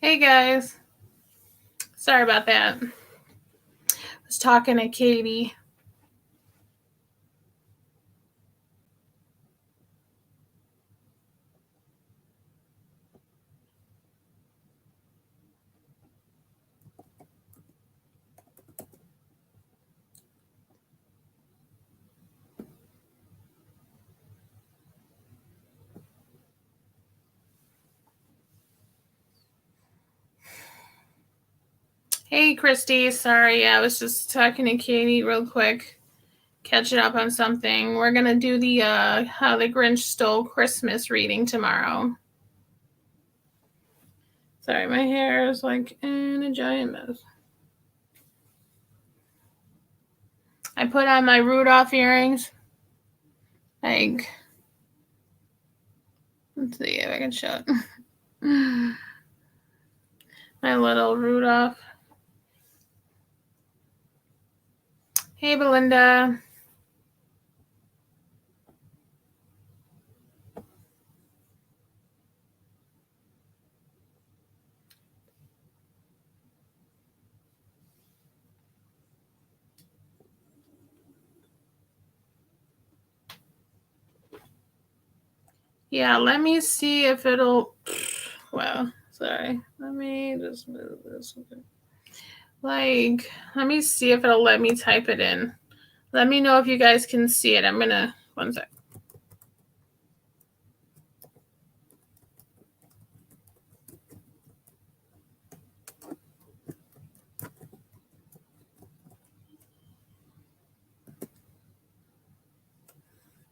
Hey guys, sorry about that. I was talking to Katie. Hey Christy, sorry, I was just talking to Katie real quick, catching up on something. We're gonna do the How the Grinch Stole Christmas reading tomorrow. Sorry, my hair is like in a giant mess. I put on my Rudolph earrings. Like, let's see if I can show it. My little Rudolph. Hey Belinda. Yeah, let me see if it'll. Well, sorry. Let me just move this. Like, let me see if it'll let me type it in. Let me know if you guys can see it. I'm gonna. One sec.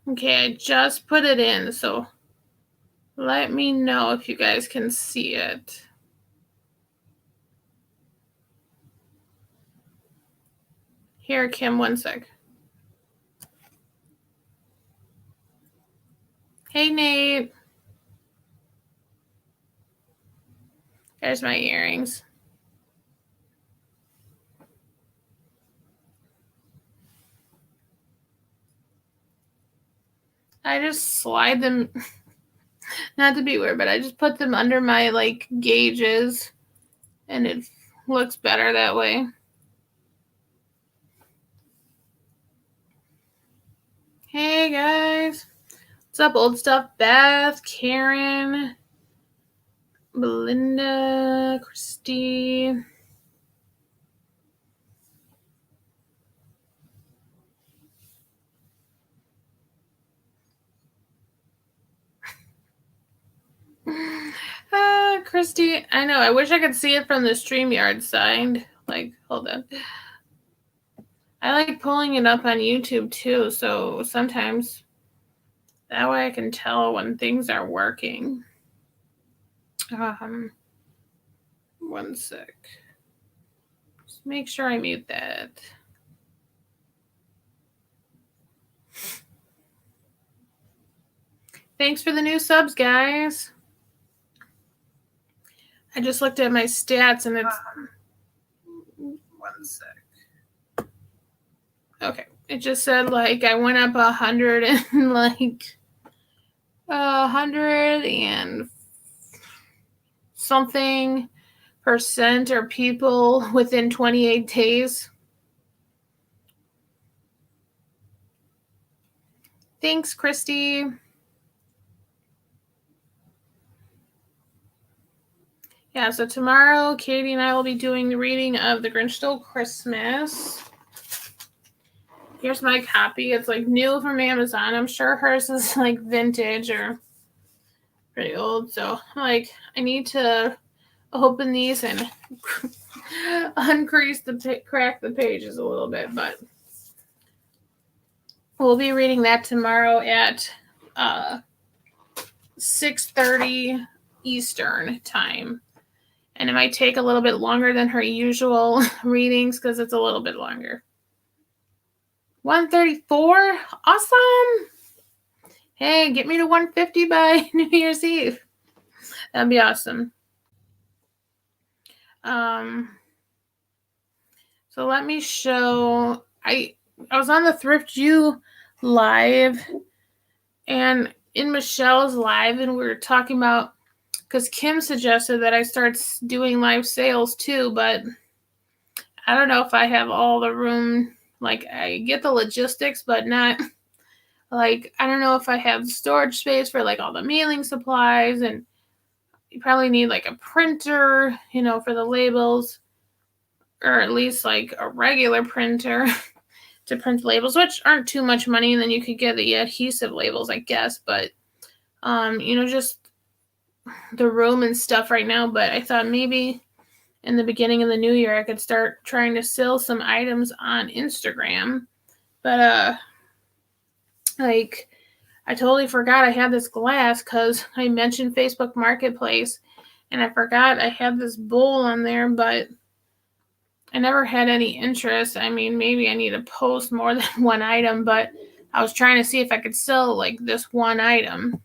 Okay, I just put it in, so let me know if you guys can see it. Here, Kim, one sec. Hey, Nate. There's my earrings. I just slide them, not to be weird, but I just put them under my like gauges, and it looks better that way. Hey guys, what's up, old stuff? Beth, Karen, Belinda, Christy. Christy, I know. I wish I could see it from the StreamYard side. Like, hold on. I like pulling it up on YouTube too, so sometimes that way I can tell when things are working. One sec. Just make sure I mute that. Thanks for the new subs, guys. I just looked at my stats and it's 1 sec. Okay, it just said like I went up 100 and like 100 and something % are people within 28 days. Thanks, Christy. Yeah, so tomorrow, Katie and I will be doing the reading of The Grinch Stole Christmas. Here's my copy. It's like new from Amazon. I'm sure hers is like vintage or pretty old. So like I need to open these and crack the pages a little bit, but we'll be reading that tomorrow at 6:30 Eastern time. And it might take a little bit longer than her usual readings because it's a little bit longer. 134? Awesome! Hey, get me to 150 by New Year's Eve. That'd be awesome. So let me show. I was on the Thrift You live, and in Michelle's live, and we were talking about because Kim suggested that I start doing live sales too, but I don't know if I have all the room. Like, I get the logistics, but not, like, I don't know if I have storage space for, like, all the mailing supplies, and you probably need, like, a printer, you know, for the labels, or at least, like, a regular printer to print labels, which aren't too much money, and then you could get the adhesive labels, I guess, but, you know, just the room and stuff right now. But I thought maybe in the beginning of the new year I could start trying to sell some items on Instagram. But like, I totally forgot I had this glass because I mentioned Facebook Marketplace, and I forgot I had this bowl on there, but I never had any interest. I mean, maybe I need to post more than one item, but I was trying to see if I could sell like this one item.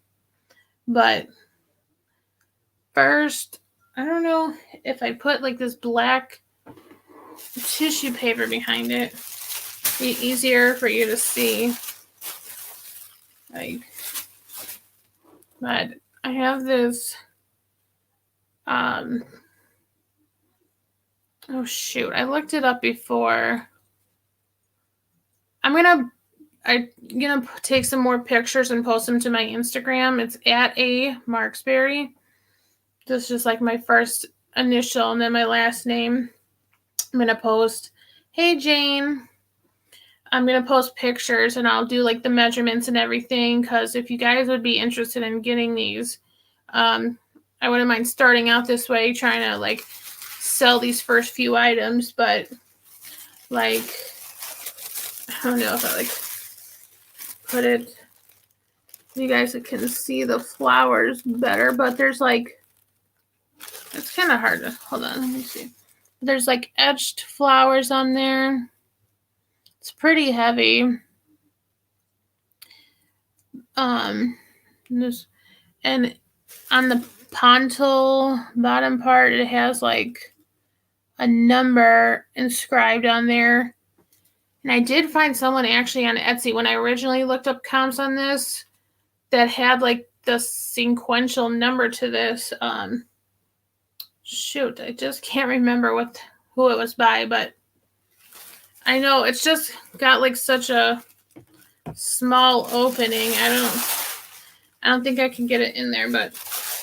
But first, I don't know if I put like this black tissue paper behind it, be easier for you to see. Like, but I have this, oh shoot, I looked it up before. I'm gonna take some more pictures and post them to my Instagram. It's at A Marksberry. This is just like my first initial and then my last name. I'm gonna post, hey Jane. I'm gonna post pictures and I'll do like the measurements and everything, because if you guys would be interested in getting these, I wouldn't mind starting out this way, trying to like sell these first few items. But like, I don't know if I like put it, you guys can see the flowers better, but there's like, it's kind of hard to, hold on, let me see. There's like etched flowers on there. It's pretty heavy. And on the pontil bottom part, it has like a number inscribed on there. And I did find someone actually on Etsy when I originally looked up comps on this that had like the sequential number to this. Shoot, I just can't remember who it was by, but I know it's just got like such a small opening. I don't think I can get it in there, but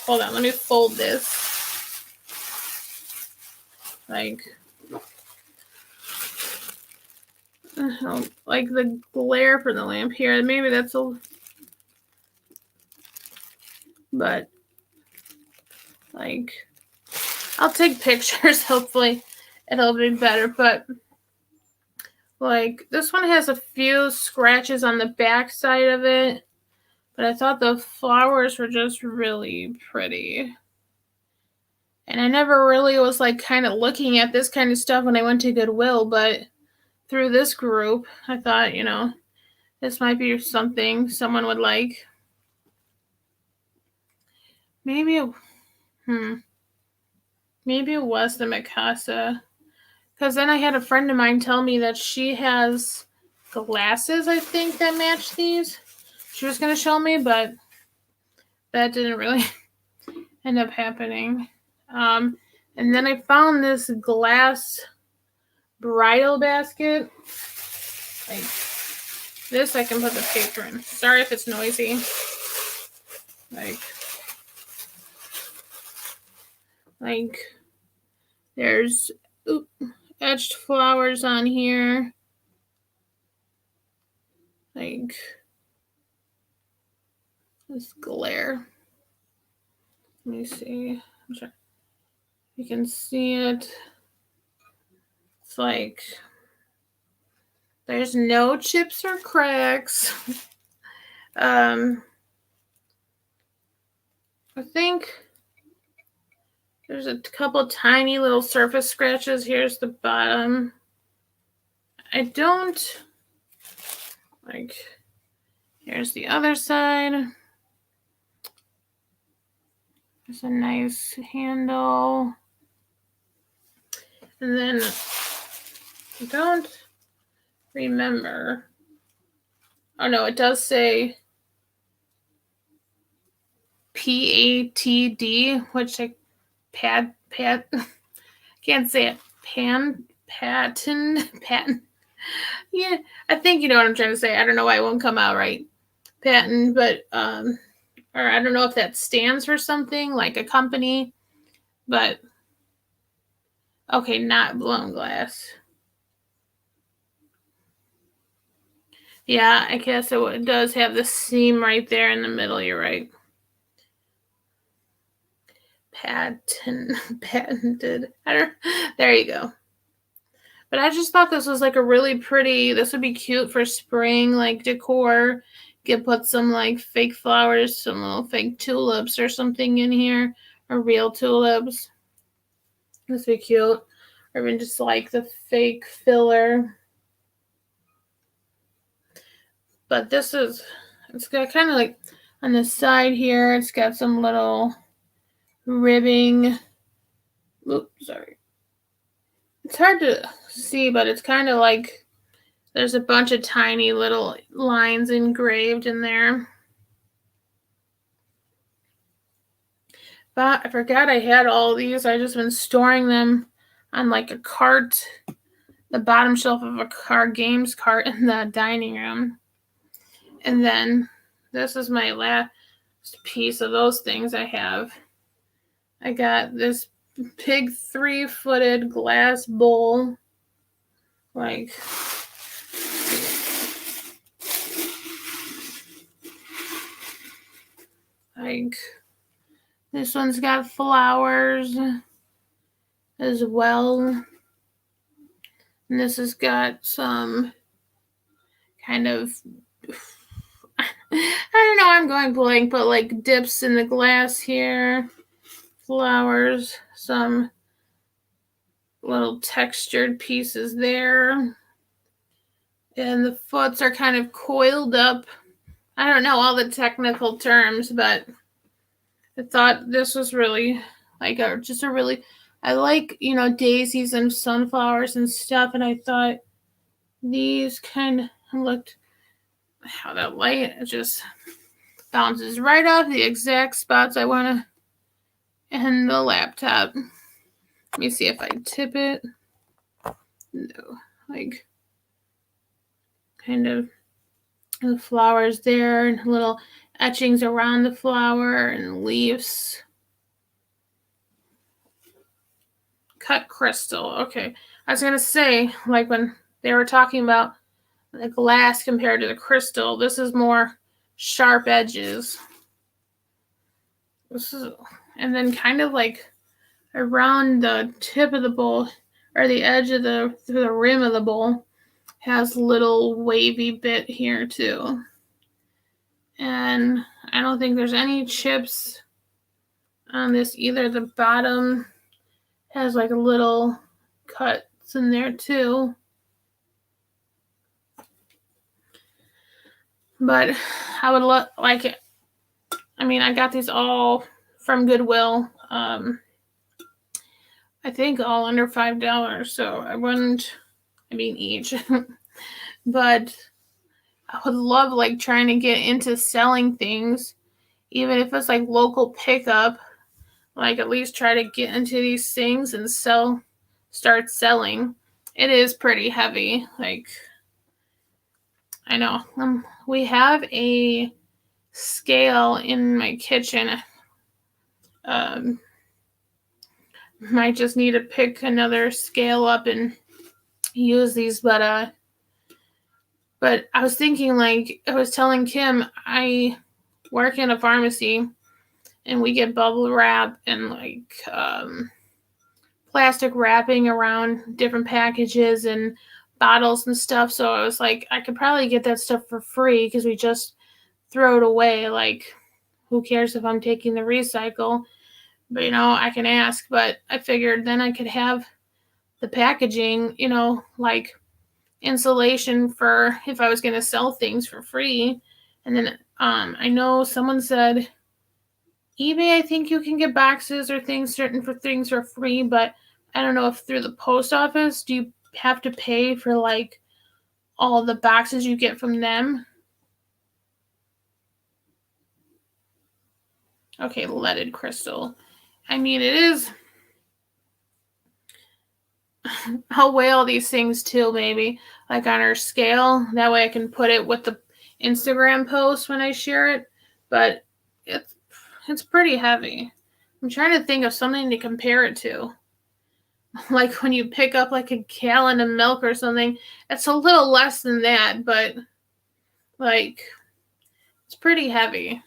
hold on, let me fold this. Like the glare from the lamp here, maybe that's but like, I'll take pictures, hopefully it'll be better. But like, this one has a few scratches on the back side of it, but I thought the flowers were just really pretty. And I never really was like kind of looking at this kind of stuff when I went to Goodwill, but through this group, I thought, you know, this might be something someone would like. Maybe it was the Mikasa. Because then I had a friend of mine tell me that she has glasses, I think, that match these. She was going to show me, but that didn't really end up happening. And then I found this glass bridal basket. Like this, I can put the paper in. Sorry if it's noisy. Like there's etched flowers on here. Like this glare. Let me see. I'm sure you can see it. It's like there's no chips or cracks. I think there's a couple tiny little surface scratches. Here's the bottom. I don't like, here's the other side. There's a nice handle. And then I don't remember. Oh no, it does say PATD, which I can't say it. Patent. Yeah, I think you know what I'm trying to say. I don't know why it won't come out right. Patent, but or I don't know if that stands for something like a company, but okay, not blown glass. Yeah, I guess it does have the seam right there in the middle. You're right. Patented. There you go. But I just thought this was like a really pretty, this would be cute for spring, like decor. You could put some like fake flowers, some little fake tulips or something in here, or real tulips. This would be cute. Or even just like the fake filler. But this is, it's got kind of like on the side here, it's got some little ribbing. Oops, sorry. It's hard to see, but it's kind of like there's a bunch of tiny little lines engraved in there. But I forgot I had all these. I just been storing them on like a cart, the bottom shelf of a card games cart in the dining room. And then this is my last piece of those things I have. I got this big 3-footed glass bowl. Like this one's got flowers as well. And this has got some kind of, I don't know, I'm going blank, but like dips in the glass here. Flowers, some little textured pieces there. And the foots are kind of coiled up. I don't know all the technical terms, but I thought this was really like I like, daisies and sunflowers and stuff. And I thought these kind of looked, how that light just bounces right off the exact spots I want to in the laptop. Let me see if I tip it. No, like kind of the flowers there and little etchings around the flower and leaves. Cut crystal. Okay. I was going to say, like when they were talking about the glass compared to the crystal, this is more sharp edges. And then kind of like around the tip of the bowl or the edge of the rim of the bowl has little wavy bit here too. And I don't think there's any chips on this either. The bottom has like a little cuts in there too. But I would like it. I mean, I got these all from Goodwill. I think all under $5. So I wouldn't, each. But I would love like trying to get into selling things, even if it's like local pickup. Like at least try to get into these things and start selling. It is pretty heavy. Like, I know. We have a scale in my kitchen. Might just need to pick another scale up and use these, but I was thinking, like, I was telling Kim, I work in a pharmacy and we get bubble wrap and like plastic wrapping around different packages and bottles and stuff. So I was like, I could probably get that stuff for free because we just throw it away. Like, who cares if I'm taking the recycle? But, I can ask. But I figured then I could have the packaging, like insulation for if I was going to sell things for free. And then I know someone said eBay, I think you can get boxes or certain things for free, but I don't know if through the post office, do you have to pay for like all the boxes you get from them? Okay, leaded crystal. I mean, it is. I'll weigh all these things too, maybe like on our scale. That way I can put it with the Instagram post when I share it. But it's pretty heavy. I'm trying to think of something to compare it to. Like when you pick up like a gallon of milk or something, it's a little less than that, but like it's pretty heavy.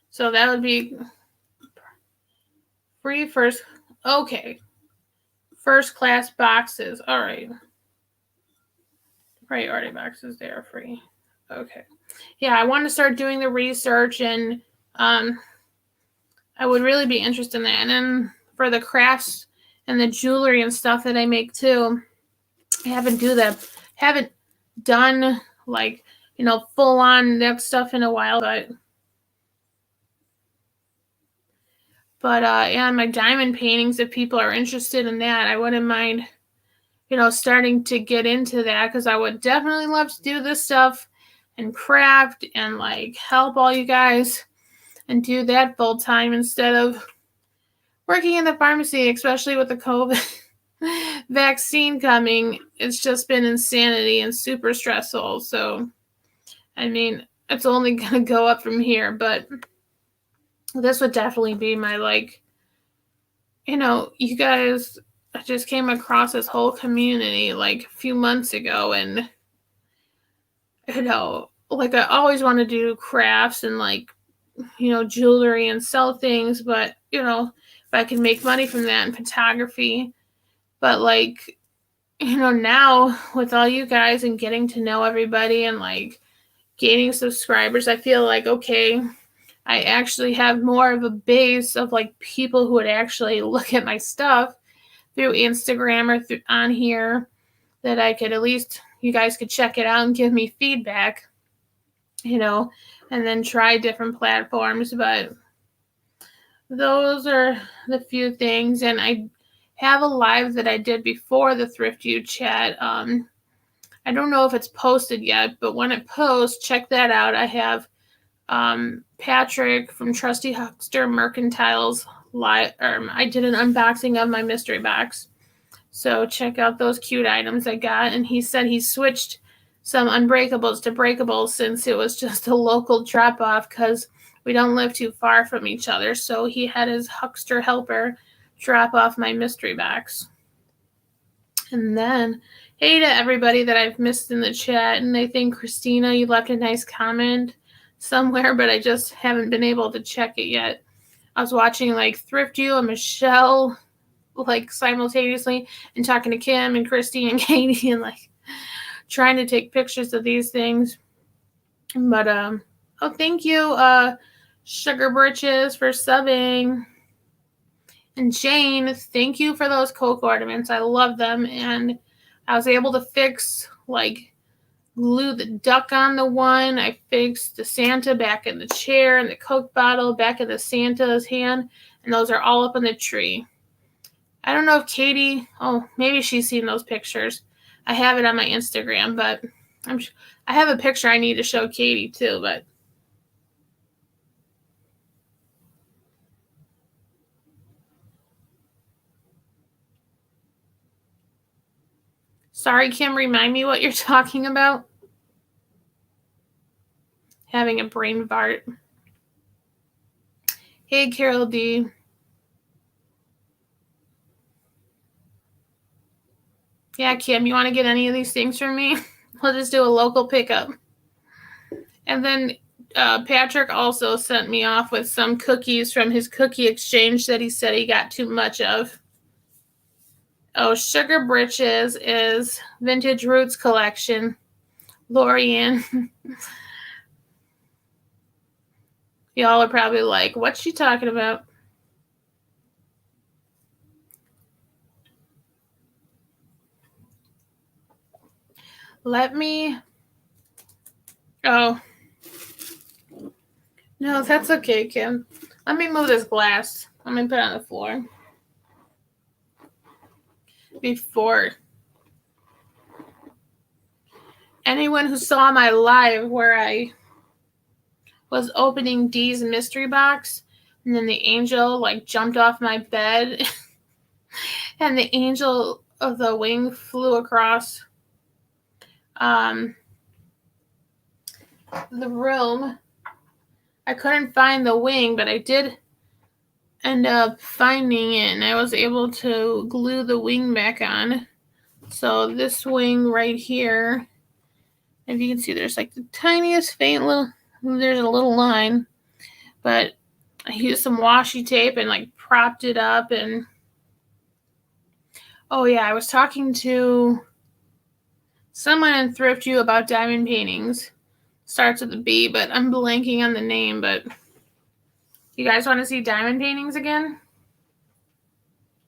So that would be free first. Okay. First class boxes. All right. Priority boxes, they are free. Okay. Yeah, I want to start doing the research, and I would really be interested in that. And then for the crafts and the jewelry and stuff that I make too, I haven't done like, full on that stuff in a while, but yeah, my diamond paintings, if people are interested in that, I wouldn't mind, starting to get into that, because I would definitely love to do this stuff and craft and like help all you guys and do that full time instead of working in the pharmacy, especially with the COVID vaccine coming. It's just been insanity and super stressful. So, I mean, it's only going to go up from here, but this would definitely be my, like, you guys, I just came across this whole community like a few months ago, and, like I always want to do crafts and like, jewelry and sell things, but, if I can make money from that in photography. But like, now with all you guys and getting to know everybody and like gaining subscribers, I feel like, okay, I actually have more of a base of like people who would actually look at my stuff through Instagram or on here, that I could at least, you guys could check it out and give me feedback, and then try different platforms. But those are the few things. And I have a live that I did before the Thrift You chat. I don't know if it's posted yet, but when it posts, check that out. I have Patrick from Trusty Huckster Mercantiles live. I did an unboxing of my mystery box, so check out those cute items I got. And he said he switched some unbreakables to breakables since it was just a local drop off, because we don't live too far from each other. So he had his Huckster helper drop off my mystery box. And then, hey to everybody that I've missed in the chat. And I think, Christina, you left a nice comment somewhere, but I just haven't been able to check it yet. I was watching like Thrift You and Michelle like simultaneously, and talking to Kim and Christy and Katie, and like trying to take pictures of these things. But oh, thank you, Sugar Britches, for subbing. And Jane, thank you for those Coke ornaments. I love them. And I was able to fix, like, glue the duck on the one. I fixed the Santa back in the chair, and the Coke bottle back in the Santa's hand. And those are all up in the tree. I don't know if Katie, maybe she's seen those pictures. I have it on my Instagram, but I have a picture I need to show Katie too, but sorry, Kim, remind me what you're talking about. Having a brain fart. Hey, Carol D. Yeah, Kim, you want to get any of these things from me? We'll just do a local pickup. And then Patrick also sent me off with some cookies from his cookie exchange that he said he got too much of. Oh, Sugar Britches is Vintage Roots Collection. Lorian. Y'all are probably like, what's she talking about? Let me... Oh. No, that's okay, Kim. Let me move this glass. Let me put it on the floor. Before... Anyone who saw my live where I was opening Dee's mystery box, And then the angel like jumped off my bed and the angel of the wing flew across the room. I couldn't find the wing, but I did end up finding it, and I was able to glue the wing back on. So this wing right here, if you can see, there's like the tiniest faint little, there's a little line, but I used some washi tape and like propped it up. And oh yeah, I was talking to someone in Thrift U about diamond paintings. Starts with a B, but I'm blanking on the name. But you guys want to see diamond paintings again?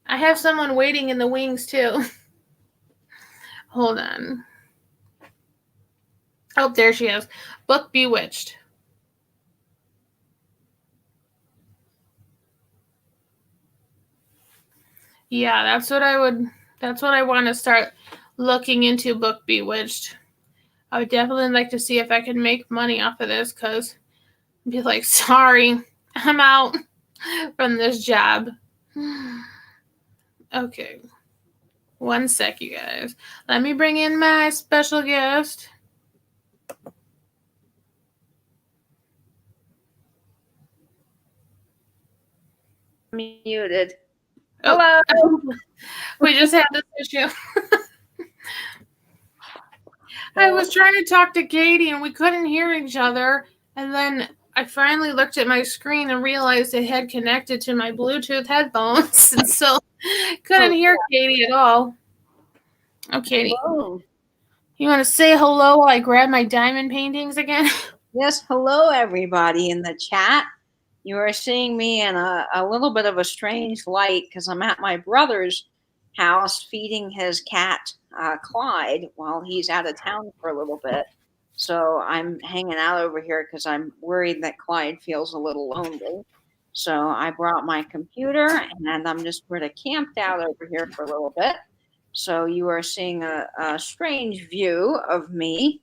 I have someone waiting in the wings too. Hold on. Oh, there she is. Book Bewitched. Yeah, that's what I want to start looking into, Book Bewitched. I would definitely like to see if I can make money off of this, because I'd be like, sorry, I'm out from this job. Okay. One sec, you guys. Let me bring in my special guest. Muted. Oh, hello. We just had this issue. I was trying to talk to Katie and we couldn't hear each other. And then I finally looked at my screen and realized it had connected to my Bluetooth headphones. And so couldn't hear Katie at all. Oh, Katie. Hello. You want to say hello while I grab my diamond paintings again? Yes, hello everybody in the chat. You are seeing me in a little bit of a strange light because I'm at my brother's house feeding his cat, Clyde, while he's out of town for a little bit. So I'm hanging out over here because I'm worried that Clyde feels a little lonely. So I brought my computer and I'm just sort of camped out over here for a little bit. So you are seeing a strange view of me,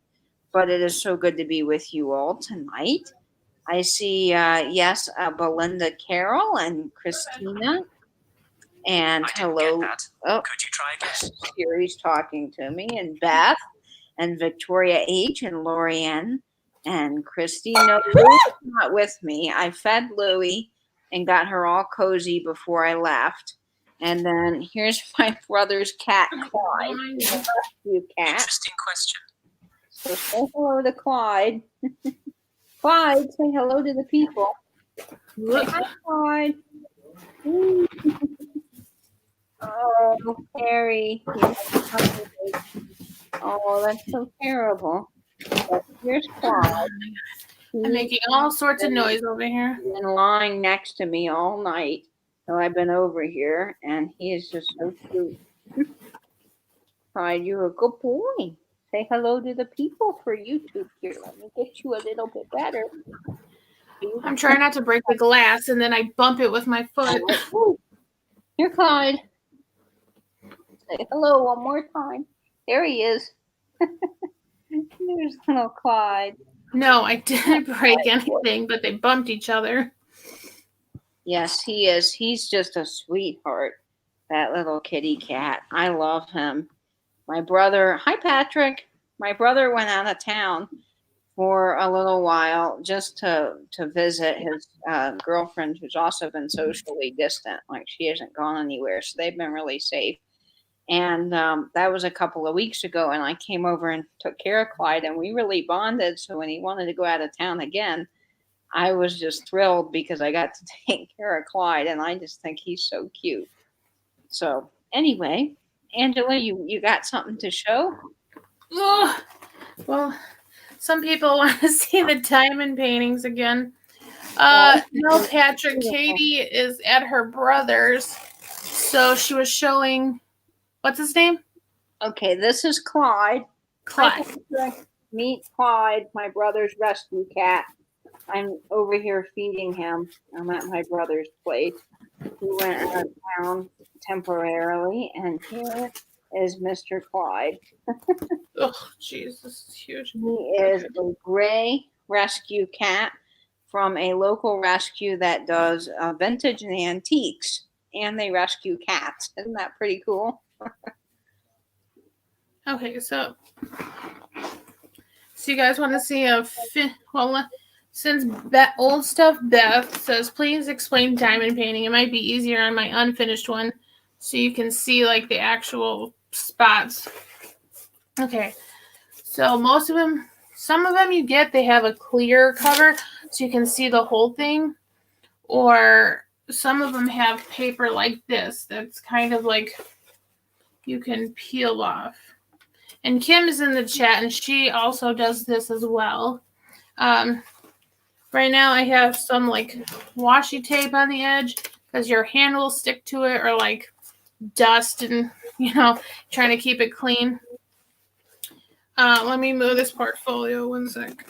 but it is so good to be with you all tonight. I see, yes, Belinda Carroll and Christina. And hello. Oh, could you try again? Siri's talking to me, and Beth, and Victoria H, and Lorianne, and Christy. No, Louie's not with me. I fed Louie and got her all cozy before I left. And then here's my brother's cat, Clyde. You cat. Interesting question. So say hello to Clyde. Clyde, say hello to the people. Say hi, Clyde. Oh, Harry. Oh, that's so terrible. But here's Clyde. I'm making all sorts of noise over here. He's been lying next to me all night. So I've been over here, and he is just so cute. Clyde, you're a good boy. Say hello to the people for YouTube here. Let me get you a little bit better. I'm trying not to break the glass, and then I bump it with my foot. Here, Clyde. Say hello one more time. There he is. There's little Clyde. No, I didn't break anything, but they bumped each other. Yes, he is. He's just a sweetheart, that little kitty cat. I love him. My brother, hi, Patrick. My brother went out of town for a little while just to visit his girlfriend, who's also been socially distant. Like, she hasn't gone anywhere, so they've been really safe. And that was a couple of weeks ago, and I came over and took care of Clyde, and we really bonded. So when he wanted to go out of town again, I was just thrilled because I got to take care of Clyde, and I just think he's so cute. So anyway, Angela, you got something to show? Oh, well, some people want to see the diamond paintings again. No, Patrick, Katie is at her brother's, so she was showing. What's his name? Okay, this is Clyde. Clyde. Meet Clyde, my brother's rescue cat. I'm over here feeding him. I'm at my brother's place. He went out of town temporarily, and here is Mr. Clyde. Oh, jeez, this is huge. He is a gray rescue cat from a local rescue that does vintage and antiques, and they rescue cats. Isn't that pretty cool? Okay, so you guys want to see since Old Stuff Beth says, please explain diamond painting. It might be easier on my unfinished one, so you can see like the actual spots. Okay, so some of them you get, they have a clear cover, so you can see the whole thing, or some of them have paper like this that's kind of like you can peel off. And Kim is in the chat, and she also does this as well. Right now I have some like washi tape on the edge because your hand will stick to it, or like dust and, trying to keep it clean. Let me move this portfolio 1 sec.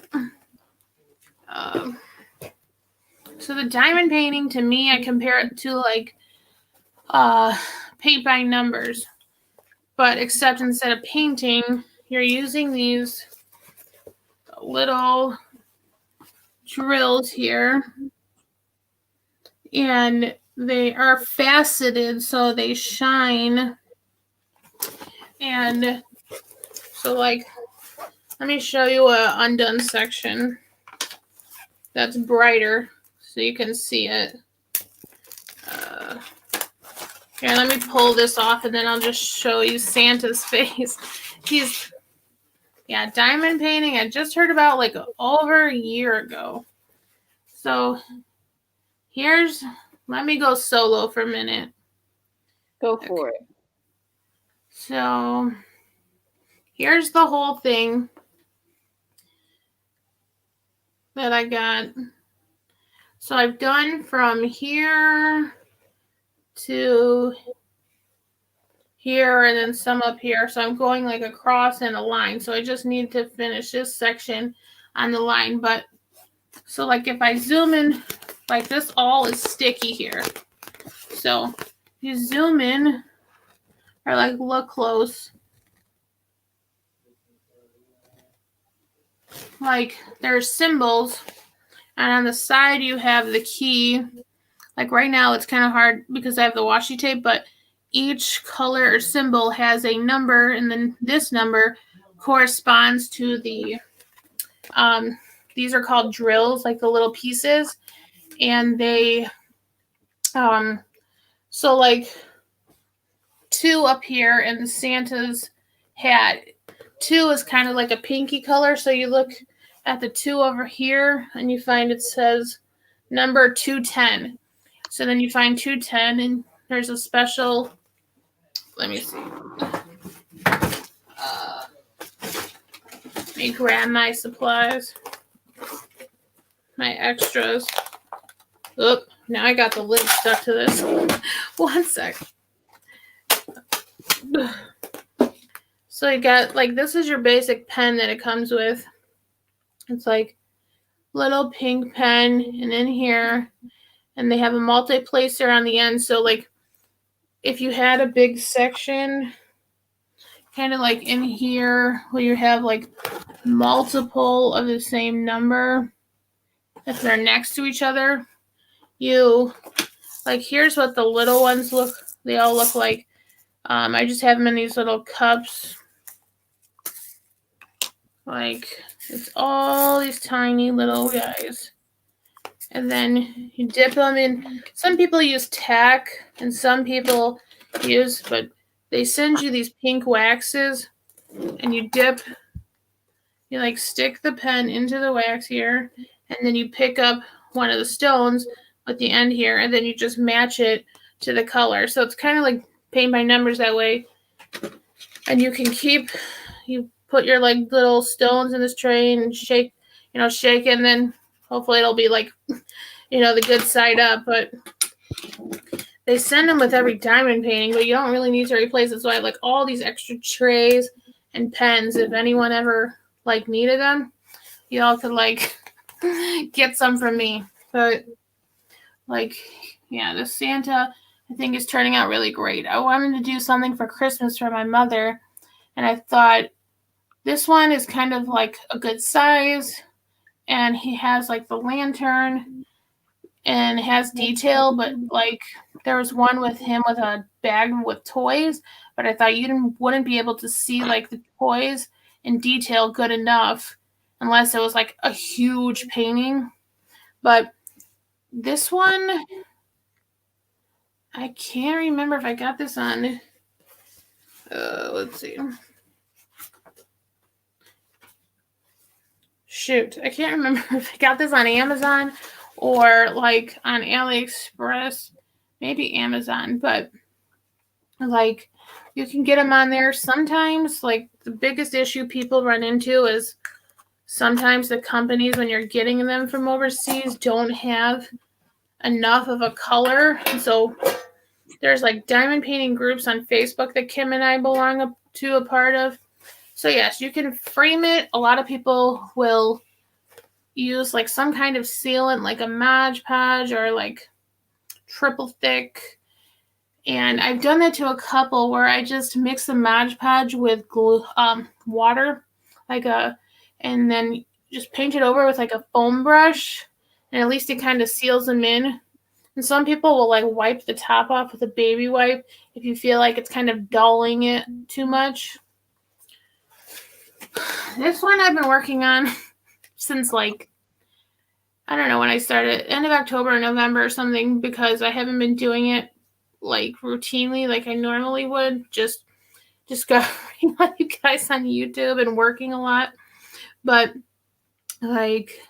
So the diamond painting, to me, I compare it to like paint by numbers. But except instead of painting, you're using these little drills here. And they are faceted, so they shine. And so, like, let me show you a undone section that's brighter so you can see it. Here, let me pull this off, and then I'll just show you Santa's face. Diamond painting I just heard about like over a year ago. So let me go solo for a minute. Go for it. So here's the whole thing that I got. So I've done from here to here and then some up here. So I'm going like across in a line. So I just need to finish this section on the line. But so like if I zoom in, like this all is sticky here. So you zoom in or like look close. Like there's symbols, and on the side you have the key. Like right now it's kind of hard because I have the washi tape, but each color or symbol has a number, and then this number corresponds to the these are called drills, like the little pieces, and they so like 2 up here in Santa's hat, 2 is kind of like a pinky color, so you look at the 2 over here and you find it says number 210. So then you find 210, and there's a special, let me see. Let me grab my supplies, my extras. Oop, now I got the lid stuck to this. 1 sec. So you got, like, this is your basic pen that it comes with. It's like little pink pen, and in here, and they have a multi-placer on the end. So like if you had a big section kind of like in here where you have like multiple of the same number, if they're next to each other, you like, here's what the little ones look, they all look like. I just have them in these little cups. Like it's all these tiny little guys. And then you dip them in. Some people use tack, and some people but they send you these pink waxes, and you like stick the pen into the wax here, and then you pick up one of the stones at the end here, and then you just match it to the color. So it's kind of like paint by numbers that way. And you put your like little stones in this tray and shake, and then hopefully it'll be like, the good side up. But they send them with every diamond painting, but you don't really need to replace it. So I have like all these extra trays and pens. If anyone ever like needed them, y'all could like get some from me. But like, the Santa I think is turning out really great. I wanted to do something for Christmas for my mother, and I thought this one is kind of like a good size. and he has like the lantern and it has detail, but like there was one with him with a bag with toys, but I thought you wouldn't be able to see like the toys in detail good enough unless it was like a huge painting. But this one, I can't remember if I got this on. Let's see. Shoot, I can't remember if I got this on Amazon or like on AliExpress. Maybe Amazon, but like you can get them on there. Sometimes, like the biggest issue people run into is sometimes the companies, when you're getting them from overseas, don't have enough of a color. So there's like diamond painting groups on Facebook that Kim and I belong to a part of. So yes, you can frame it. A lot of people will use like some kind of sealant, like a Mod Podge or like triple thick. And I've done that to a couple where I just mix the Mod Podge with glue, water, and then just paint it over with like a foam brush, and at least it kind of seals them in. And some people will like wipe the top off with a baby wipe if you feel like it's kind of dulling it too much. This one I've been working on since like, I don't know when I started, end of October or November or something, because I haven't been doing it like routinely like I normally would. Just discovering you guys on YouTube and working a lot. But like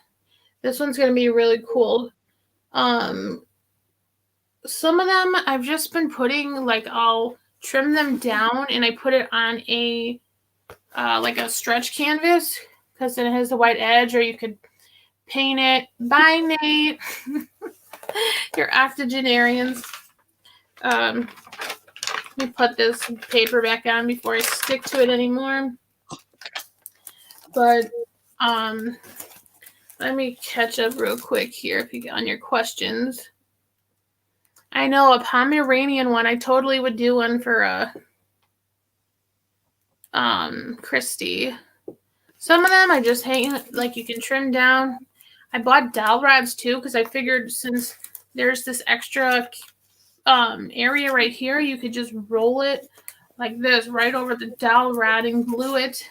this one's gonna be really cool. Some of them I've just been putting, like I'll trim them down and I put it on a like a stretch canvas because it has a white edge, or you could paint it. Bye, Nate. Your octogenarians. Let me put this paper back on before I stick to it anymore. But let me catch up real quick here if you get on your questions. I know a Pomeranian one. I totally would do one for Christy. Some of them I just hang, like you can trim down. I bought dowel rods too because I figured since there's this extra area right here, you could just roll it like this right over the dowel rod and glue it.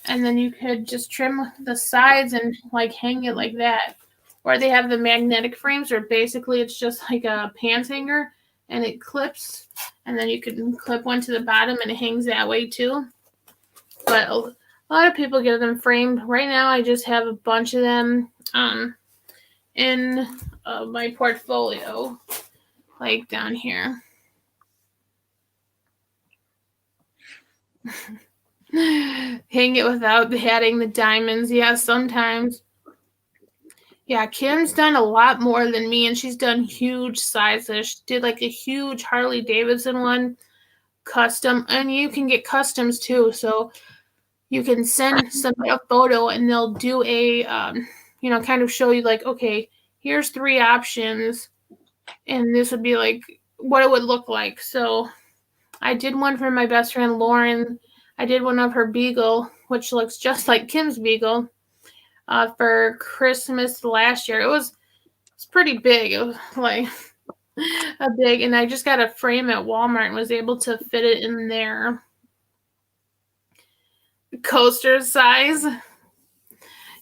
And then you could just trim the sides and like hang it like that. Or they have the magnetic frames where basically it's just like a pants hanger and it clips. And then you can clip one to the bottom and it hangs that way too. But a lot of people get them framed. Right now I just have a bunch of them in my portfolio, like down here. Hang it without adding the diamonds. Yeah, sometimes. Yeah, Kim's done a lot more than me, and she's done huge sizes. She did like a huge Harley Davidson one, custom, and you can get customs too. So you can send somebody a photo, and they'll do a, kind of show you like, okay, here's 3 options, and this would be like what it would look like. So I did one for my best friend Lauren. I did one of her beagle, which looks just like Kim's beagle, for Christmas last year. It's pretty big. It was like a big, and I just got a frame at Walmart and was able to fit it in there. Coaster size.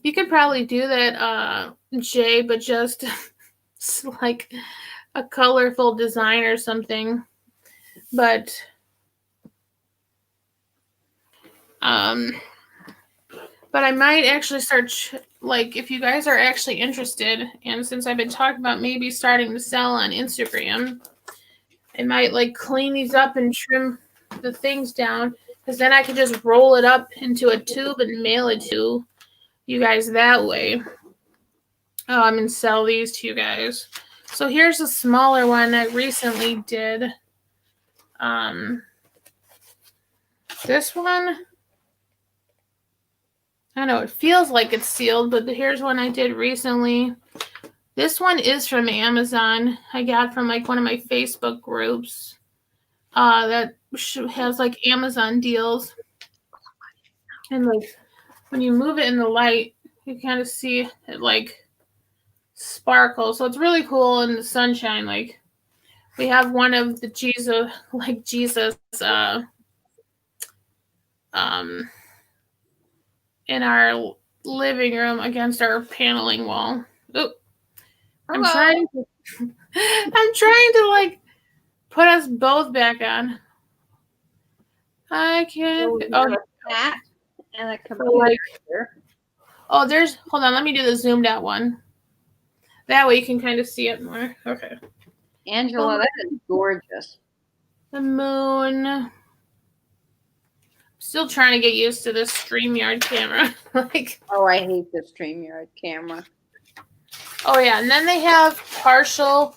You could probably do that, Jay, but just like a colorful design or something. But I might actually start, like, if you guys are actually interested, and since I've been talking about maybe starting to sell on Instagram, I might, like, clean these up and trim the things down, because then I could just roll it up into a tube and mail it to you guys that way. And sell these to you guys. So here's a smaller one I recently did. This one, I don't know, it feels like it's sealed, but here's one I did recently. This one is from Amazon. I got from like one of my Facebook groups that has like Amazon deals. And like when you move it in the light, you kind of see it like sparkle. So it's really cool in the sunshine. Like we have one of the Jesus in our living room against our paneling wall. Oop. I'm trying to like put us both back on. I can't. Oh, a cat and a computer. Like, oh, there's. Hold on. Let me do the zoomed out one. That way you can kind of see it more. Okay. Angela, that is gorgeous. The moon. Still trying to get used to this StreamYard camera. Like, oh, I hate the StreamYard camera. Oh yeah, and then they have partial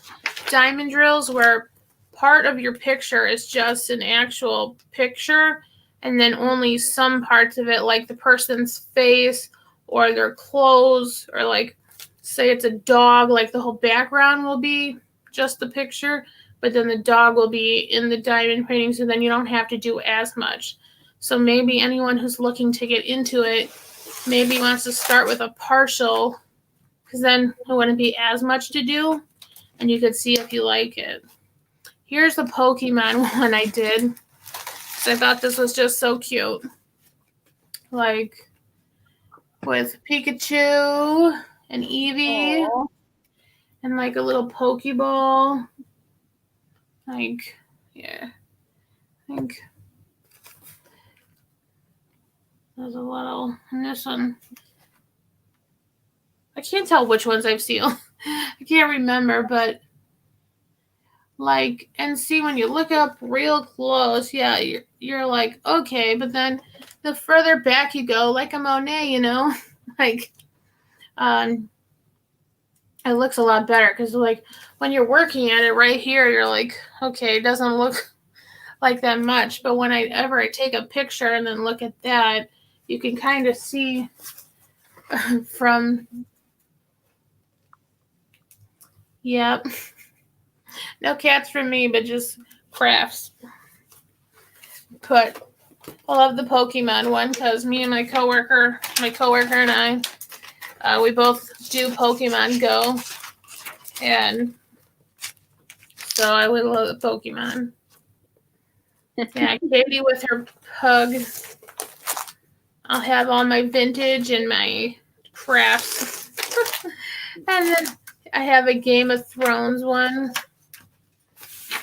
diamond drills where part of your picture is just an actual picture, and then only some parts of it, like the person's face or their clothes, or like say it's a dog, like the whole background will be just the picture, but then the dog will be in the diamond painting, so then you don't have to do as much. So maybe anyone who's looking to get into it maybe wants to start with a partial, because then it wouldn't be as much to do, and you could see if you like it. Here's the Pokemon one I did. So I thought this was just so cute. Like, with Pikachu and Eevee. Aww. And like a little Pokeball. Like, yeah. I think there's a little, and this one, I can't tell which ones I've sealed. I can't remember, but like, and see, when you look up real close, yeah, you're like, okay, but then the further back you go, like a Monet, you know, like, it looks a lot better, because like when you're working at it right here, you're like, okay, it doesn't look like that much, but when I take a picture and then look at that, you can kind of see from, yep. No cats from me, but just crafts. But I love the Pokemon one because me and my coworker and I, we both do Pokemon Go, and so I would love the Pokemon. Yeah, Katie with her pug. I'll have all my vintage and my crafts, and then I have a Game of Thrones one.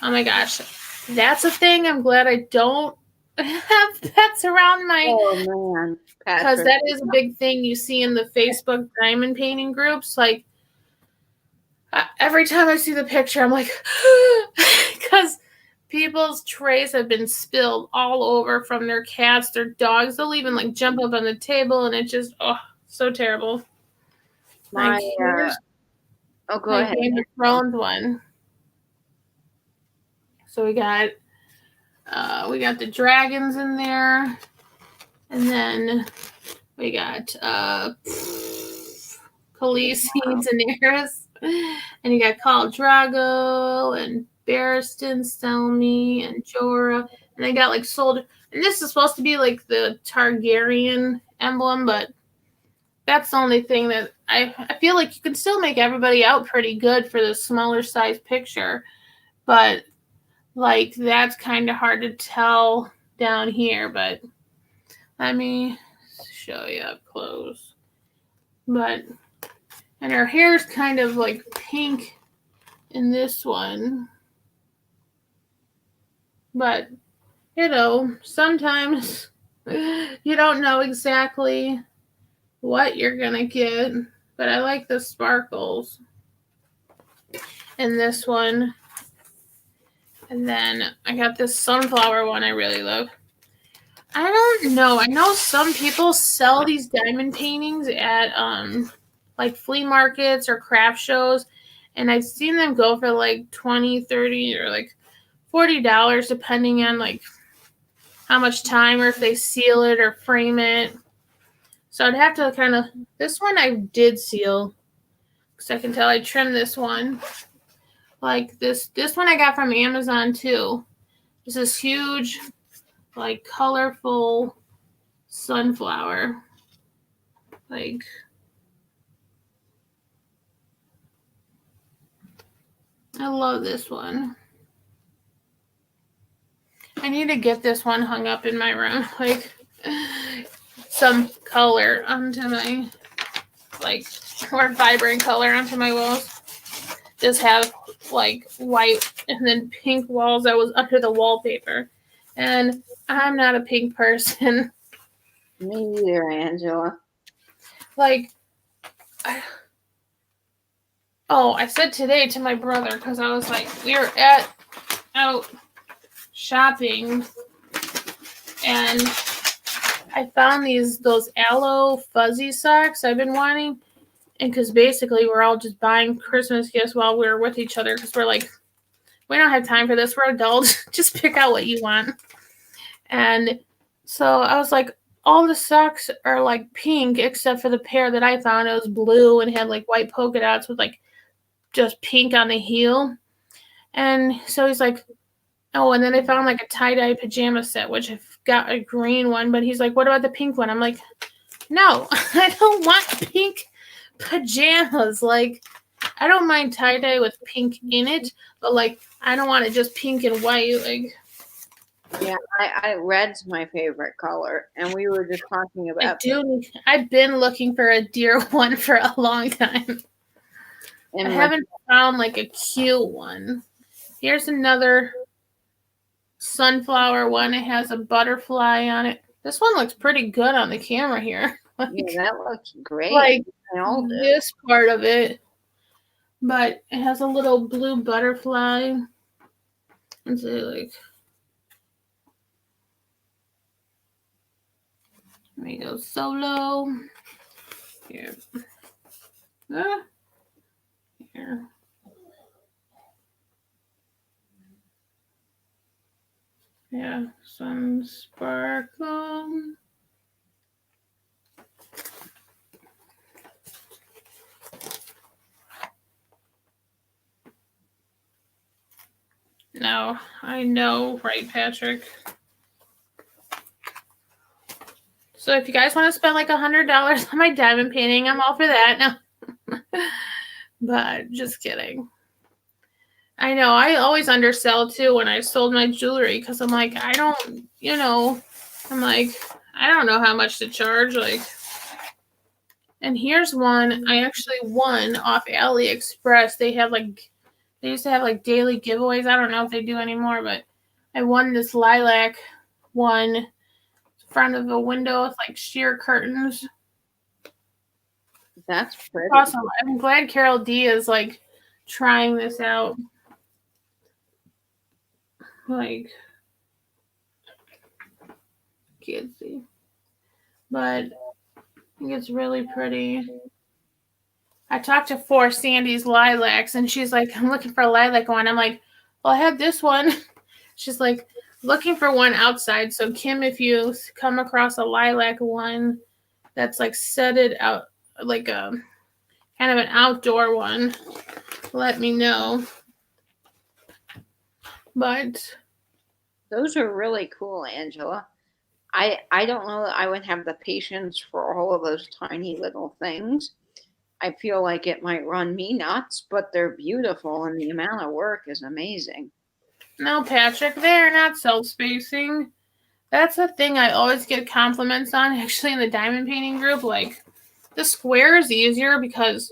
Oh my gosh, that's a thing. I'm glad I don't have pets around my. Oh man, because that is a big thing you see in the Facebook diamond painting groups. Like every time I see the picture, I'm like, because people's trays have been spilled all over from their cats, their dogs. They'll even like jump up on the table, and it just so terrible. My go ahead. Game of Thrones one. So we got the dragons in there, and then we got Khaleesi and Daenerys, and you got Khal Drogo and Barristan Selmy and Jorah, and they got like sold. And this is supposed to be like the Targaryen emblem, but that's the only thing that I feel like you can still make everybody out pretty good for the smaller size picture, but like that's kind of hard to tell down here. But let me show you up close. But and her hair's kind of like pink in this one. But you know, sometimes you don't know exactly what you're gonna get. But I like the sparkles in this one. And then I got this sunflower one I really love. I don't know. I know some people sell these diamond paintings at like flea markets or craft shows, and I've seen them go for like $20, $30, or like $40 depending on like how much time, or if they seal it or frame it. So I'd have to kind of, this one I did seal, because I can tell I trimmed this one. Like this one I got from Amazon too. This is huge, like colorful sunflower. Like, I love this one. I need to get this one hung up in my room. Like some color onto my, like, more vibrant color onto my walls. Just have like white and then pink walls that was under the wallpaper. And I'm not a pink person. Me either, Angela. Like, I said today to my brother, because I was like, we were out shopping, and I found those aloe fuzzy socks I've been wanting. And because basically we're all just buying Christmas gifts while we're with each other, because we're like, we don't have time for this. We're adults. Just pick out what you want. And so I was like, all the socks are like pink except for the pair that I found. It was blue and had like white polka dots with like just pink on the heel. And so he's like, oh, and then I found like a tie-dye pajama set, which I've got a green one, but he's like, what about the pink one? I'm like, no, I don't want pink pajamas. Like, I don't mind tie-dye with pink in it, but like, I don't want it just pink and white. Like, yeah, red's my favorite color, and we were just talking about. I've been looking for a deer one for a long time. I haven't found like a cute one. Here's another sunflower one. It has a butterfly on it. This one looks pretty good on the camera here. Like, yeah, that looks great. Like this part of it, but it has a little blue butterfly. Let's see, like, let me go solo. Here. Here. Yeah, sun sparkle. No, I know, right, Patrick? So if you guys want to spend like $100 on my diamond painting, I'm all for that. No. But just kidding. I know, I always undersell too when I sold my jewelry, because I'm like, I don't know how much to charge. Like, and here's one I actually won off AliExpress. They used to have like daily giveaways. I don't know if they do anymore, but I won this lilac one in front of a window with like sheer curtains. That's pretty awesome. I'm glad Carol D is like trying this out. Like, can't see, but I think it's really pretty. I talked to Sandy's lilacs, and she's like, I'm looking for a lilac one. I'm like, well, I have this one. She's like, looking for one outside. So Kim, if you come across a lilac one that's like set it out, like a kind of an outdoor one, let me know. But those are really cool, Angela. I don't know that I would have the patience for all of those tiny little things. I feel like it might run me nuts, but they're beautiful, and the amount of work is amazing. No, Patrick, they're not self-spacing. That's the thing I always get compliments on, actually, in the diamond painting group. Like, the square is easier because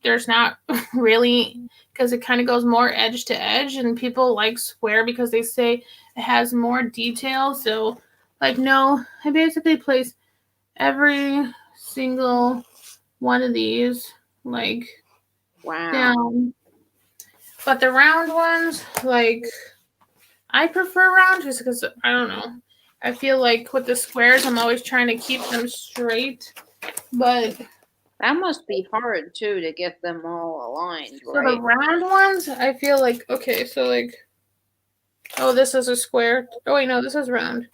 there's not really, because it kind of goes more edge to edge, and people like square because they say it has more detail. So, like, no, I basically place every single one of these, like, down. But the round ones, like, I prefer round just because, I don't know. I feel like with the squares, I'm always trying to keep them straight. But that must be hard, too, to get them all aligned, so right? The round ones, I feel like, okay, so like, oh, this is a square. Oh, wait, no, this is round.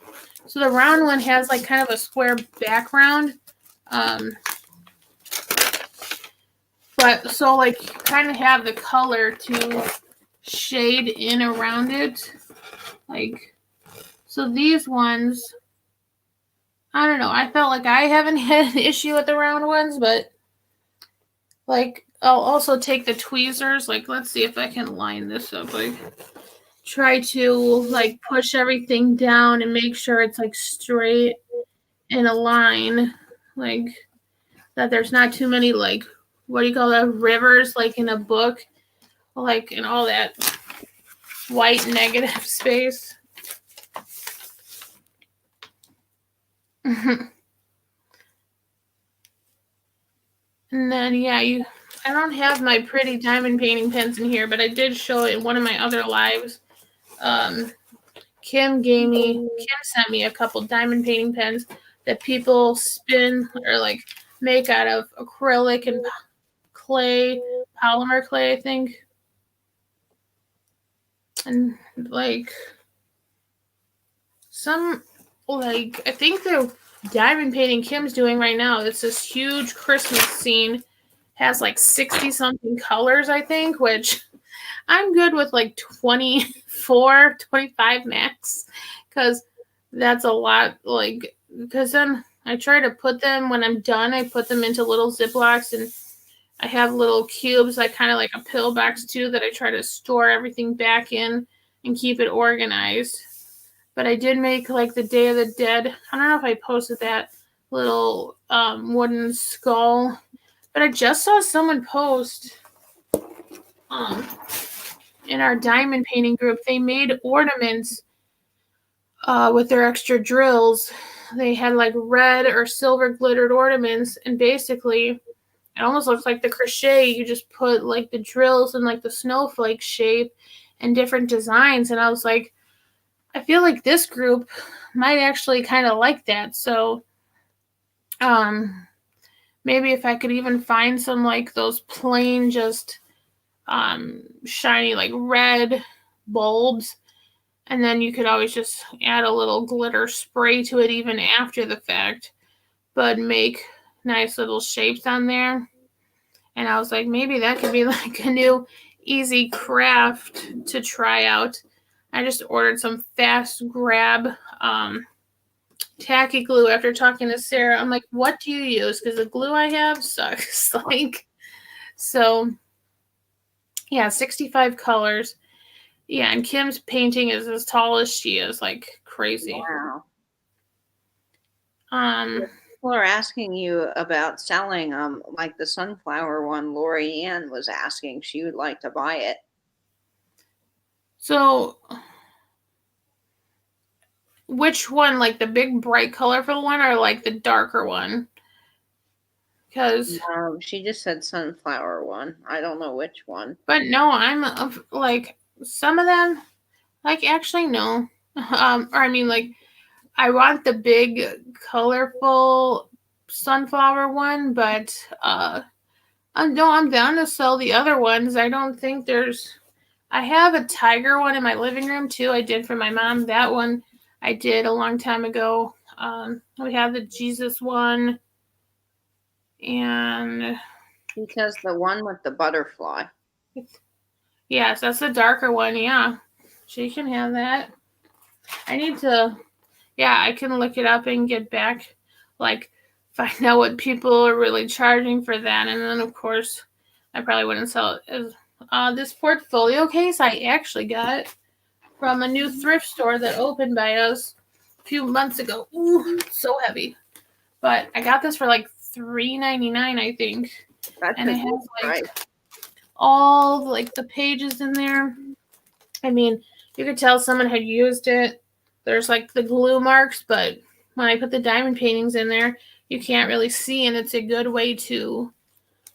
So the round one has like kind of a square background. But so like you kind of have the color to shade in around it. Like, so these ones, I don't know. I felt like I haven't had an issue with the round ones, but like I'll also take the tweezers. Like, let's see if I can line this up. Like, try to like push everything down and make sure it's like straight in a line, like that there's not too many like, what do you call that, rivers like in a book, like in all that white negative space. And then I don't have my pretty diamond painting pens in here, but I did show it in one of my other lives. Kim sent me a couple diamond painting pens that people spin or like make out of acrylic and clay, polymer clay, I think. And like some, like, I think the diamond painting Kim's doing right now, it's this huge Christmas scene, has like 60 something colors, I think, which I'm good with like 24, 25 max, because that's a lot. Like, because then I try to put them, when I'm done, I put them into little Ziplocs, and I have little cubes, like kind of like a pill box too, that I try to store everything back in and keep it organized. But I did make like the Day of the Dead. I don't know if I posted that little wooden skull, but I just saw someone post in our diamond painting group. They made ornaments with their extra drills. They had like red or silver glittered ornaments, and basically it almost looks like the crochet. You just put like the drills in like the snowflake shape and different designs. And I was like, I feel like this group might actually kind of like that. So maybe if I could even find some like those plain, just shiny like red bulbs, and then you could always just add a little glitter spray to it even after the fact, but make nice little shapes on there. And I was like, maybe that could be like a new easy craft to try out. I just ordered some fast grab tacky glue after talking to Sarah. I'm like, what do you use? Because the glue I have sucks. Like, so yeah, 65 colors. Yeah, and Kim's painting is as tall as she is, like crazy. Wow. People are asking you about selling like the sunflower one. Lori Ann was asking, she would like to buy it. So which one, like the big bright colorful one or like the darker one? Because she just said sunflower one. I don't know which one. But no, I'm like some of them, like actually no. Or I mean, like I want the big colorful sunflower one, but I'm down to sell the other ones. I don't think I have a tiger one in my living room too. I did for my mom. That one I did a long time ago. We have the Jesus one, and because the one with the butterfly. Yes, that's the darker one. Yeah, she can have that. I need to, I can look it up and get back, like, find out what people are really charging for that. And then, of course, I probably wouldn't sell it as this portfolio case I actually got from a new thrift store that opened by us a few months ago. Ooh, so heavy. But I got this for like $3.99, I think. And it has like all like the pages in there. I mean, you could tell someone had used it. There's like the glue marks, but when I put the diamond paintings in there, you can't really see, and it's a good way to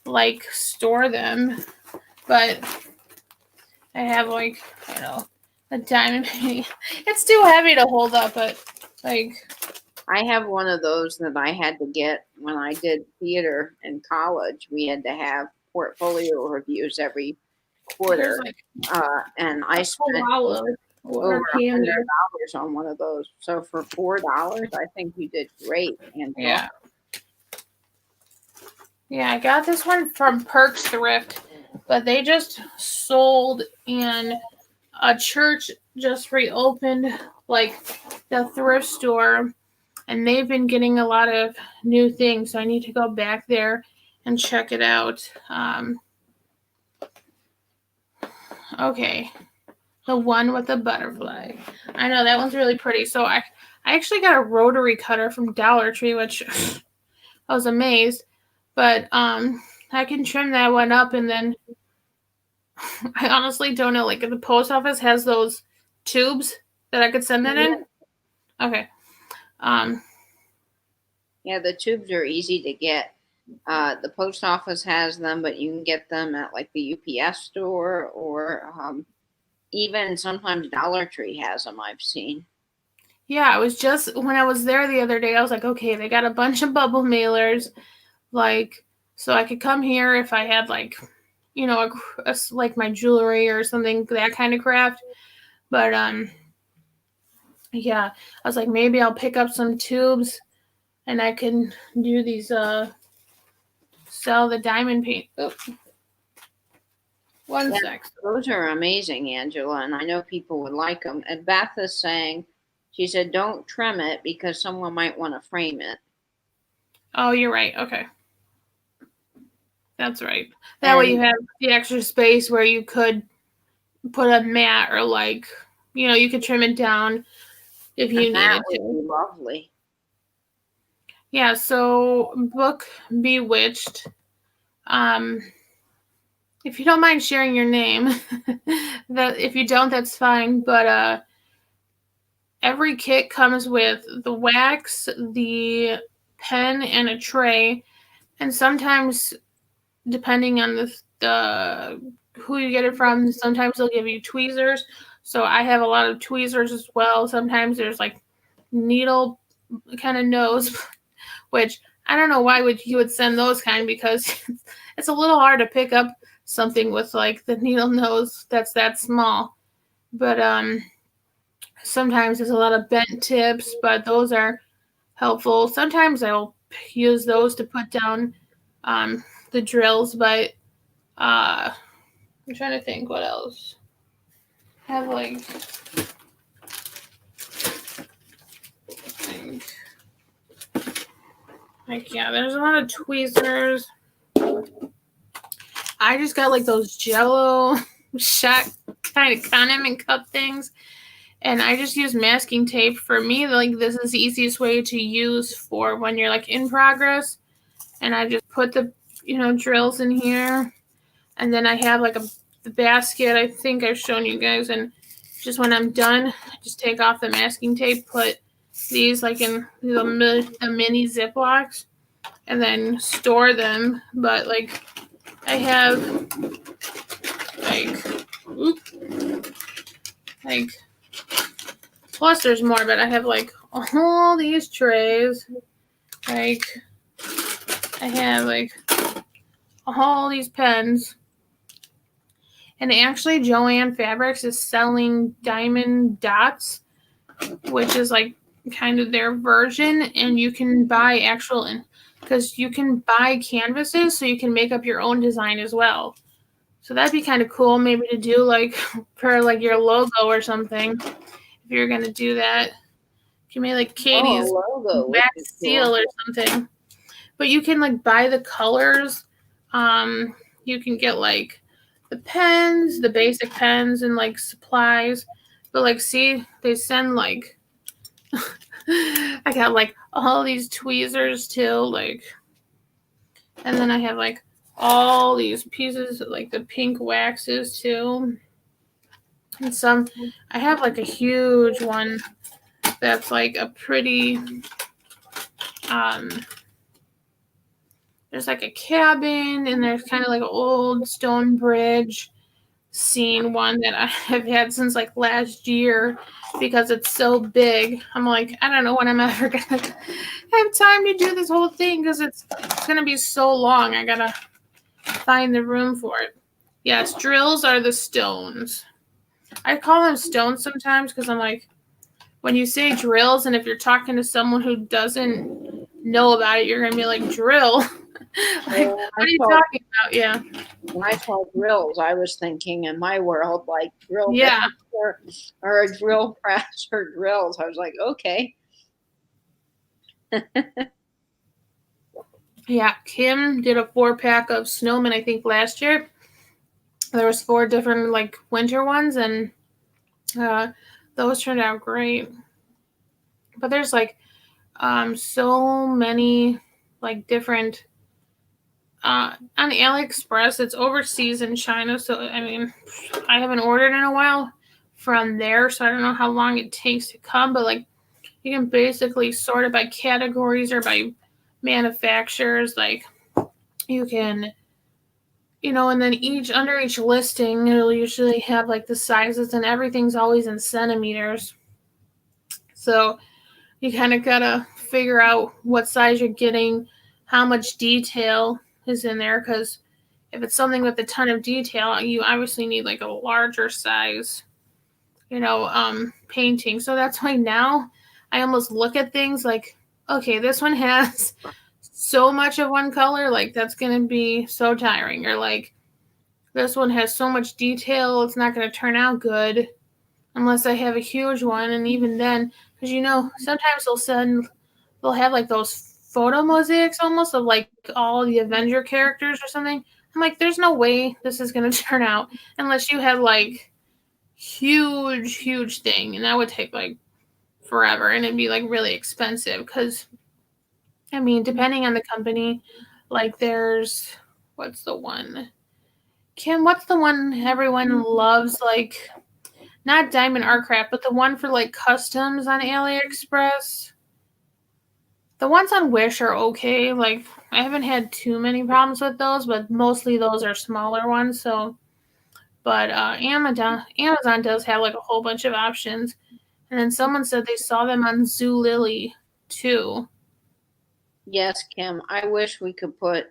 like store them. But I have like, I don't know, a diamond painting. It's too heavy to hold up, but like I have one of those that I had to get when I did theater in college. We had to have portfolio reviews every quarter, and I spent over $100 on one of those. So for $4, I think you did great. And yeah, I got this one from Perks Thrift, but they just sold, and a church just reopened like the thrift store, and they've been getting a lot of new things. So I need to go back there and check it out. Okay. The one with the butterfly. I know that one's really pretty. So I actually got a rotary cutter from Dollar Tree, which I was amazed. But I can trim that one up, and then I honestly don't know. Like if the post office has those tubes that I could send that in. Okay. Yeah, the tubes are easy to get. The post office has them, but you can get them at like the UPS store or even sometimes Dollar Tree has them. I've seen. Yeah, I was just when I was there the other day, I was like, okay, they got a bunch of bubble mailers, like so I could come here if I had like, you know, like my jewelry or something, that kind of craft. But yeah, I was like, maybe I'll pick up some tubes and I can do these sell the diamond paint. Oh, one sec. Those are amazing, Angela, and I know people would like them. And Beth is saying, she said, don't trim it because someone might want to frame it. Oh, you're right. Okay. That's right. That way you have the extra space where you could put a mat or like, you know, you could trim it down if you needed to. Would be lovely. Yeah, so book Bewitched. If you don't mind sharing your name, that if you don't, that's fine. But every kit comes with the wax, the pen, and a tray. And sometimes, depending on the who you get it from, sometimes they'll give you tweezers. So I have a lot of tweezers as well. Sometimes there's like needle kind of nose, which I don't know why you would send those kind, because it's a little hard to pick up something with like the needle nose that's that small. But sometimes there's a lot of bent tips, but those are helpful. Sometimes I'll use those to put down the drills, but I'm trying to think what else. I have yeah, there's a lot of tweezers. I just got like those Jello shot kind of condiment cup things, and I just use masking tape. For me, like this is the easiest way to use for when you're like in progress. And I just put the drills in here, and then I have like the basket. I think I've shown you guys, and just when I'm done, I just take off the masking tape, put these like in the mini Ziplocs, and then store them. But like I have like plus there's more, but I have like all these trays. Like I have like all these pens. And actually Joann Fabrics is selling diamond dots, which is like kind of their version, and you can buy because you can buy canvases so you can make up your own design as well. So that'd be kind of cool maybe to do like for like your logo or something, if you're gonna do that. If you made like Katie's logo wax seal or something. But you can like buy the colors. You can get like the pens, the basic pens, and like supplies. But like, see, they send like I got like all these tweezers too, like, and then I have like all these pieces like the pink waxes too, and I have like a huge one that's like a pretty there's like a cabin, and there's kind of like an old stone bridge scene one that I have had since like last year because it's so big. I'm like, I don't know when I'm ever gonna have time to do this whole thing because it's gonna be so long. I gotta find the room for it. Yes, drills are the stones. I call them stones sometimes because I'm like, when you say drills, and if you're talking to someone who doesn't know about it, you're gonna be like, drill. Like, what are you talking about? Yeah. When I saw drills, I was thinking in my world like drill or a drill press or drills. I was like, okay. Yeah, Kim did a 4-pack of snowmen, I think, last year. There was 4 different like winter ones, and those turned out great. But there's like so many like different on AliExpress. It's overseas in China, so I mean, I haven't ordered in a while from there, so I don't know how long it takes to come. But like, you can basically sort it by categories or by manufacturers. Like, you can, and then under each listing, it'll usually have like the sizes, and everything's always in centimeters. So you kind of gotta figure out what size you're getting, how much detail is in there, because if it's something with a ton of detail, you obviously need like a larger size, painting. So that's why now I almost look at things like, okay, this one has so much of one color, like that's going to be so tiring. Or like, this one has so much detail, it's not going to turn out good unless I have a huge one. And even then, because sometimes they'll have like those photo mosaics almost of like all the Avenger characters or something. I'm like, there's no way this is going to turn out unless you have like huge thing. And that would take like forever, and it'd be like really expensive because, I mean, depending on the company, like what's the one? Kim, what's the one everyone loves? Like, not Diamond Art Craft, but the one for like customs on AliExpress. The ones on Wish are okay. Like, I haven't had too many problems with those, but mostly those are smaller ones. So, but Amazon does have like a whole bunch of options. And then someone said they saw them on Zulily too. Yes, Kim. I wish we could put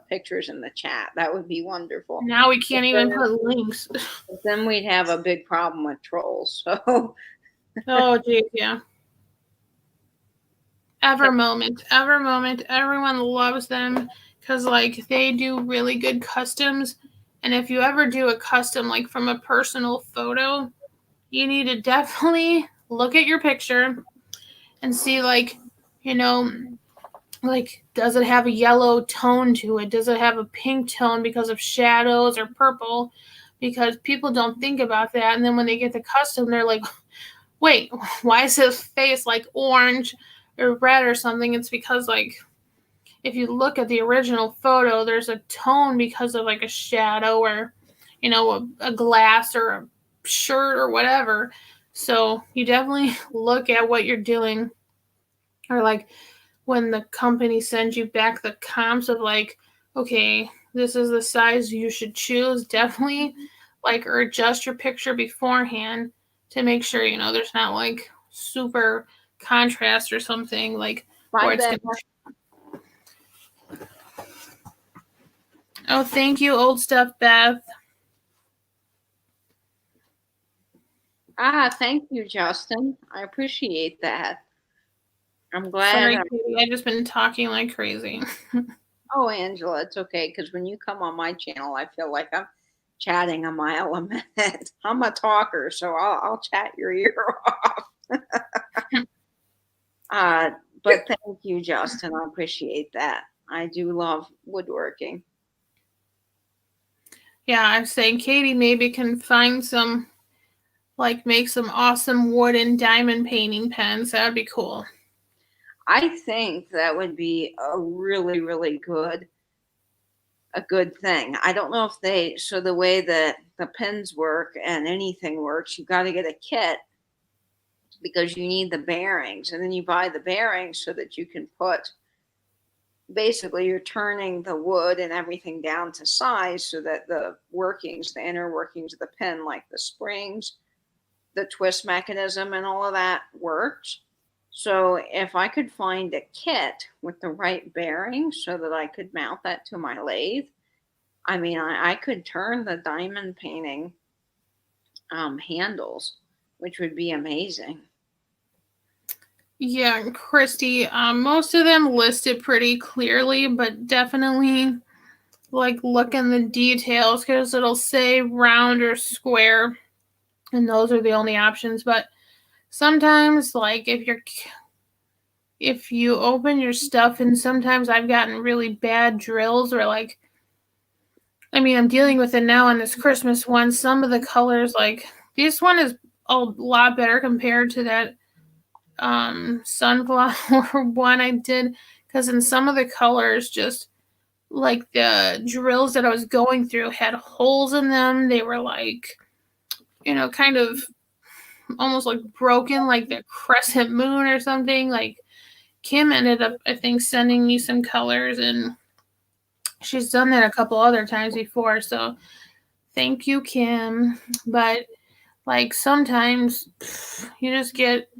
pictures in the chat. That would be wonderful. Now we can't even put links. But then we'd have a big problem with trolls. So. Oh, geez, yeah. Evermoment. Everyone loves them because like they do really good customs. And if you ever do a custom like from a personal photo, you need to definitely look at your picture and see like, like, does it have a yellow tone to it? Does it have a pink tone because of shadows, or purple? Because people don't think about that. And then when they get the custom, they're like, wait, why is his face like orange or red or something? It's because like, if you look at the original photo, there's a tone because of like a shadow or, a glass or a shirt or whatever. So you definitely look at what you're doing. Or like, when the company sends you back the comps of like, okay, this is the size you should choose, definitely like, or adjust your picture beforehand to make sure, there's not like super contrast or something like. Bye, Oh, thank you, old stuff, Beth. Thank you, Justin. I appreciate that. I'm glad. Sorry, Katie, I've just been talking like crazy. Oh, Angela, it's okay, because when you come on my channel, I feel like I'm chatting a mile a minute. I'm a talker, so I'll chat your ear off. But thank you, Justin. I appreciate that. I do love woodworking. Yeah, I'm saying Katie maybe can find some, like, make some awesome wood and diamond painting pens. That would be cool. I think that would be a really, really good thing. I don't know if so the way that the pens work and anything works, you got to get a kit because you need the bearings, and then you buy the bearings so that you can put, basically you're turning the wood and everything down to size so that the inner workings of the pen, like the springs, the twist mechanism and all of that works. So if I could find a kit with the right bearings so that I could mount that to my lathe, I mean, I could turn the diamond painting handles, which would be amazing. Yeah, Christy, most of them listed pretty clearly, but definitely like look in the details because it'll say round or square, and those are the only options. But sometimes, like, if you open your stuff, and sometimes I've gotten really bad drills, or like I mean, I'm dealing with it now on this Christmas one. Some of the colors, like this one is a lot better compared to that sunflower one I did, because in some of the colors, just like the drills that I was going through had holes in them. They were like, kind of almost like broken, like the crescent moon or something. Like Kim ended up, I think, sending me some colors, and she's done that a couple other times before. So thank you, Kim. But like sometimes you just get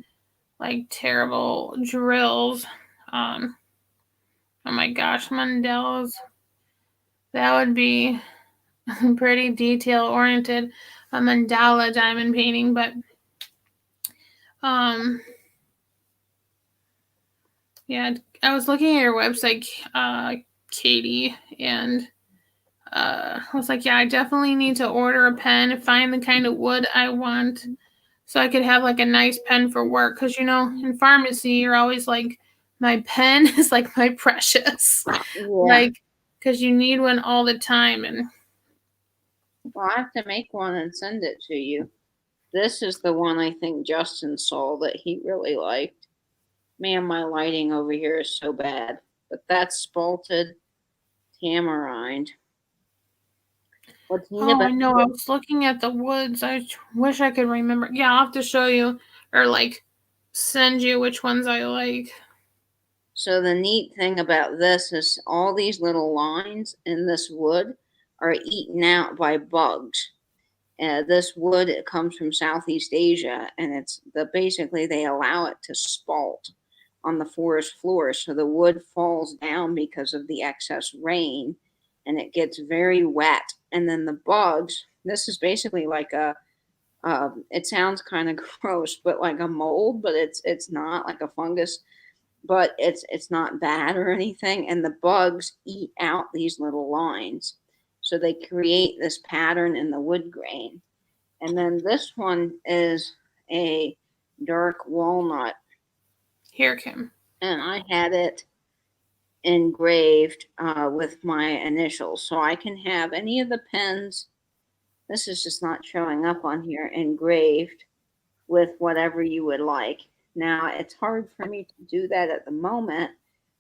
like terrible drills. Oh my gosh, mandalas. That would be pretty detail oriented, a mandala diamond painting. But yeah, I was looking at your website, Katie, and I was like, yeah, I definitely need to order a pen, find the kind of wood I want, so I could have like a nice pen for work. Because in pharmacy, you're always like, my pen is like my precious, like, because you need one all the time. And well, I have to make one and send it to you. This is the one I think Justin saw that he really liked. Man, my lighting over here is so bad. But that's Spalted Tamarind. What's neat about I know. I was looking at the woods. I wish I could remember. Yeah, I'll have to show you or like send you which ones I like. So the neat thing about this is all these little lines in this wood are eaten out by bugs. This wood, it comes from Southeast Asia, and basically they allow it to spalt on the forest floor, so the wood falls down because of the excess rain, and it gets very wet. And then the bugs, this is basically like it sounds kind of gross, but like a mold, but it's not like a fungus, but it's not bad or anything. And the bugs eat out these little lines, so they create this pattern in the wood grain. And then this one is a dark walnut. Here, Kim. And I had it engraved with my initials. So I can have any of the pens. This is just not showing up on here, engraved with whatever you would like. Now, it's hard for me to do that at the moment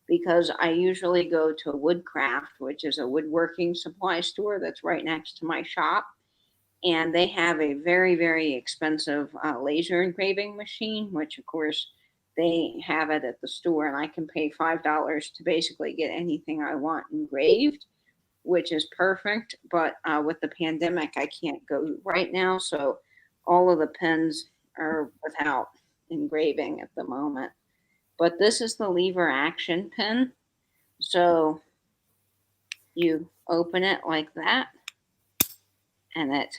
because I usually go to Woodcraft, which is a woodworking supply store that's right next to my shop. And they have a very, very expensive laser engraving machine, which, of course, they have it at the store, and I can pay $5 to basically get anything I want engraved, which is perfect. But with the pandemic, I can't go right now, so all of the pens are without engraving at the moment. But this is the lever action pen. So you open it like that, and it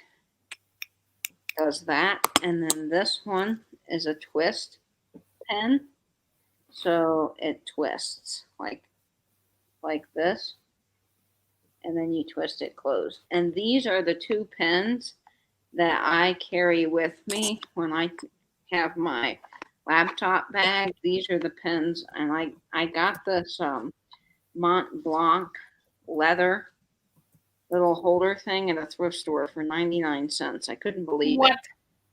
does that. And then this one is a twist pen. So it twists like this. And then you twist it closed. And these are the two pens that I carry with me when I have my laptop bag. These are the pens, and I got this Mont Blanc leather little holder thing at a thrift store for 99 cents. I couldn't believe it.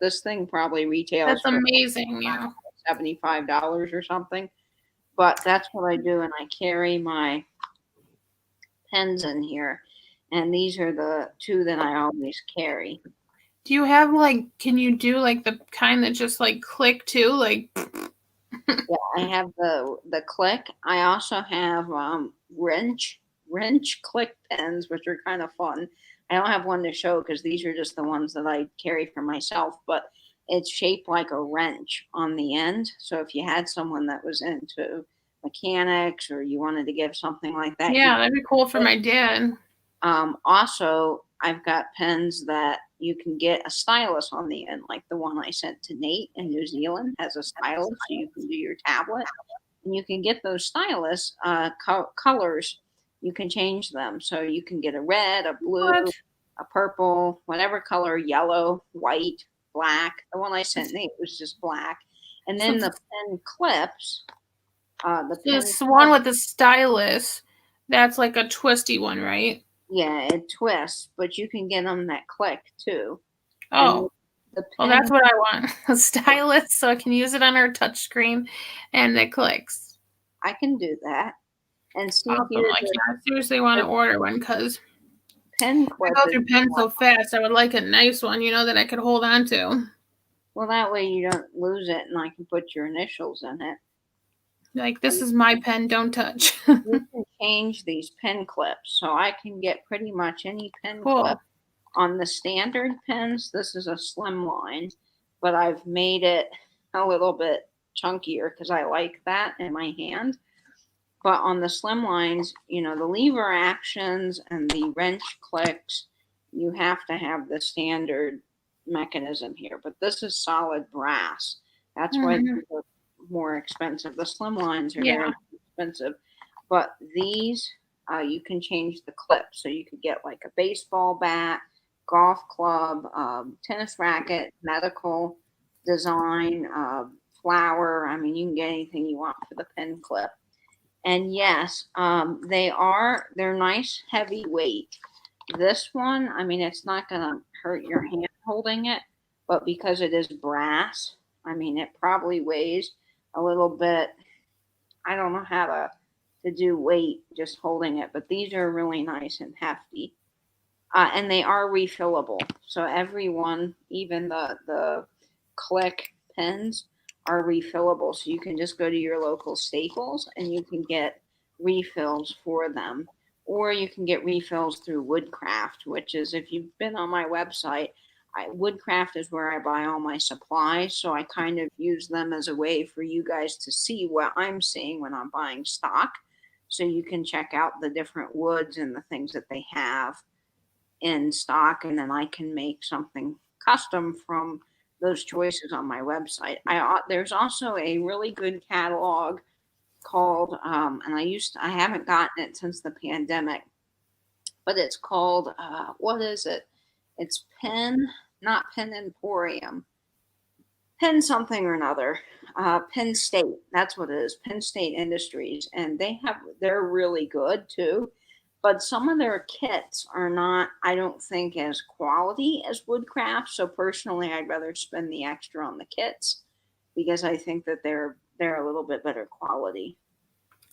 This thing probably retails. That's amazing. Yeah. $75 or something. But that's what I do, and I carry my pens in here. And these are the two that I always carry. Do you have can you do like the kind that just like click too? Like yeah, I have the click. I also have wrench click pens, which are kind of fun. I don't have one to show because these are just the ones that I carry for myself, but it's shaped like a wrench on the end. So if you had someone that was into mechanics or you wanted to give something like that. Yeah, that'd be cool for my dad. Also, I've got pens that you can get a stylus on the end, like the one I sent to Nate in New Zealand has a stylus, so you can do your tablet. And you can get those stylus colors. You can change them. So you can get a red, a blue, a purple, whatever color, yellow, white, black. The one I sent Nate was just black. And then the pen clips. This one with the stylus, that's like a twisty one, right? Yeah, it twists, but you can get them that click too. And Oh, the well, pen, that's what I want. A stylus so I can use it on our touch screen and it clicks. I can do that. And see Awesome. here, Like, yeah, I seriously want to the order one because pen I clip go is, through pens so fast. I would like a nice one, that I could hold on to. well, that way you don't lose it and I can put your initials in it. Like, this is my pen, don't touch. You can change these pen clips. So I can get pretty much any pen clip. Cool. On the standard pens, this is a slim line, but I've made it a little bit chunkier because I like that in my hand. But on the slim lines, the lever actions and the wrench clicks, you have to have the standard mechanism here. But this is solid brass. That's why Mhm. these are more expensive. The slim lines are Yeah. very expensive. But these, you can change the clip. So you could get like a baseball bat, golf club, tennis racket, medical design, flower. I mean, you can get anything you want for the pen clip. And yes, they're nice heavyweight. This one, I mean, it's not going to hurt your hand holding it, but because it is brass, I mean, it probably weighs a little bit. I don't know how to do weight just holding it, but these are really nice and hefty. And they are refillable. So every one, even the click pens, are refillable. So you can just go to your local Staples and you can get refills for them. Or you can get refills through Woodcraft, which is, if you've been on my website, Woodcraft is where I buy all my supplies. So I kind of use them as a way for you guys to see what I'm seeing when I'm buying stock. So you can check out the different woods and the things that they have in stock, and then I can make something custom from those choices on my website. There's also a really good catalog called, and I haven't gotten it since the pandemic, but it's called, what is it? It's not Pen Emporium, Penn something or another. Penn State, that's what it is. Penn State Industries, and they're really good too. But some of their kits are not, I don't think, as quality as Woodcraft. So personally, I'd rather spend the extra on the kits because I think that they're a little bit better quality.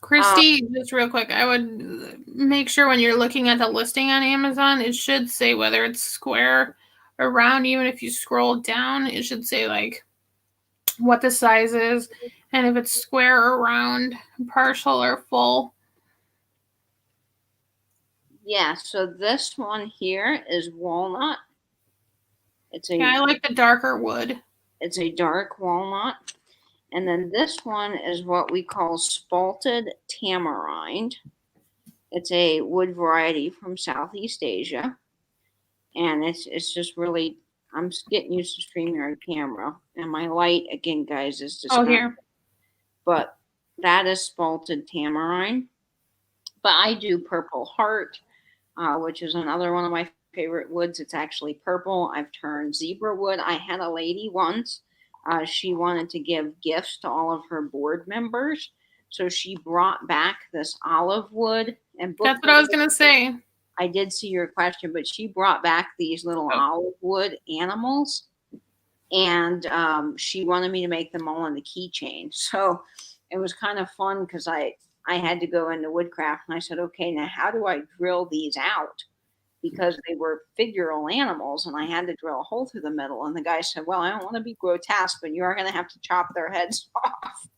Christy, just real quick, I would make sure when you're looking at the listing on Amazon, it should say whether it's square or round. Even if you scroll down, it should say like what the size is, and if it's square or round, partial or full. Yeah, so this one here is walnut. Yeah, I like the darker wood. It's a dark walnut. And then this one is what we call spalted tamarind. It's a wood variety from Southeast Asia. And it's just really, I'm getting used to StreamYard camera. And my light, again, guys, is just Oh, not, here. but that is spalted tamarind. But I do purple heart, which is another one of my favorite woods. It's actually purple. I've turned zebra wood. I had a lady once. She wanted to give gifts to all of her board members. So she brought back this olive wood and That's what I was going to say. I did see your question, but she brought back these little olive wood animals, and she wanted me to make them all into keychain. So it was kind of fun because I had to go into Woodcraft and I said, okay, now how do I drill these out? Because they were figural animals and I had to drill a hole through the middle. And the guy said, well, I don't want to be grotesque, but you are going to have to chop their heads off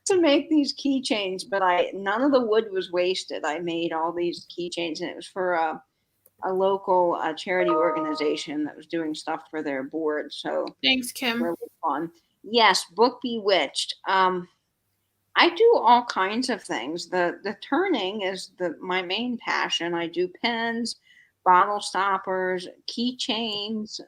to make these keychains. But none of the wood was wasted. I made all these keychains, and it was for a local charity organization that was doing stuff for their board. So thanks, Kim. Really fun. Yes, Book Bewitched. I do all kinds of things. The turning is my main passion. I do pens, bottle stoppers, keychains.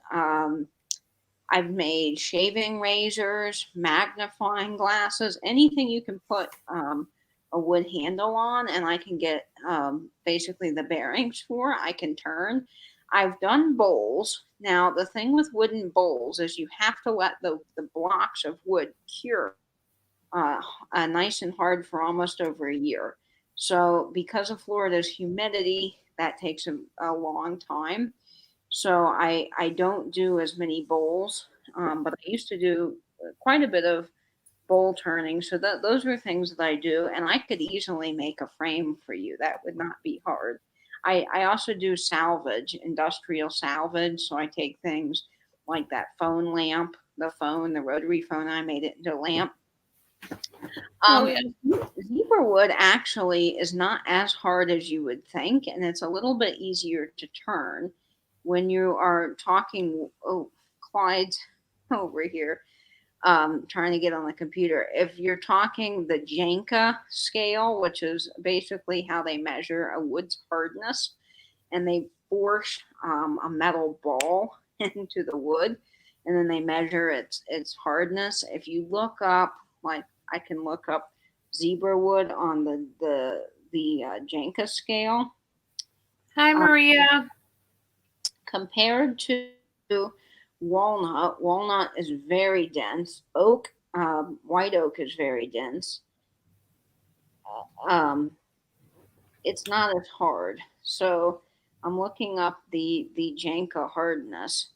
I've made shaving razors, magnifying glasses, anything you can put a wood handle on, and I can get basically the bearings for. I can turn. I've done bowls. Now, the thing with wooden bowls is you have to let the blocks of wood cure nice and hard for almost over a year. So, because of Florida's humidity, that takes a long time. So I don't do as many bowls, but I used to do quite a bit of bowl turning. So those are things that I do, and I could easily make a frame for you. That would not be hard. I also do salvage, industrial salvage. So I take things like that phone lamp, the rotary phone. I made it into a lamp. Oh Um, yeah. Zebra wood actually is not as hard as you would think, and it's a little bit easier to turn when you are talking. Oh, Clyde's over here trying to get on the computer. If you're talking the Janka scale, which is basically how they measure a wood's hardness, and they force a metal ball into the wood, and then they measure its hardness. If you look up, like I can look up zebra wood on the Janka scale, Hi, uh, Maria. compared to walnut. Walnut is very dense. Oak, white oak is very dense. Um, it's not as hard. So I'm looking up the Janka hardness,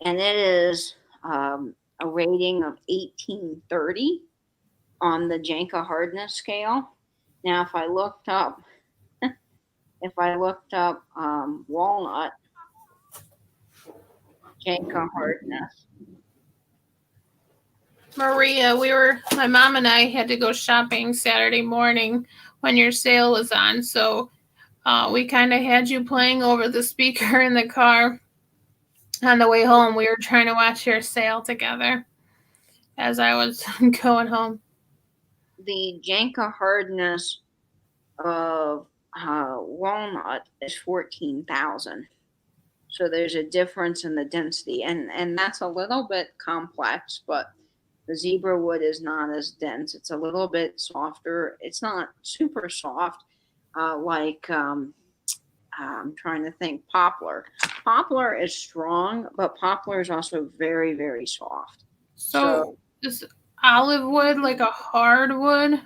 and it is a rating of 1830 on the Janka hardness scale. Now, if I looked up walnut Janka hardness, Maria, my mom and I had to go shopping Saturday morning when your sale was on. So we kind of had you playing over the speaker in the car on the way home. We were trying to watch your sale together as I was going home. the Janka hardness of walnut is 14,000. So there's a difference in the density, and that's a little bit complex, but the zebra wood is not as dense. It's a little bit softer. It's not super soft, like I'm trying to think poplar. Poplar is strong, but poplar is also very, very soft. So So is olive wood like a hard wood?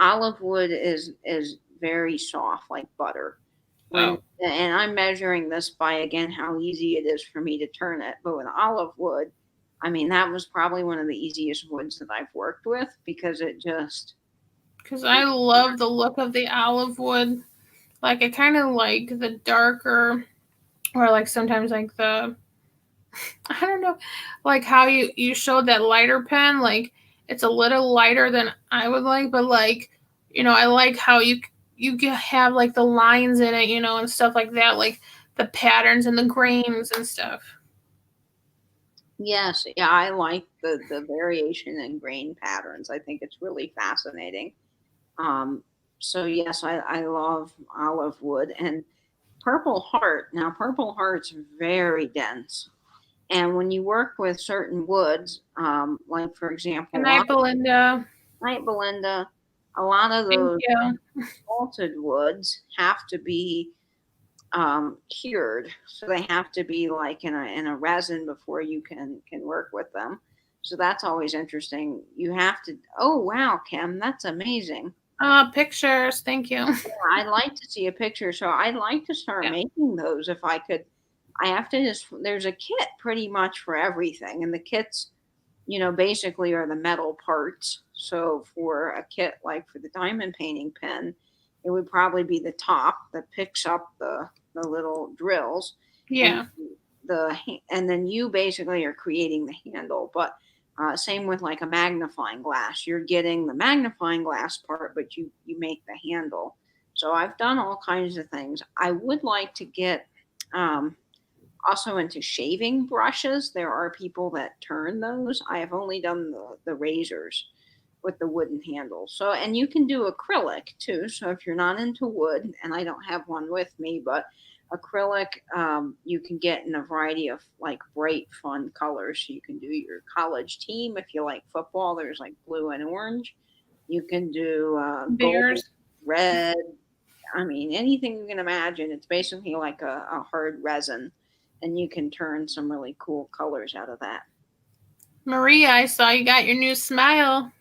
olive wood is very soft, like butter. When Oh, and I'm measuring this by again how easy it is for me to turn it. But with olive wood, I mean that was probably one of the easiest woods that I've worked with because it just because I love the look of the olive wood. Like I kind of like the darker, or like sometimes like the I don't know, like how you showed that lighter pen. Like it's a little lighter than I would like, but like I like how have like the lines in it, and stuff like that, like the patterns and the grains and stuff. yes, yeah, I like the variation in grain patterns. I think it's really fascinating. Um, so yes, I love olive wood and Purple Heart. Now, Purple Heart's very dense. And when you work with certain woods, like for example, Good night, Belinda. Night Belinda, a lot of Thank those you. salted woods have to be cured, so they have to be like in a resin before you can work with them. So that's always interesting. You have to. Oh wow, Kim, that's amazing. Pictures. Thank you. I'd like to see a picture. So I'd like to start Yeah. making those if I could. I have to just, there's a kit pretty much for everything. And the kits, basically are the metal parts. So for a kit like for the diamond painting pen, it would probably be the top that picks up the little drills. And Yeah. and then you basically are creating the handle. But same with like a magnifying glass. You're getting the magnifying glass part, but you make the handle. So I've done all kinds of things. I would like to get um, also into shaving brushes. There are people that turn those. I have only done the razors with the wooden handle. So, and you can do acrylic too. So if you're not into wood, and I don't have one with me, but acrylic you can get in a variety of like bright fun colors. You can do your college team if you like football. There's like blue and orange. You can do gold, Bears. red. I mean, anything you can imagine. It's basically like a hard resin, and you can turn some really cool colors out of that. Maria, I saw you got your new smile.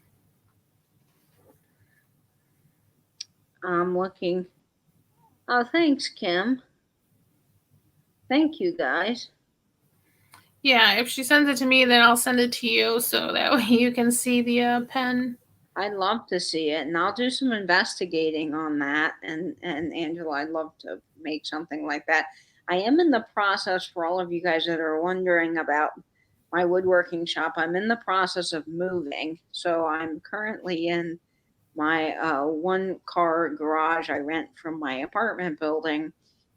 I'm looking. Oh, thanks, Kim. Thank you, guys. Yeah, if she sends it to me, then I'll send it to you so that way you can see the pen. I'd love to see it, and I'll do some investigating on that. And Angela, I'd love to make something like that. I am in the process, for all of you guys that are wondering about my woodworking shop, I'm in the process of moving. So I'm currently in my one car garage I rent from my apartment building,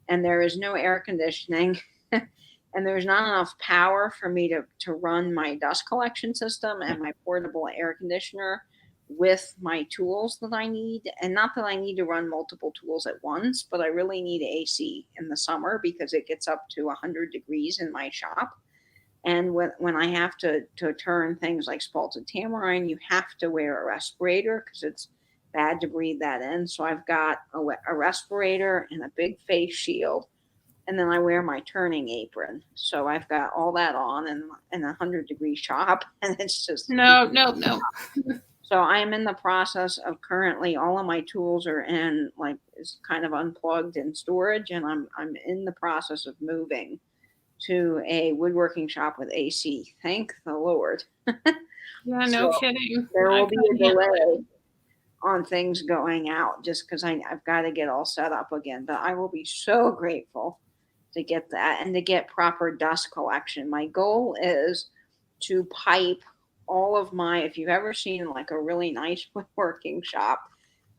and there is no air conditioning. And there's not enough power for me to run my dust collection system and my portable air conditioner with my tools that I need. And not that I need to run multiple tools at once, but I really need AC in the summer because it gets up to 100 degrees in my shop. And when I have to turn things like spalted tamarind, you have to wear a respirator because it's bad to breathe that in. So I've got a respirator and a big face shield, and then I wear my turning apron. So I've got all that on in a 100-degree shop, and it's just No. So I'm in the process of currently all of my tools are in like is kind of unplugged in storage, and I'm in the process of moving to a woodworking shop with AC. Thank the Lord. Yeah, no So kidding. there I will be a couldn't handle it. delay on things going out just because I've got to get all set up again. But I will be so grateful to get that and to get proper dust collection. My goal is to pipe all of my, if you've ever seen like a really nice woodworking shop,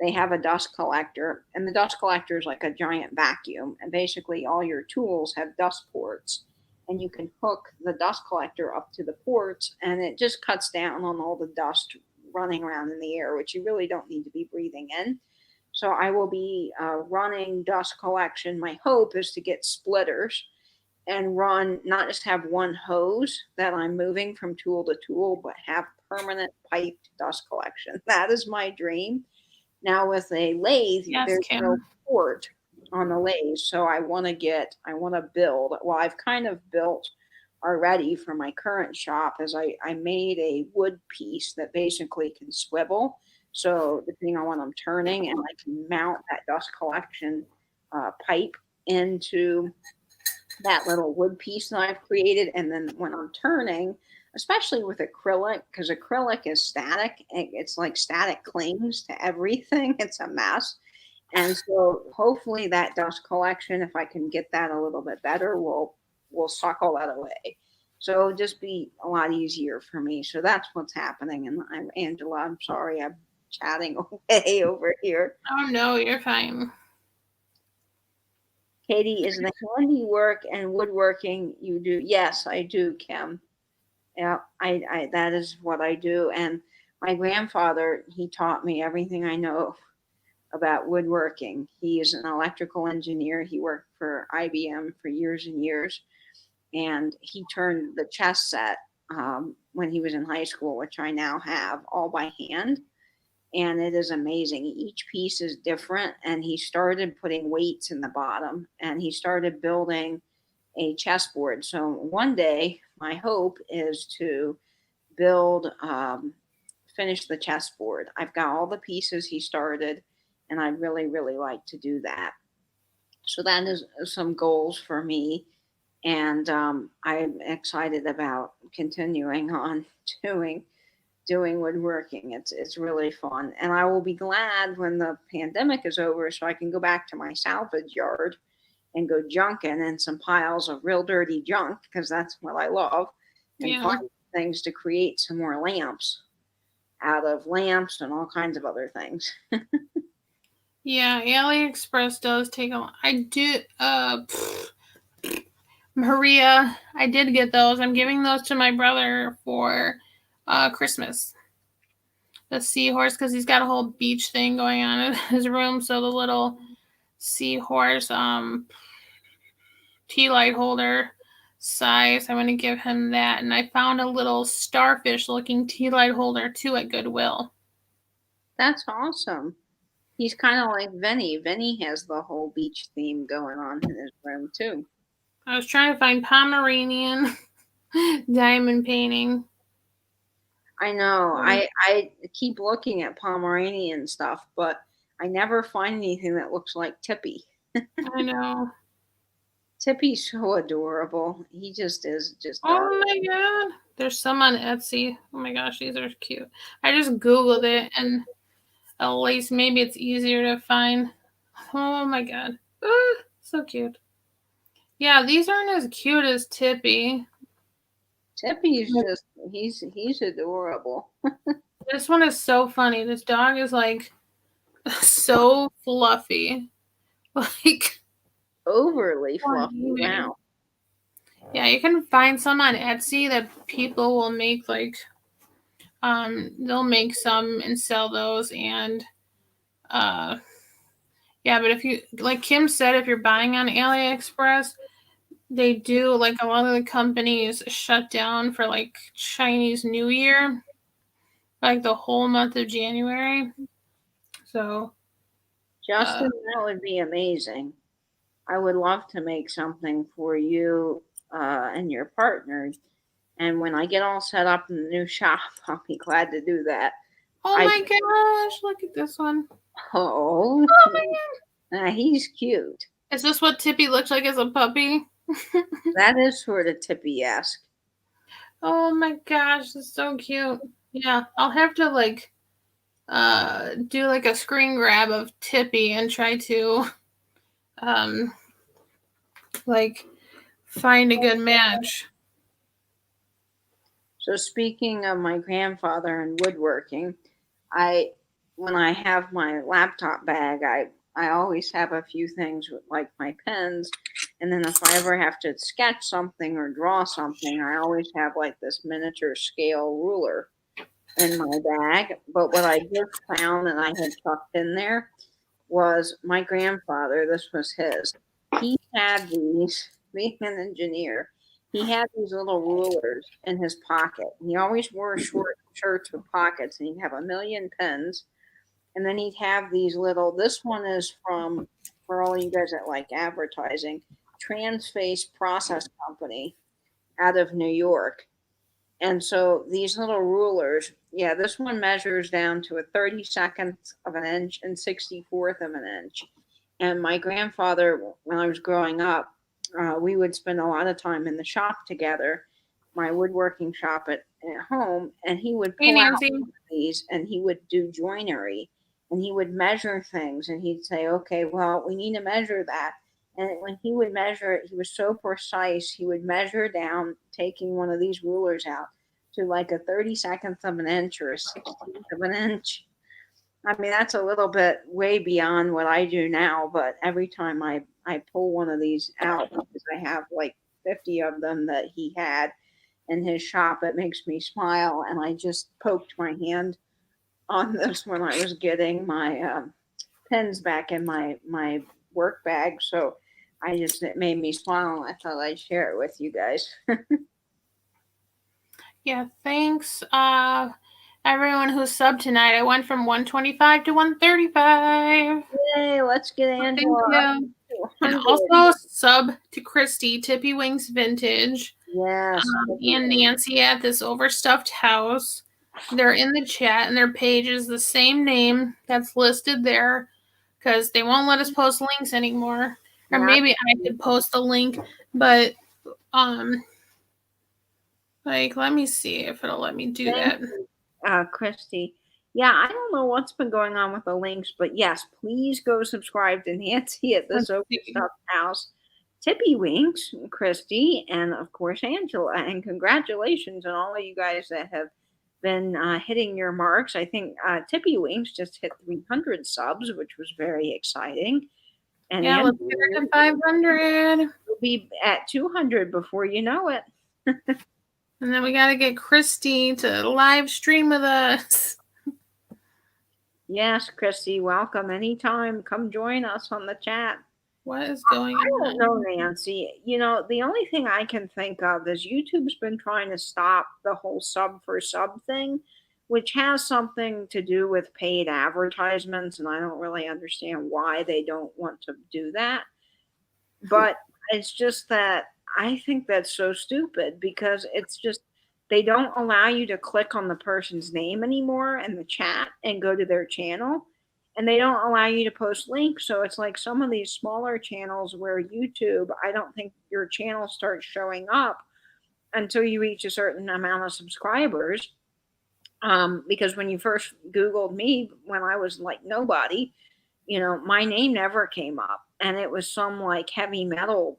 they have a dust collector, and the dust collector is like a giant vacuum. And basically, all your tools have dust ports, and you can hook the dust collector up to the ports, and it just cuts down on all the dust running around in the air, which you really don't need to be breathing in. So I will be running dust collection. My hope is to get splitters and run, not just have one hose that I'm moving from tool to tool, but have permanent piped dust collection. That is my dream. Now with a lathe, Yes, there's no Kim. port on the lathe, so I want to build. Well, I've kind of built already for my current shop as I made a wood piece that basically can swivel. So depending on what I'm turning, and I can mount that dust collection pipe into that little wood piece that I've created. And then when I'm turning, especially with acrylic, because acrylic is static, it's like static clings to everything. It's a mess. And so hopefully that dust collection, if I can get that a little bit better, will suck all that away. So it'll just be a lot easier for me. So that's what's happening. And I'm Angela. I'm sorry I'm chatting away over here. Oh no, you're fine. Katie, is the handiwork and woodworking you do? Yes, I do, Kim. Yeah, I that is what I do. And my grandfather, he taught me everything I know about woodworking. He is an electrical engineer. He worked for IBM for years and years, and he turned the chess set when he was in high school, which I now have, all by hand. And it is amazing. Each piece is different, and he started putting weights in the bottom, and he started building a chessboard. So one day, my hope is to build, finish the chessboard. I've got all the pieces he started, and I'd really, really like to do that. So that is some goals for me, and I'm excited about continuing on doing doing woodworking. It's really fun, and I will be glad when the pandemic is over, so I can go back to my salvage yard and go junking in some piles of real dirty junk because that's what I love, and Yeah. find things to create some more lamps out of lamps and all kinds of other things. Yeah, AliExpress does take a lot. I do Maria, I did get those. I'm giving those to my brother for Christmas. The seahorse, because he's got a whole beach thing going on in his room. So the little seahorse tea light holder size, I'm going to give him that. And I found a little starfish looking tea light holder too at Goodwill. That's awesome. He's kind of like Vinny. Vinny has the whole beach theme going on in his room too. I was trying to find Pomeranian diamond painting. I know. I keep looking at Pomeranian stuff, but I never find anything that looks like Tippy. I know. Tippy's so adorable. He just is just darling. Oh my god. There's some on Etsy. Oh my gosh, these are cute. I just Googled it and at least maybe it's easier to find. Oh my god. So cute. Yeah, these aren't as cute as Tippy. Tippy's just he's adorable. This one is so funny. This dog is like so fluffy. Like Overly fluffy. Wow. Yeah, you can find some on Etsy that people will make like they'll make some and sell those and yeah, but if you like Kim said, if you're buying on AliExpress, they do like a lot of the companies shut down for like Chinese New Year, like the whole month of January. So Justin, that would be amazing. I would love to make something for you and your partner. And when I get all set up in the new shop, I'll be glad to do that. oh my gosh, look at this one. Oh, Oh my god. he's cute. Is this what Tippy looks like as a puppy? That is sort of Tippy-esque. Oh my gosh, that's so cute. Yeah, I'll have to like do like a screen grab of Tippy and try to like find a good match. So speaking of my grandfather and woodworking, when I have my laptop bag, I always have a few things with like my pens, and then if I ever have to sketch something or draw something, I always have like this miniature scale ruler in my bag. But what I just found and I had tucked in there was my grandfather. This was his. He had these, being an engineer, he had these little rulers in his pocket. He always wore short shirts with pockets, and he'd have a million pens. And then he'd have these little, this one is from, for all you guys that like advertising, Transface Process Company out of New York. And so these little rulers, yeah, this one measures down to a 32nd of an inch and 64th of an inch. And my grandfather, when I was growing up, we would spend a lot of time in the shop together, my woodworking shop at home, and he would pull out these and he would do joinery and he would measure things and he'd say, okay, well, we need to measure that. And when he would measure it, he was so precise. He would measure down, taking one of these rulers out to like a 32nd of an inch or a 16th of an inch. I mean, that's a little bit way beyond what I do now, but every time I pull one of these out, because I have like 50 of them that he had in his shop, it makes me smile. And I just poked my hand on this when I was getting my pens back in my work bag. So it made me smile. I thought I'd share it with you guys. Yeah, thanks. Everyone who subbed tonight. I went from 125 to 135. Yay, let's get Angela. And also sub to Christy, Tippy Wings Vintage. Yes. And Nancy at This Overstuffed House. They're in the chat and their page is the same name that's listed there because they won't let us post links anymore. Or maybe I could post a link, but like let me see if it'll let me do that. Christy. Yeah, I don't know what's been going on with the links, but yes, please go subscribe to Nancy at This Overstuffed House, Tippy Winks, Christy, and of course Angela. And congratulations on all of you guys that have been hitting your marks. I think Tippy Winks just hit 300 subs, which was very exciting. And yeah, let's get her to 500. We'll be at 200 before you know it. And then we got to get Christy to live stream with us. Yes, Christy, welcome anytime. Come join us on the chat. What is going on? I don't know, Nancy. You know, the only thing I can think of is YouTube's been trying to stop the whole sub for sub thing, which has something to do with paid advertisements, and I don't really understand why they don't want to do that. But it's just that I think that's so stupid because it's just they don't allow you to click on the person's name anymore in the chat and go to their channel. and they don't allow you to post links. So it's like some of these smaller channels where YouTube, I don't think your channel starts showing up until you reach a certain amount of subscribers. Because when you first Googled me when I was like nobody, my name never came up, and it was some like heavy metal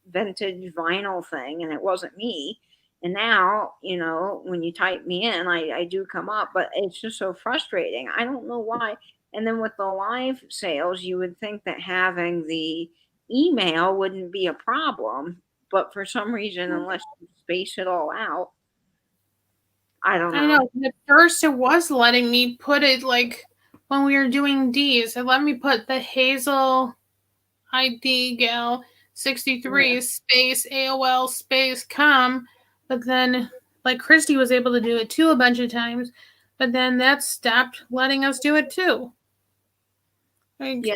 vintage vinyl thing, and it wasn't me. And now, when you type me in, I do come up, but it's just so frustrating. I don't know why. And then with the live sales, you would think that having the email wouldn't be a problem, but for some reason, unless you space it all out, I don't know. I know. At first, it was letting me put it like when we were doing D's. It let me put the Hazel ID Gal 63 space AOL space com, but then like Christy was able to do it too a bunch of times, but then that stopped letting us do it too. Yeah,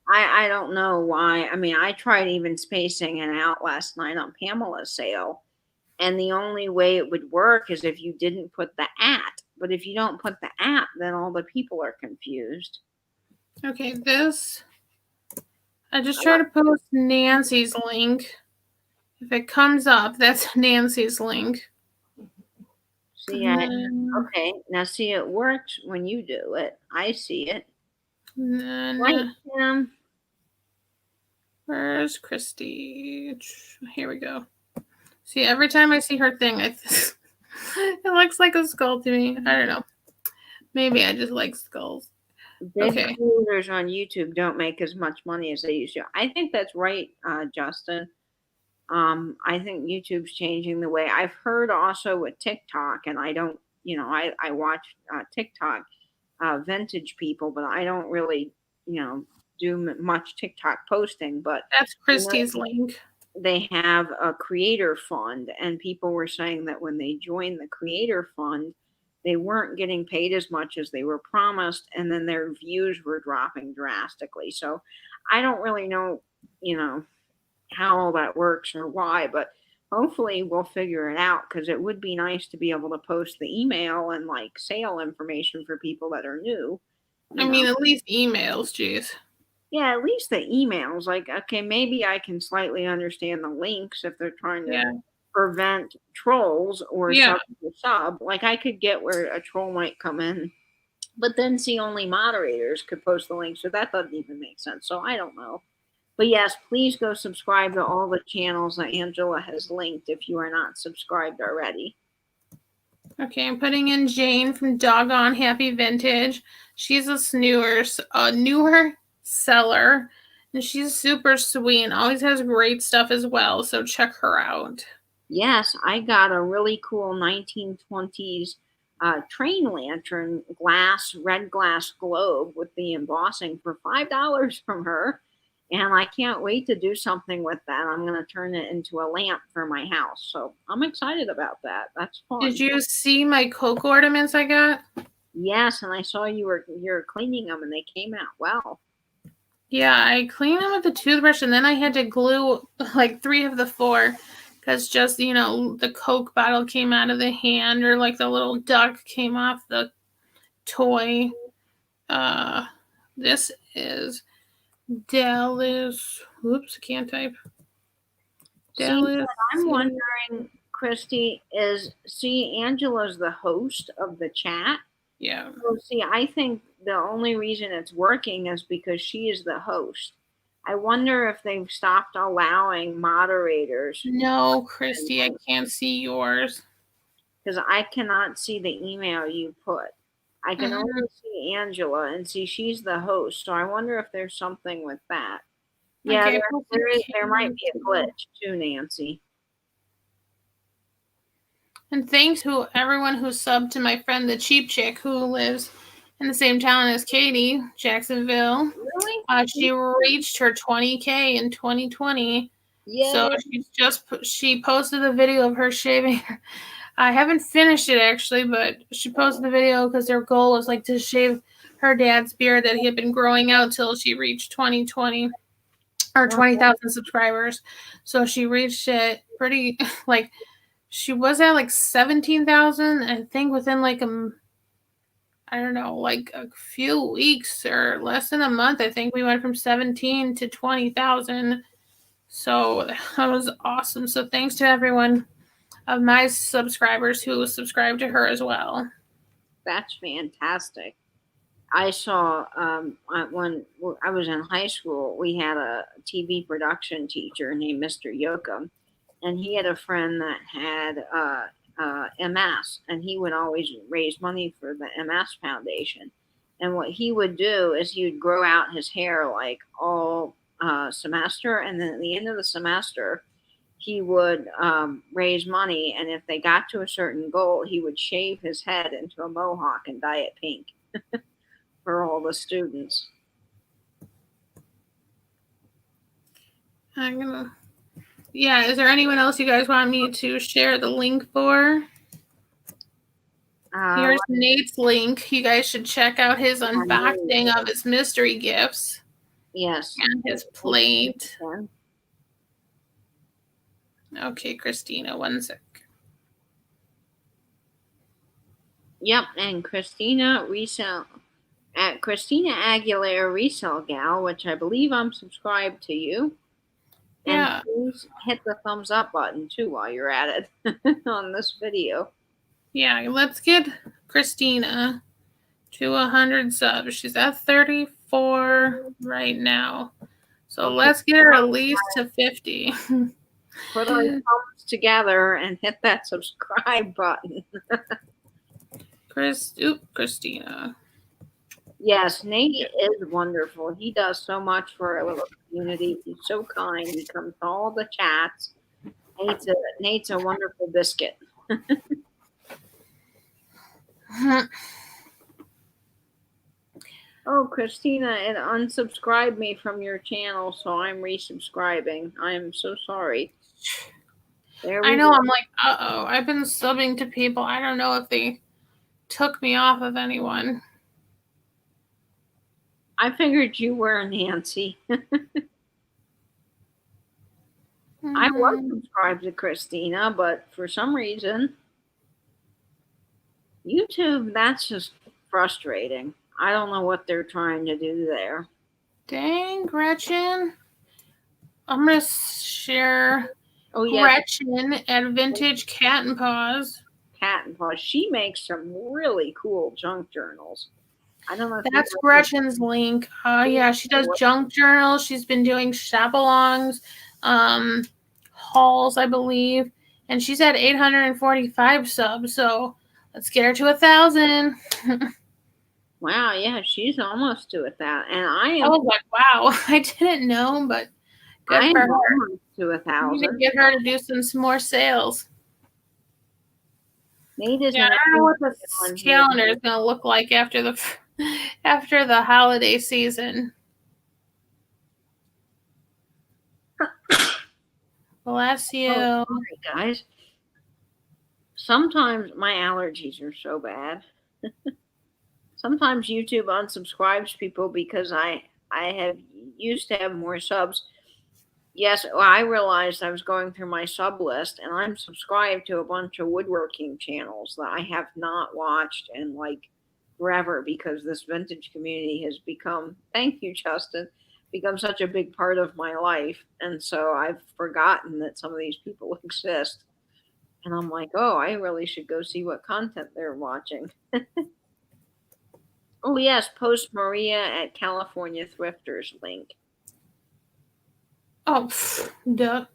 I don't know why. I mean, I tried even spacing it out last night on Pamela's sale, and the only way it would work is if you didn't put the at. But if you don't put the at, then all the people are confused. Okay, this I just try to post Nancy's link. If it comes up, that's Nancy's link. See, okay. Now, see, it works when you do it. I see it. Then, right, Tim. Where's Christy? Here we go. See, every time I see her thing, it looks like a skull to me. I don't know. Maybe I just like skulls. Big creators on YouTube don't make as much money as they used to. I think that's right, Justin. I think YouTube's changing the way. I've heard also with TikTok, and I don't, I watch TikTok vintage people, but I don't really, do much TikTok posting. But that's Christy's link. They have a creator fund, and people were saying that when they joined the creator fund, they weren't getting paid as much as they were promised, and then their views were dropping drastically. So I don't really know, how all that works or why, but hopefully we'll figure it out, because it would be nice to be able to post the email and like sale information for people that are new. I mean, at least emails, geez. Yeah, at least the emails. Like, okay, maybe I can slightly understand the links if they're trying to prevent trolls or sub. Like, I could get where a troll might come in, but then see only moderators could post the link, so that doesn't even make sense. So I don't know. But yes, please go subscribe to all the channels that Angela has linked if you are not subscribed already. Okay, I'm putting in Jane from Doggone Happy Vintage. She's a newer seller, and she's super sweet and always has great stuff as well, so check her out. Yes, I got a really cool 1920s train lantern red glass globe with the embossing for $5 from her. And I can't wait to do something with that. I'm going to turn it into a lamp for my house. So I'm excited about that. That's fun. Did you see my Coke ornaments I got? Yes, and I saw you're cleaning them, and they came out well. Yeah, I cleaned them with the toothbrush, and then I had to glue like 3 of the 4 because just, the Coke bottle came out of the hand, or like the little duck came off the toy. This is Dallas. Oops, can't type. Dallas. I'm wondering, Christy, Angela's the host of the chat. Yeah. So see, I think the only reason it's working is because she is the host. I wonder if they've stopped allowing moderators. No, Christy, I can't see yours. Because I cannot see the email you put. I can only see Angela, and see she's the host. So I wonder if there's something with that. Yeah, okay, there might be a glitch too, Nancy. And thanks to everyone who subbed to my friend the Cheap Chick, who lives in the same town as Katie, Jacksonville. Really? She reached her 20K in 2020. Yeah. So she posted a video of her shaving. I haven't finished it actually, but she posted the video because their goal was like to shave her dad's beard that he had been growing out till she reached 2020 or 20,000 subscribers. So she reached it pretty like. She was at like 17,000, I think, within like I don't know, like a few weeks or less than a month, I think we went from 17 to 20,000. So that was awesome. So thanks to everyone of my subscribers who subscribed to her as well. That's fantastic. I saw when I was in high school, we had a TV production teacher named Mr. Yoakum, and he had a friend that had MS, and he would always raise money for the MS Foundation. And what he would do is he would grow out his hair like all semester, and then at the end of the semester, he would raise money. And if they got to a certain goal, he would shave his head into a mohawk and dye it pink for all the students. Yeah, is there anyone else you guys want me to share the link for? Here's Nate's link. You guys should check out his unboxing of his mystery gifts. Yes. And his plate. Okay, Christina, 1 sec. Yep, and Christina Resell at Christina Aguilera Resell Gal, which I believe I'm subscribed to you. Yeah. And please hit the thumbs up button too while you're at it on this video. Yeah, let's get Christina to 100 subs. She's at 34 right now. So let's get her at least to 50. Put our thumbs together and hit that subscribe button. Christina. Yes, Nate is wonderful. He does so much for our little community. He's so kind. He comes to all the chats. Nate's a wonderful biscuit. Oh, Christina, it unsubscribed me from your channel, so I'm resubscribing. I am so sorry. I know, I'm like, uh-oh. I've been subbing to people. I don't know if they took me off of anyone. I figured you were Nancy. I was subscribed to Christina, but for some reason, YouTube, that's just frustrating. I don't know what they're trying to do there. Dang, Gretchen. I'm going to share Gretchen at Vintage Cat and Paws. Cat and Paws. She makes some really cool junk journals. I don't know if that's Gretchen's link. Yeah, she does junk journals. She's been doing shop-alongs, hauls, I believe. And she's at 845 subs, so let's get her to 1,000. Wow, yeah, she's almost to 1,000. And I was like, wow, I didn't know, but good for her. Almost to 1,000. We need to get her to do some more sales. Nate is I don't know what the calendar is going to look like after the holiday season. Bless you. Oh, sorry, guys. Sometimes my allergies are so bad. Sometimes YouTube unsubscribes people because I have used to have more subs. Yes, well, I realized I was going through my sub list, and I'm subscribed to a bunch of woodworking channels that I have not watched in like forever because this vintage community has become, thank you, Justin, become such a big part of my life. And so I've forgotten that some of these people exist. And I'm like, oh, I really should go see what content they're watching. Oh, yes, post Maria at California Thrifters link. Oh, duh.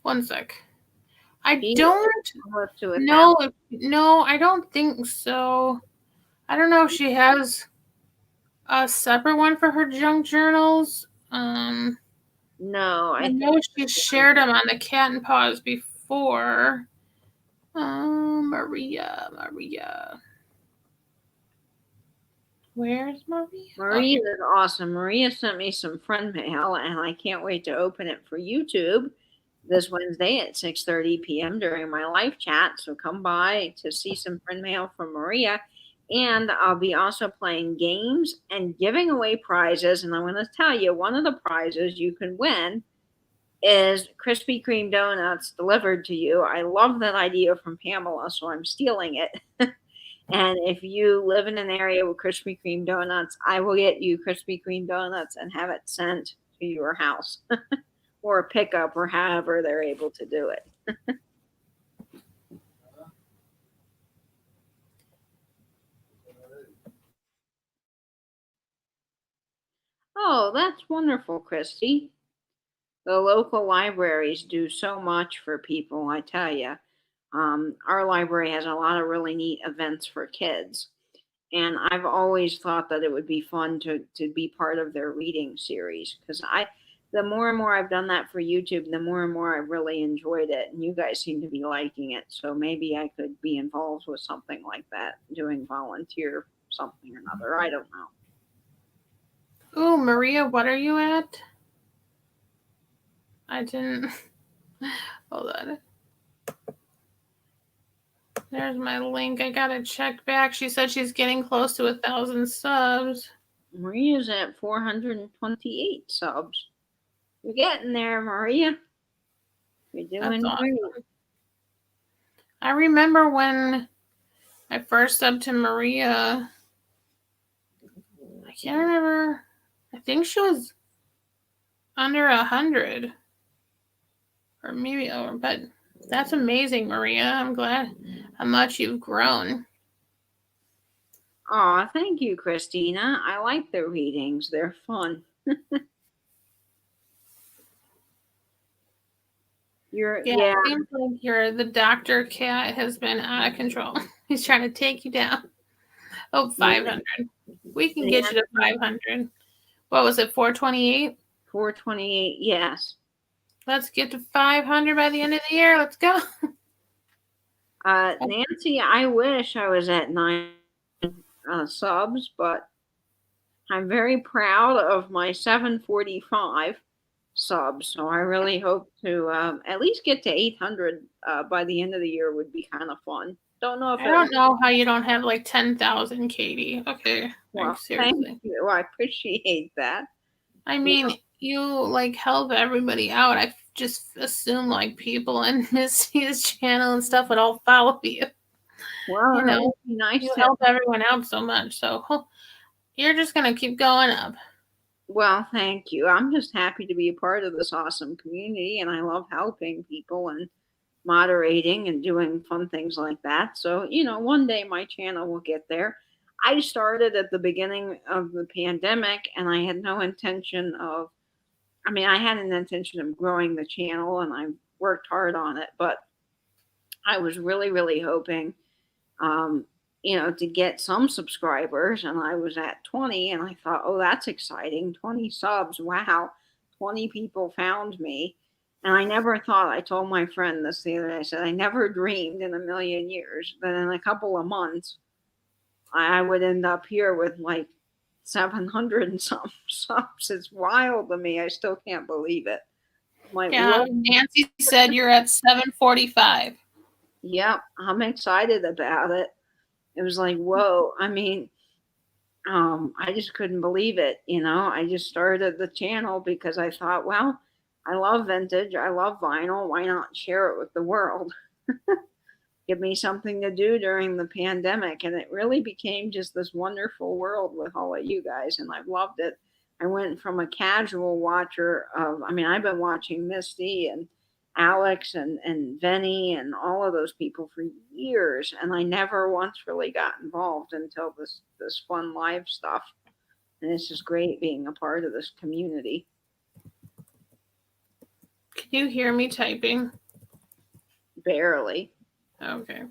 1 sec. I don't know. No, I don't think so. I don't know if she has a separate one for her junk journals. No, I know she shared them on the Cat and Paws before. Maria. Where's Maria? Maria is awesome. Maria sent me some friend mail, and I can't wait to open it for YouTube this Wednesday at 6:30 p.m. during my live chat. So come by to see some friend mail from Maria. And I'll be also playing games and giving away prizes. And I'm going to tell you, one of the prizes you can win is Krispy Kreme donuts delivered to you. I love that idea from Pamela, so I'm stealing it. And if you live in an area with Krispy Kreme donuts, I will get you Krispy Kreme donuts and have it sent to your house or a pickup or however they're able to do it. Oh, that's wonderful, Christy. The local libraries do so much for people, I tell you. Our library has a lot of really neat events for kids. And I've always thought that it would be fun to be part of their reading series because the more and more I've done that for YouTube, the more and more I've really enjoyed it. And you guys seem to be liking it. So maybe I could be involved with something like that, doing volunteer something or another. I don't know. Oh, Maria, what are you at? I didn't. Hold on. There's my link. I gotta check back. She said she's getting close to 1,000 subs. Maria's at 428 subs. You're getting there, Maria. You're doing great. Awesome. I remember when I first subbed to Maria. I can't remember. I think she was under 100. Or maybe over, but that's amazing, Maria. I'm glad how much you've grown. Aw, thank you, Christina. I like the readings. They're fun. It seems like the Dr. Cat has been out of control. He's trying to take you down. Oh, 500. We can get you to 500. What was it, 428? 428, yes. Let's get to 500 by the end of the year. Let's go. Nancy, I wish I was at 9 subs, but I'm very proud of my 745 subs. So I really hope to at least get to 800 by the end of the year would be kind of fun. I don't know how you don't have like 10,000, Katie. Okay. Well, like, seriously. thank you. I appreciate that. I mean, you like help everybody out. I just assume like people in Missy's channel and stuff would all follow you. Well, you know, nice you help everyone out so much. So you're just going to keep going up. Well, thank you. I'm just happy to be a part of this awesome community, and I love helping people and moderating and doing fun things like that. So, you know, one day my channel will get there. I started at the beginning of the pandemic, and I had no intention of, I had an intention of growing the channel, and I worked hard on it, but I was really, really hoping, to get some subscribers, and I was at 20, and I thought, oh, that's exciting. 20 subs. Wow. 20 people found me. And I never thought, I told my friend this the other day, I said, I never dreamed in a million years that in a couple of months, I would end up here with like 700 and some subs. It's wild to me. I still can't believe it. Nancy said you're at 745. Yep, I'm excited about it. It was like, whoa. I just couldn't believe it. I just started the channel because I thought, well, I love vintage. I love vinyl. Why not share it with the world? Give me something to do during the pandemic. And it really became just this wonderful world with all of you guys. And I've loved it. I went from a casual watcher of, I've been watching Misty and Alex and Venny and all of those people for years. And I never once really got involved until this fun live stuff. And it's just great being a part of this community. Can you hear me typing? Barely. Okay.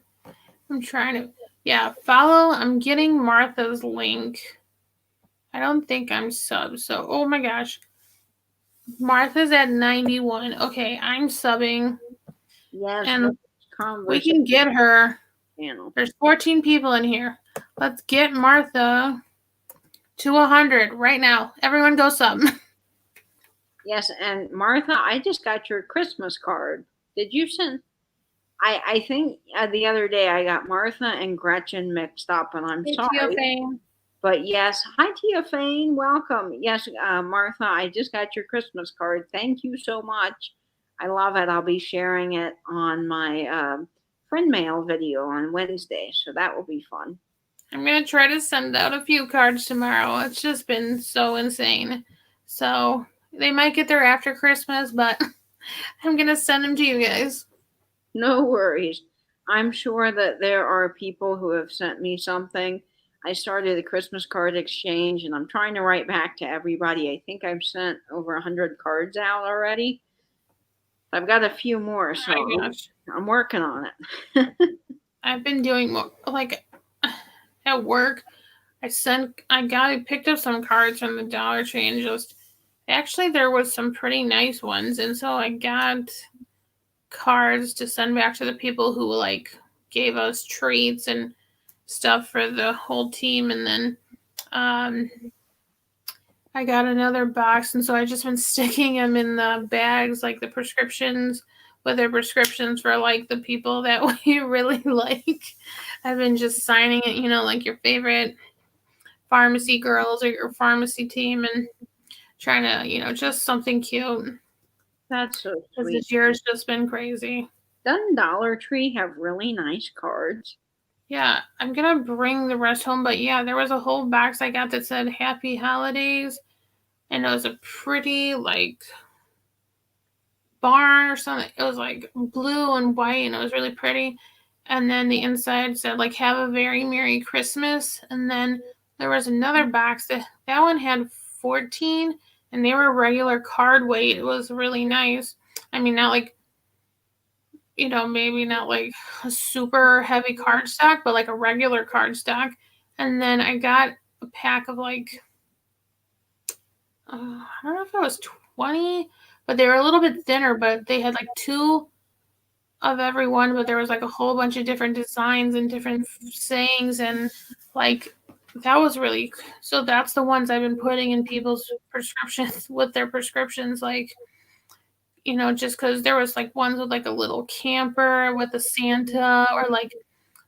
I'm trying to, follow. I'm getting Martha's link. I don't think I'm subbed. So, oh my gosh. Martha's at 91. Okay, I'm subbing. Yes. And we can get her. There's 14 people in here. Let's get Martha to 100 right now. Everyone go sub. Yes, and Martha, I just got your Christmas card. Did you send? I think the other day I got Martha and Gretchen mixed up, and I'm sorry. Fane. But yes, hi Tia Fane, welcome. Yes, Martha, I just got your Christmas card. Thank you so much. I love it. I'll be sharing it on my friend mail video on Wednesday, so that will be fun. I'm going to try to send out a few cards tomorrow. It's just been so insane. So they might get there after Christmas, but I'm going to send them to you guys. No worries. I'm sure that there are people who have sent me something. I started a Christmas card exchange and I'm trying to write back to everybody. I think I've sent over 100 cards out already. I've got a few more, so Oh my gosh. I'm working on it. I've been doing more, like at work. I picked up some cards from the Dollar Tree and just actually there was some pretty nice ones, and so I got cards to send back to the people who like gave us treats and stuff for the whole team, and then I got another box, and so I just been sticking them in the bags, like the prescriptions with their prescriptions for like the people that we really like. I've been just signing it, like your favorite pharmacy girls or your pharmacy team, and trying to, just something cute. That's so Because sweet. this year's just been crazy. Doesn't Dollar Tree have really nice cards? Yeah, I'm gonna bring the rest home, but yeah, there was a whole box I got that said Happy Holidays, and it was a pretty like barn or something. It was like blue and white, and it was really pretty. And then the inside said like Have a very Merry Christmas. And then there was another box that one had 14, and they were regular card weight. It was really nice. I mean, not like, maybe not like a super heavy card stock, but like a regular card stock. And then I got a pack of like, I don't know if it was 20, but they were a little bit thinner, but they had like 2 of every one, but there was like a whole bunch of different designs and different sayings, and like that was really, so that's the ones I've been putting in people's prescriptions with their prescriptions, like, just because there was like ones with like a little camper with a Santa, or like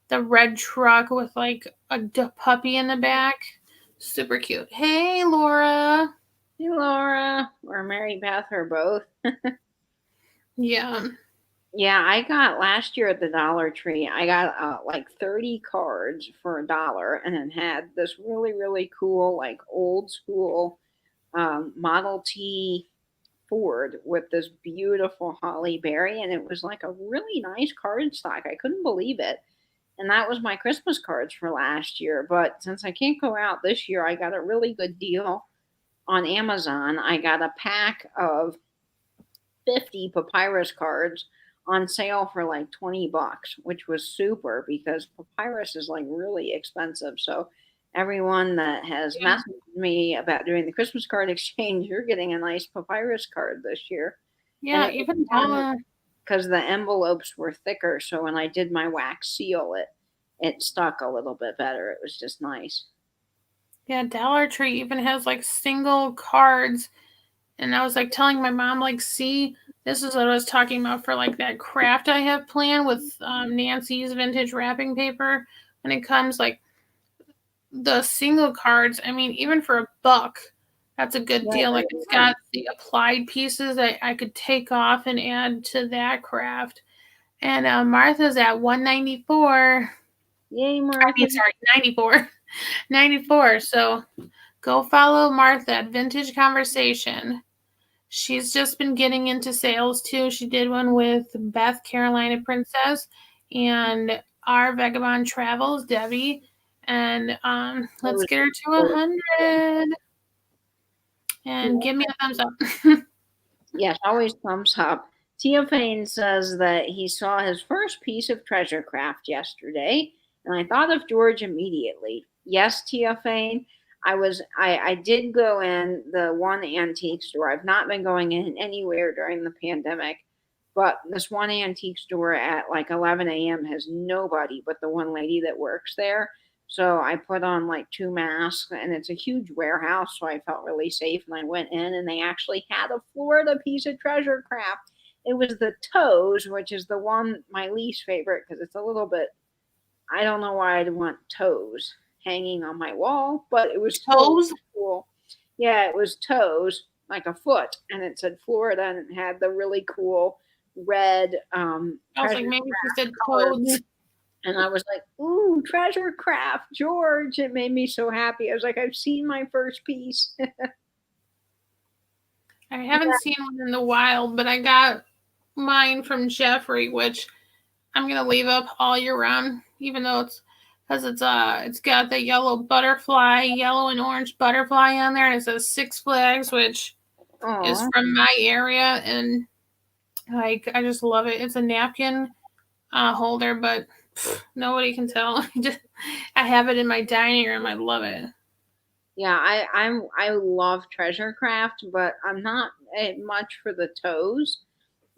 the red truck with like a puppy in the back. Super cute. Hey, Laura. Hey, Laura, or Mary Beth, or both. Yeah. Yeah, I got last year at the Dollar Tree. I got like 30 cards for $1, and it had this really, really cool, like old school Model T Ford with this beautiful Holly Berry, and it was like a really nice card stock. I couldn't believe it. And that was my Christmas cards for last year. But since I can't go out this year, I got a really good deal on Amazon. I got a pack of 50 papyrus cards on sale for like $20, which was super because papyrus is like really expensive. So everyone that has messaged me about doing the Christmas card exchange, you're getting a nice papyrus card this year. Yeah, even because the envelopes were thicker, so when I did my wax seal, it stuck a little bit better. It was just nice. Yeah, Dollar Tree even has like single cards. And I was like telling my mom, like, see, this is what I was talking about for like that craft I have planned with Nancy's vintage wrapping paper. When it comes like the single cards, I mean, even for $1, that's a good deal. Like, it's got the applied pieces that I could take off and add to that craft. And Martha's at $194. Yay, Martha! I mean, sorry, 94. 94. So go follow Martha at Vintage Conversation. She's just been getting into sales too. She did one with Beth Carolina Princess and our Vagabond Travels, Debbie. And let's get her to 100. And give me a thumbs up. Yes, always thumbs up. Tia Fane says that he saw his first piece of treasure craft yesterday, and I thought of George immediately. Yes, Tia Fane, I did go in the one antique store. I've not been going in anywhere during the pandemic, but this one antique store at like 11 a.m. has nobody but the one lady that works there. So I put on like 2 masks, and it's a huge warehouse, so I felt really safe. And I went in, and they actually had a Florida piece of treasure craft. It was the toes, which is the one my least favorite because it's a little bit. I don't know why I'd want toes hanging on my wall, but it was Toes? cool. Yeah, it was toes, like a foot, and it said Florida, and it had the really cool red. I was like, maybe she said toads. And I was like, ooh, treasure craft, George. It made me so happy. I was like, I've seen my first piece. I haven't seen one in the wild, but I got mine from Jeffrey, which I'm gonna leave up all year round, even though it's got the yellow and orange butterfly on there, and it says Six Flags, which is Oh, from my area, and like I just love it. It's a napkin holder, but nobody can tell. I have it in my dining room. I love it. yeah, I love treasure craft, but I'm not much for the toes.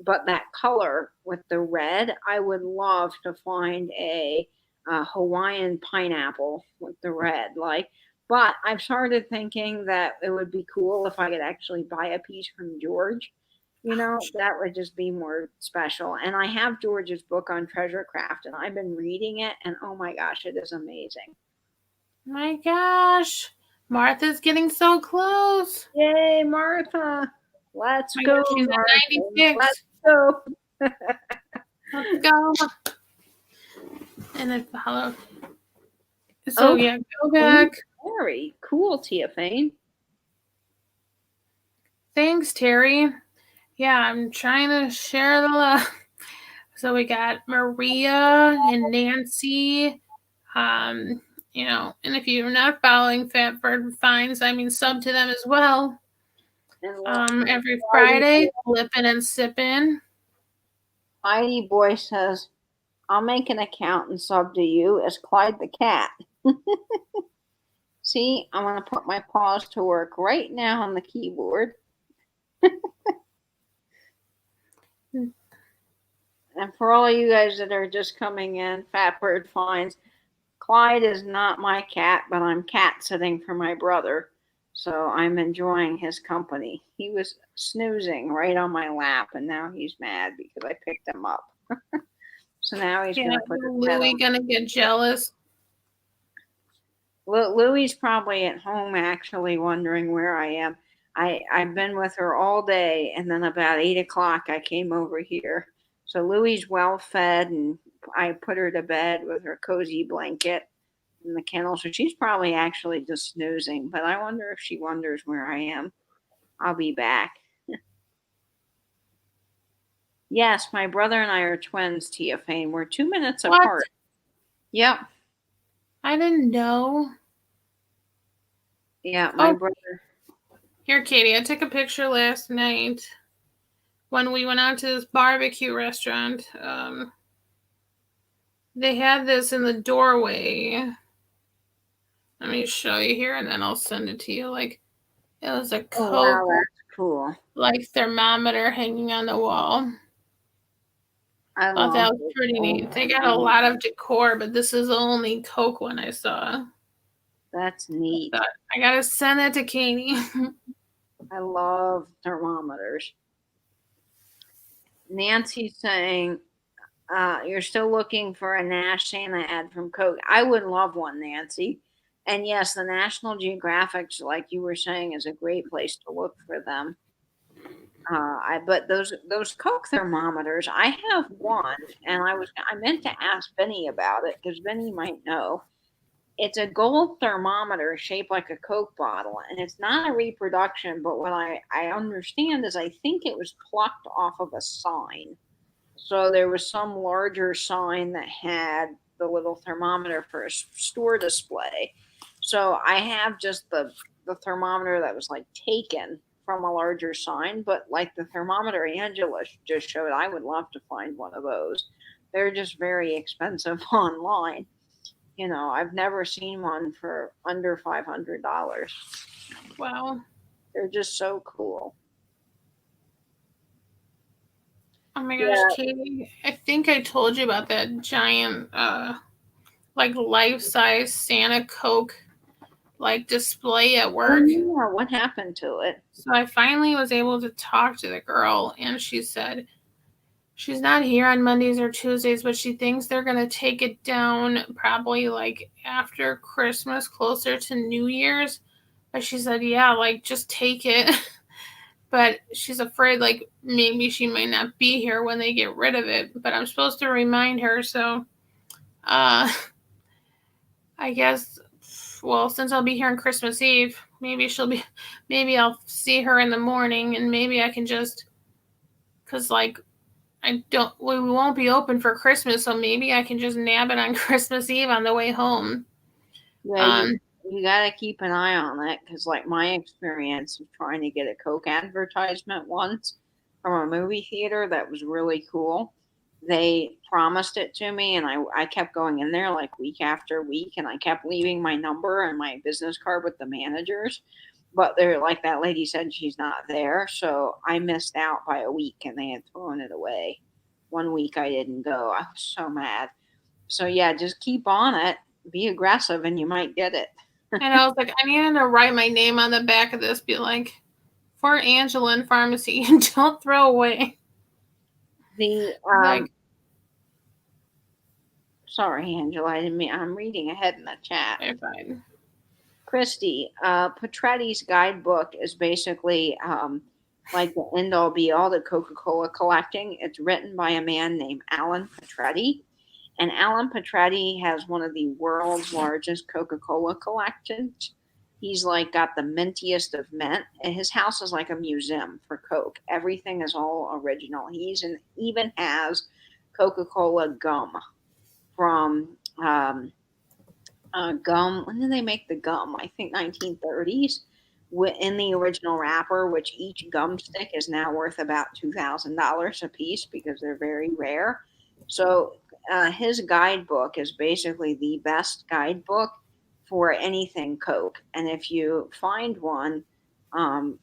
But that color with the red, I would love to find a Hawaiian pineapple with the red. Like, but I've started thinking that it would be cool if I could actually buy a piece from George. You know, that would just be more special. And I have George's book on treasure craft, and I've been reading it, and oh my gosh, it is amazing. My gosh, Martha's getting so close. Yay, Martha! Let's My go, gosh, she's Martha. at 96. Let's go. Let's go. And then follow. So Oh, yeah, go back. very cool, Tia Fane. Thanks, Terry. Yeah, I'm trying to share the love. So we got Maria and Nancy. Um, and if you're not following Fatbird Finds, I mean sub to them as well. Every Friday, flipping and sipping. Mighty Boy says, I'll make an account and sub to you as Clyde the cat. See, I'm going to put my paws to work right now on the keyboard. And for all you guys that are just coming in, Fatbird Finds, Clyde is not my cat, but I'm cat sitting for my brother. So I'm enjoying his company. He was snoozing right on my lap, and now he's mad because I picked him up. So now he's going to put his head Louie on. gonna get jealous. Louie's probably at home actually wondering where I am. I've been with her all day, and then about 8 o'clock I came over here. So Louie's well fed, and I put her to bed with her cozy blanket in the kennel. So she's probably actually just snoozing, but I wonder if she wonders where I am. I'll be back. Yes, my brother and I are twins, Tia Fane. We're 2 minutes What? apart. Yep. I didn't know. Yeah, my brother. Here, Katie, I took a picture last night when we went out to this barbecue restaurant. They had this in the doorway. Let me show you here, and then I'll send it to you. Like, it was a Coke, wow, that's cool. like thermometer hanging on the wall. I thought that was pretty neat. They got a lot of decor, but this is the only Coke one I saw. That's neat. I gotta send it to Katie. I love thermometers. Nancy's saying, you're still looking for a Nash Santa ad from Coke. I would love one, Nancy. And yes, the National Geographics, like you were saying, is a great place to look for them. But those Coke thermometers, I have one, and I meant to ask Benny about it because Benny might know. It's a gold thermometer shaped like a Coke bottle, and it's not a reproduction. But what I understand is I think it was plucked off of a sign. So there was some larger sign that had the little thermometer for a store display. So I have just the thermometer that was like taken from a larger sign, but like the thermometer Angela just showed, I would love to find one of those. They're just very expensive online. You know, I've never seen one for under $500. Wow. They're just so cool. Oh my gosh, yeah. Katie, I think I told you about that giant, like life-size Santa Coke, like display at work. Oh, yeah, what happened to it? So I finally was able to talk to the girl, and she said she's not here on Mondays or Tuesdays, but she thinks they're going to take it down probably like after Christmas, closer to New Year's. But she said, yeah, like just take it. But she's afraid like maybe she might not be here when they get rid of it. But I'm supposed to remind her. So I guess, well, since I'll be here on Christmas Eve, maybe I'll see her in the morning, and maybe I can just, because, like, we won't be open for Christmas, so maybe I can just nab it on Christmas Eve on the way home. Yeah, you got to keep an eye on it because, like, my experience of trying to get a Coke advertisement once from a movie theater that was really cool. They promised it to me, and I kept going in there like week after week, and I kept leaving my number and my business card with the managers. But they're like, that lady said she's not there. So I missed out by a week, and they had thrown it away. 1 week I didn't go. I was so mad. So, yeah, just keep on it, be aggressive, and you might get it. And I was like, I needed to write my name on the back of this, be like, for Angela in pharmacy, and don't throw away. Sorry, Angela, I didn't mean, I'm reading ahead in the chat. Okay, fine. Christy, Petretti's guidebook is basically like the end all be all to Coca-Cola collecting. It's written by a man named Alan Petretti. And Alan Petretti has one of the world's largest Coca-Cola collections. He's like got the mintiest of mint, and his house is like a museum for Coke. Everything is all original. Even has Coca-Cola gum from gum. When did they make the gum? I think 1930s. In the original wrapper, which each gum stick is now worth about $2,000 a piece because they're very rare. So his guidebook is basically the best guidebook for anything Coke. And if you find one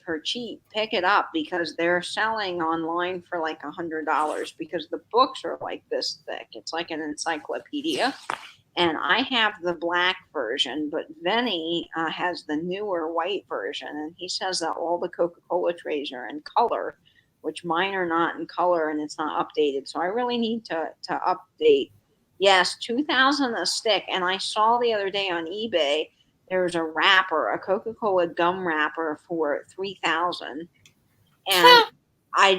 for cheap, pick it up because they're selling online for like $100 because the books are like this thick. It's like an encyclopedia. And I have the black version, but Vinny has the newer white version. And he says that all the Coca-Cola trays are in color, which mine are not in color, and it's not updated. So I really need to update. Yes, 2,000 a stick. And I saw the other day on eBay, there's a wrapper, a Coca-Cola gum wrapper for 3,000. And I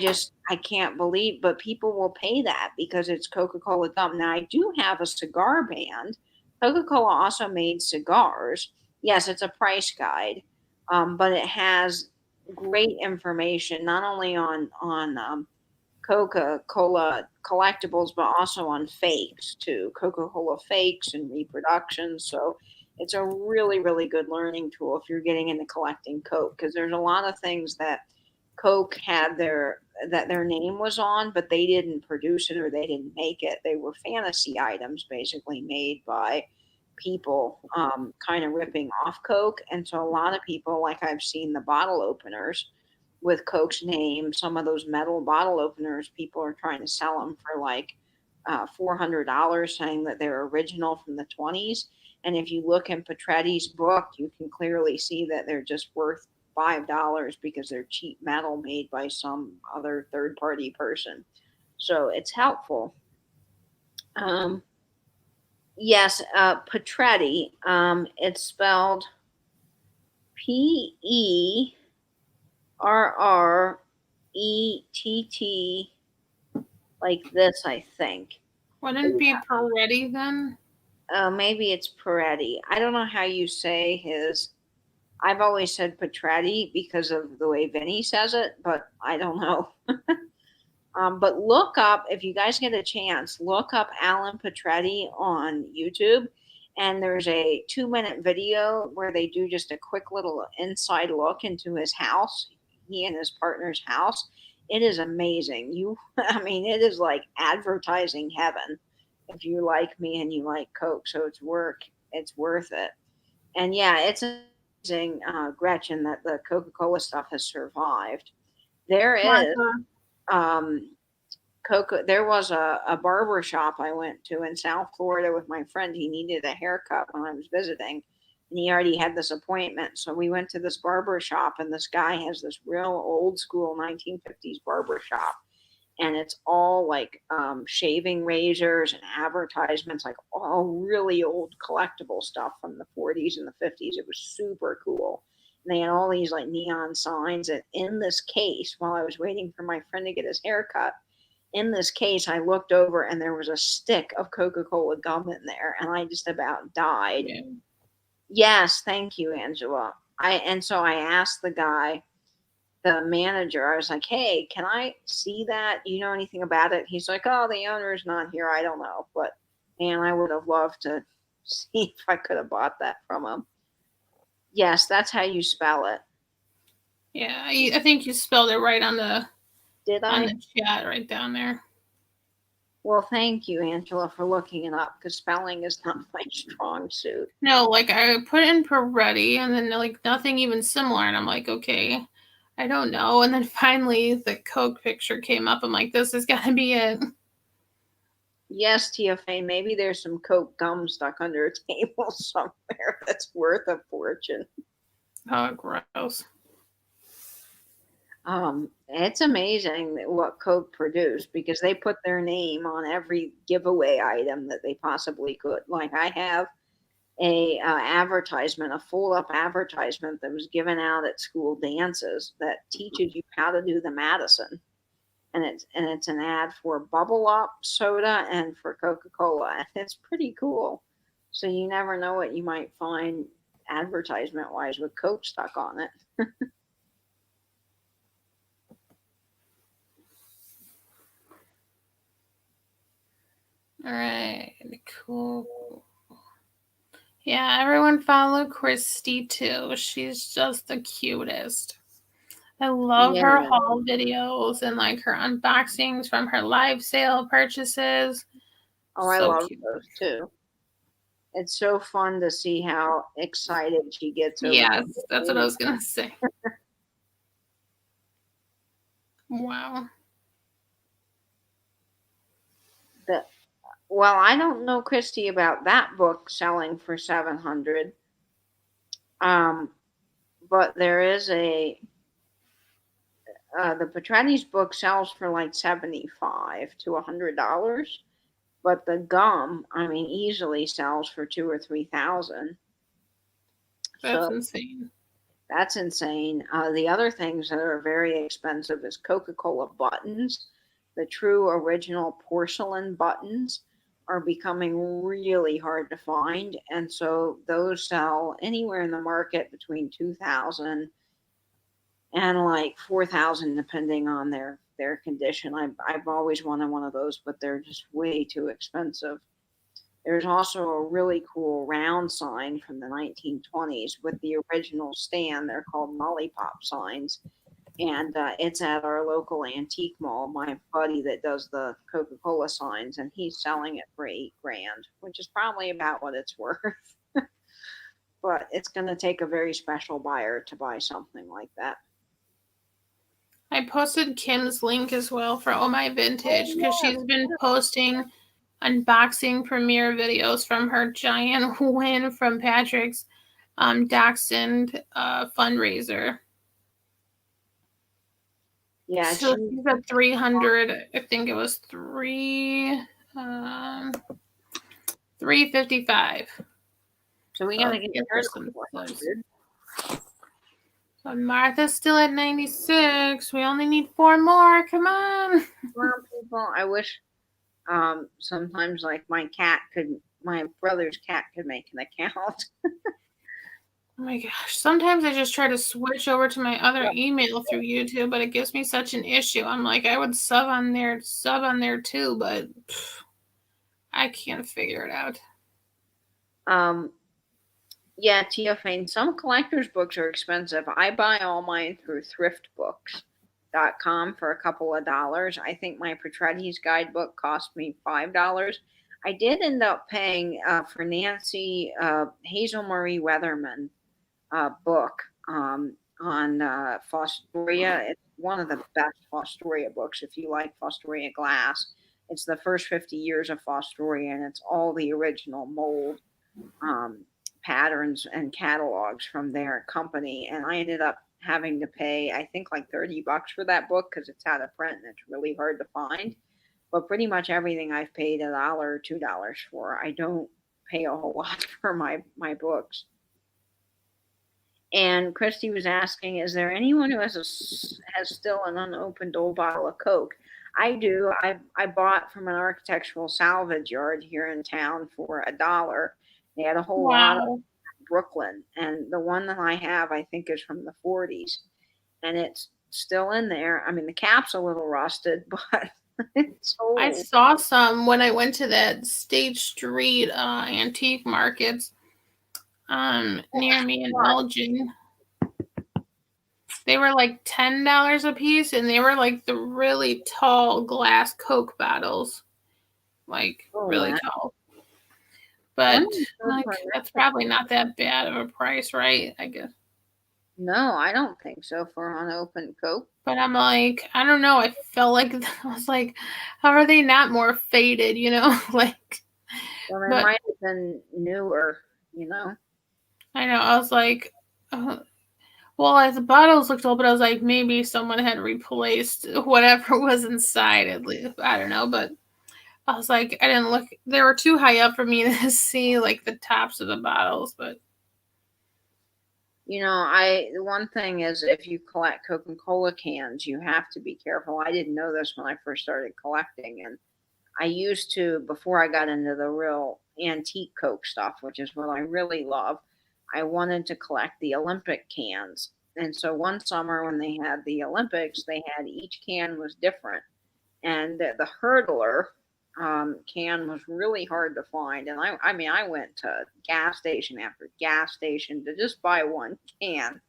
can't believe, but people will pay that because it's Coca-Cola gum. Now, I do have a cigar band. Coca-Cola also made cigars. Yes, it's a price guide, but it has great information, not only on Coca-Cola collectibles, but also on fakes too, Coca-Cola fakes and reproductions. So it's a really, really good learning tool if you're getting into collecting Coke, because there's a lot of things that Coke had their name was on, but they didn't produce it or they didn't make it. They were fantasy items basically made by people kind of ripping off Coke. And so a lot of people, like I've seen the bottle openers with Coke's name, some of those metal bottle openers, people are trying to sell them for like $400, saying that they're original from the 20s. And if you look in Petretti's book, you can clearly see that they're just worth $5 because they're cheap metal made by some other third party person. So it's helpful. Yes, Petretti. It's spelled Perrett, like this, I think. Wouldn't it be Peretti then? Maybe it's Peretti. I don't know how you say his. I've always said Petretti because of the way Vinny says it, but I don't know. But look up, if you guys get a chance, look up Alan Petretti on YouTube. And there's a 2-minute video where they do just a quick little inside look into his house, he and his partner's house. It is amazing. It is like advertising heaven if you like me and you like Coke. So it's worth it. And yeah, it's amazing, Gretchen, that the Coca-Cola stuff has survived. There is there was a barber shop I went to in South Florida with my friend. He needed a haircut when I was visiting, and he already had this appointment. So we went to this barber shop, and this guy has this real old school 1950s barber shop. And it's all like shaving razors and advertisements, like all really old collectible stuff from the 40s and the 50s. It was super cool. And they had all these like neon signs. And in this case, while I was waiting for my friend to get his haircut, in this case, I looked over and there was a stick of Coca-Cola gum in there, and I just about died. Yeah. Yes, thank you, Angela. So I asked the guy, the manager, I was like, "Hey, can I see that? You know anything about it?" He's like, "Oh, the owner's not here. I don't know." But man, I would have loved to see if I could have bought that from him. Yes, that's how you spell it. Yeah, I think you spelled it right on the Did I? chat right down there. Well, thank you, Angela, for looking it up, because spelling is not my strong suit. No, like I put in Peretti and then like nothing even similar, and I'm like, okay, I don't know. And then finally the Coke picture came up. I'm like, this has got to be it. Yes, Tia Fane, maybe there's some Coke gum stuck under a table somewhere that's worth a fortune. Oh, gross. It's amazing what Coke produced, because they put their name on every giveaway item that they possibly could. Like, I have a advertisement, a full up advertisement that was given out at school dances that teaches you how to do the Madison, and it's an ad for Bubble Up soda and for Coca-Cola, and it's pretty cool. So you never know what you might find advertisement wise with Coke stuck on it. All right, cool. Yeah, everyone follow Christy too. She's just the cutest. I love her Yeah. haul videos and like her unboxings from her live sale purchases. Oh, I So love cute. those too. It's so fun to see how excited she gets over. Yes, that's what I was gonna say. Wow. Well, I don't know, Christy, about that book selling for 700. But there is the Petretti's book sells for like 75 to $100, but the gum, I mean, easily sells for 2 or 3,000. That's So insane. that's insane. The other things that are very expensive is Coca-Cola buttons. The true original porcelain buttons are becoming really hard to find, and so those sell anywhere in the market between 2,000 and like 4,000, depending on their condition. I've always wanted one of those, but they're just way too expensive. There's also a really cool round sign from the 1920s with the original stand. They're called lollipop signs, and it's at our local antique mall. My buddy that does the Coca-Cola signs, and he's selling it for $8,000, which is probably about what it's worth. But it's going to take a very special buyer to buy something like that. I posted Kim's link as well for Oh My Vintage because she's been posting unboxing premiere videos from her giant win from Patrick's Dachshund fundraiser. Yeah, so she's at 300. I think it was 355. So we gotta get her some close. So Martha's still at 96. We only need 4 more. Come on. People, I wish sometimes like my brother's cat could make an account. Oh my gosh. Sometimes I just try to switch over to my other email through YouTube, but it gives me such an issue. I'm like, I would sub on there too, but I can't figure it out. Yeah, Tia Fane, some collector's books are expensive. I buy all mine through thriftbooks.com for a couple of dollars. I think my Petretti's guidebook cost me $5. I did end up paying for Nancy Hazel Marie Weatherman book on Fostoria. It's one of the best Fostoria books if you like Fostoria glass. It's the first 50 years of Fostoria, and it's all the original mold patterns and catalogs from their company. And I ended up having to pay, I think, like $30 for that book because it's out of print and it's really hard to find. But pretty much everything I've paid $1 or $2 for. I don't pay a whole lot for my books. And Christy was asking, is there anyone who has still an unopened old bottle of Coke? I do. I bought from an architectural salvage yard here in town for $1. They had a whole lot of Wow. Brooklyn, and the one that I have, I think, is from the 40s, and it's still in there. I mean, the cap's a little rusted, but it's I old. saw some when I went to that State Street antique markets near me in Elgin. They were like $10 a piece, and they were like the really tall glass Coke bottles, like Oh, really wow. tall. Let But me go like for that's that. probably not that bad of a price, right? I guess. No, I don't think so for unopened Coke. But I'm like, I don't know. I felt like I was like, how are they not more faded? You know, like. Well, they But might have been newer, you know. I know I was like, well, as the bottles looked old, but I was like, maybe someone had replaced whatever was inside. At least I don't know, but I was like, I didn't look. They were too high up for me to see like the tops of the bottles. But You know, I the one thing is if you collect Coca-Cola cans, you have to be careful. I didn't know this when I first started collecting, and I used to before I got into the real antique Coke stuff, which is what I really love. I wanted to collect the Olympic cans. And so one summer when they had the Olympics, they had each can was different. And the hurdler can was really hard to find. And I mean, I went to gas station after gas station to just buy one can.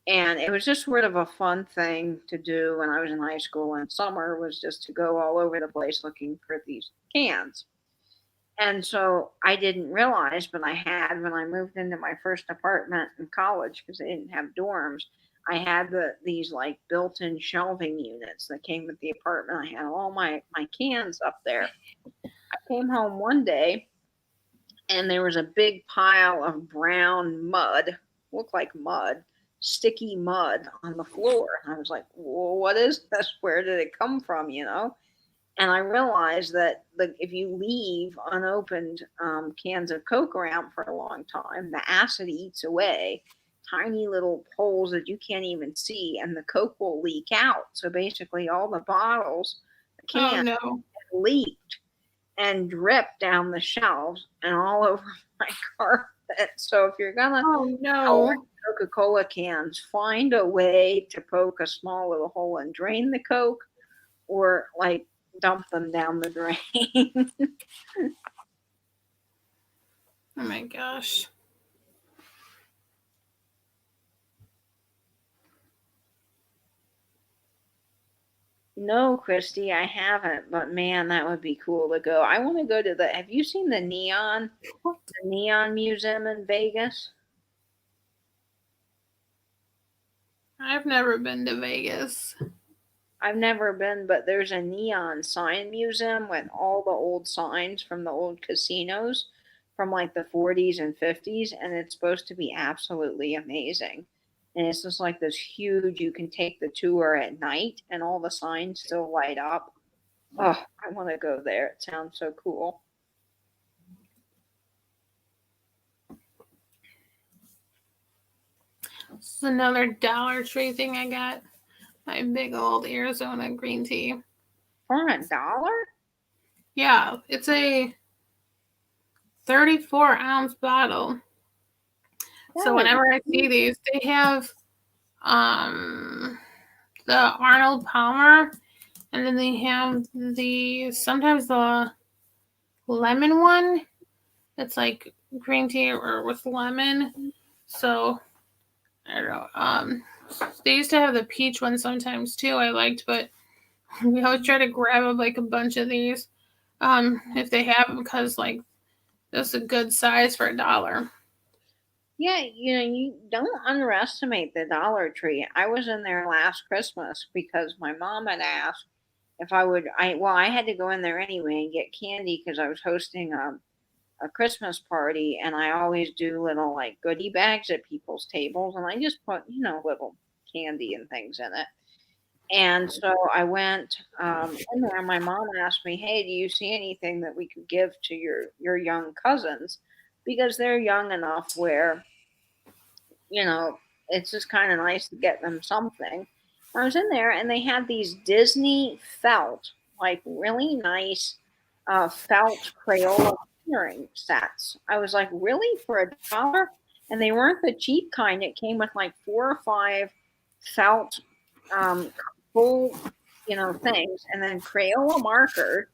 And it was just sort of a fun thing to do when I was in high school. And summer was just to go all over the place looking for these cans. And so I didn't realize, but I had when I moved into my first apartment in college because they didn't have dorms. I had these like built-in shelving units that came with the apartment. I had all my cans up there. I came home one day and there was a big pile of brown mud, looked like mud, sticky mud on the floor. And I was like, well, what is this? Where did it come from? You know? And I realized that if you leave unopened cans of Coke around for a long time, the acid eats away tiny little holes that you can't even see, and the Coke will leak out. So basically, all the bottles, the oh cans, no, leaked and dripped down the shelves and all over my carpet. So if you're gonna oh collect no. Coca-Cola cans, find a way to poke a small little hole and drain the Coke, or like dump them down the drain. Oh my gosh. No, Christy, I haven't, but man, that would be cool to go. I want to go to have you seen What? the Neon Museum in Vegas? I've never been to Vegas. I've never been, but there's a neon sign museum with all the old signs from the old casinos from like the 40s and 50s, and it's supposed to be absolutely amazing. And it's just like this huge, you can take the tour at night and all the signs still light up. Oh, I want to go there. It sounds so cool. This is another Dollar Tree thing I got. My big old Arizona green tea. For $1? Yeah, it's a 34-ounce bottle. So whenever I see these, they have the Arnold Palmer, and then they have sometimes the lemon one. It's like green tea or with lemon. So I don't know. They used to have the peach one sometimes too. I liked, but we always try to grab like a bunch of these, if they have them, because like this is a good size for $1. Yeah, you know, you don't underestimate the Dollar Tree. I was in there last Christmas because my mom had asked if I would. I had to go in there anyway and get candy because I was hosting a Christmas party, and I always do little like goodie bags at people's tables, and I just put little candy and things in it. And so I went in there. And my mom asked me, "Hey, do you see anything that we could give to your young cousins?" Because they're young enough where you know, it's just kind of nice to get them something. I was in there and they had these Disney felt, like really nice felt Crayola coloring sets. I was like, really, for $1? And they weren't the cheap kind. It came with like 4 or 5 felt um, full, things, and then Crayola markers,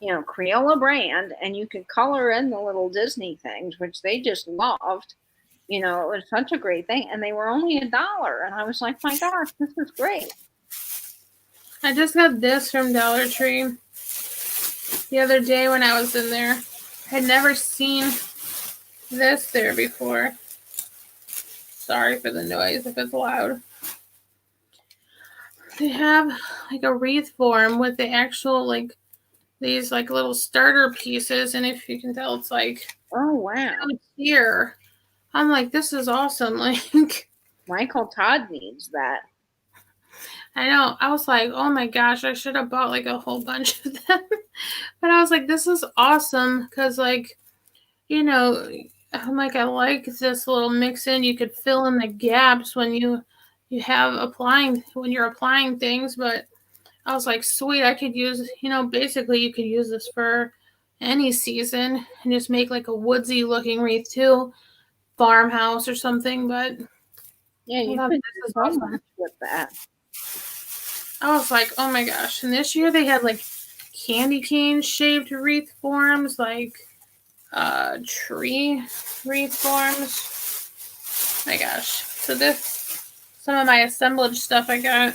Crayola brand, and you could color in the little Disney things, which they just loved. It was such a great thing, and they were only $1, and I was like, my gosh, this is great. I just got this from Dollar Tree the other day when I was in there. I had never seen this there before. Sorry for the noise if it's loud. They have like a wreath form with the actual like these like little starter pieces, and if you can tell, it's like, oh wow, here. I'm like, this is awesome. Like, Michael Todd needs that. I know. I was like, oh my gosh, I should have bought like a whole bunch of them. But I was like, this is awesome because, like, I'm like, I like this little mix in. You could fill in the gaps when you're applying things. But I was like, sweet, I could use, basically you could use this for any season and just make like a woodsy looking wreath too, farmhouse or something. But yeah, you could do so much with that. I was like, oh my gosh. And this year they had like candy cane shaped wreath forms, like tree wreath forms. My gosh. So some of my assemblage stuff I got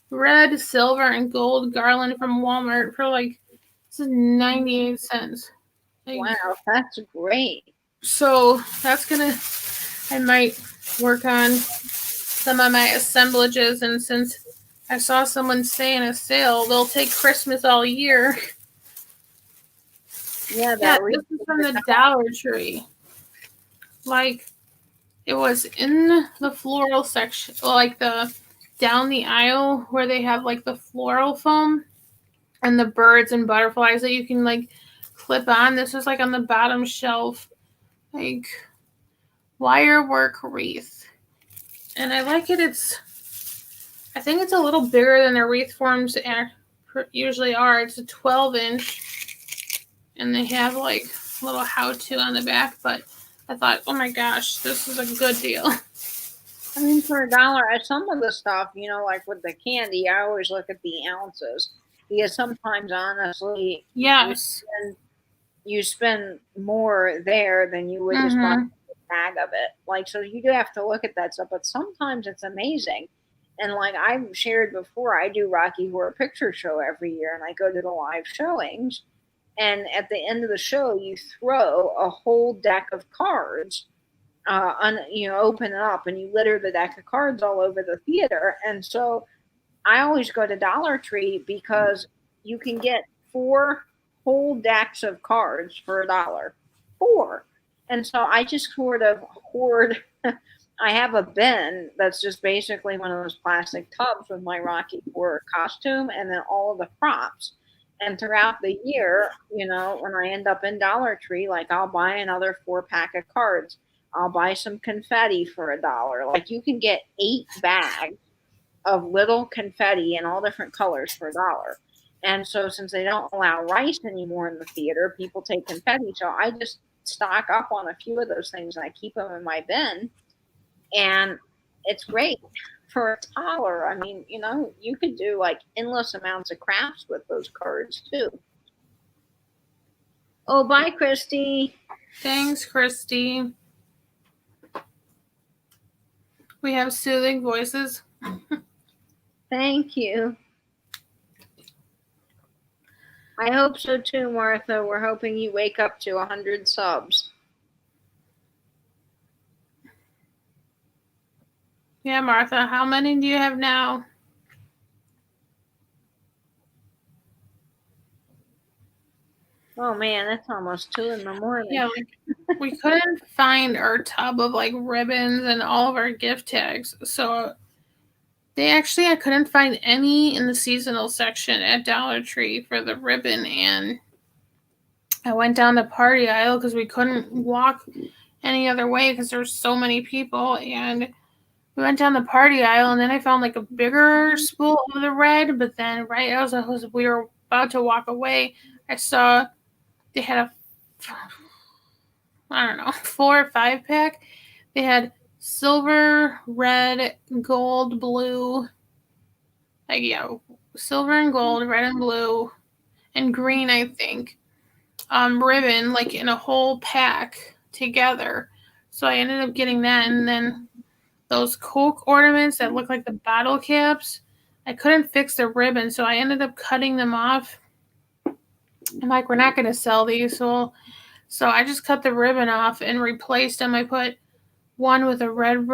red, silver, and gold garland from Walmart for like, this is 98 cents. Like, wow, that's great. So I might work on some of my assemblages, and since I saw someone say in a sale, they'll take Christmas all year. Yeah, this is from the Dollar Tree. Like, it was in the floral section, like down the aisle where they have like the floral foam and the birds and butterflies that you can like clip on. This is like on the bottom shelf, like wire work wreath. And I like it. I think it's a little bigger than the wreath forms usually are. It's a 12-inch, and they have like a little how-to on the back. But I thought, oh my gosh, this is a good deal. I mean, for $1, some of the stuff, like with the candy, I always look at the ounces, because sometimes, honestly, yes, you spend more there than you would just buy a bag of it. Like, so you do have to look at that stuff, but sometimes it's amazing. And like I've shared before, I do Rocky Horror Picture Show every year, and I go to the live showings. And at the end of the show, you throw a whole deck of cards, open it up, and you litter the deck of cards all over the theater. And so I always go to Dollar Tree because you can get 4 whole decks of cards for $1. 4. And so I just sort of hoard. I have a bin that's just basically one of those plastic tubs with my Rocky Horror costume and then all of the props. And throughout the year, when I end up in Dollar Tree, like I'll buy another 4-pack of cards. I'll buy some confetti for $1. Like you can get 8 bags of little confetti in all different colors for $1. And so since they don't allow rice anymore in the theater, people take confetti. So I just stock up on a few of those things and I keep them in my bin. And it's great for $1. I mean, you could do like endless amounts of crafts with those cards too. Oh, bye, Christy. Thanks, Christy. We have soothing voices. Thank you. I hope so too, Martha. We're hoping you wake up to 100 subs. Yeah, Martha, how many do you have now? Oh man, it's almost 2 in the morning. Yeah, like, we couldn't find our tub of like ribbons and all of our gift tags. So I couldn't find any in the seasonal section at Dollar Tree for the ribbon, and I went down the party aisle because we couldn't walk any other way because there's so many people, and we went down the party aisle, and then I found like a bigger spool of the red. But then, right as we were about to walk away, I saw they had a, I don't know, 4 or 5 pack. They had silver, red, gold, blue, like silver and gold, red and blue, and green, I think. Ribbon like in a whole pack together. So I ended up getting that, and then those Coke ornaments that look like the bottle caps. I couldn't fix the ribbon, so I ended up cutting them off. I'm like, we're not going to sell these, so I just cut the ribbon off and replaced them. I put one with a red,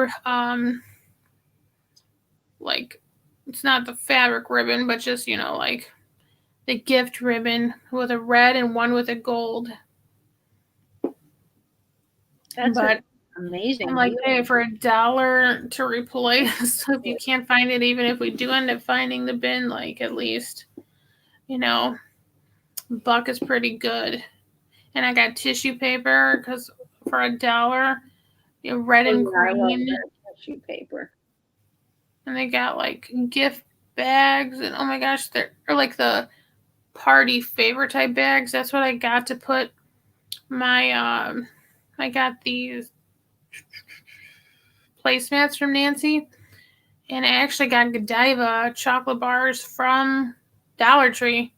like it's not the fabric ribbon, but just like the gift ribbon with a red, and one with a gold. That's amazing. I'm like, hey, for $1 to replace, if you can't find it, even if we do end up finding the bin, like at least, $1 is pretty good. And I got tissue paper because for $1, red and green. Tissue paper. And they got like gift bags, and oh my gosh, they're like the party favor type bags. That's what I got to put my I got these placemats from Nancy, and I actually got Godiva chocolate bars from Dollar Tree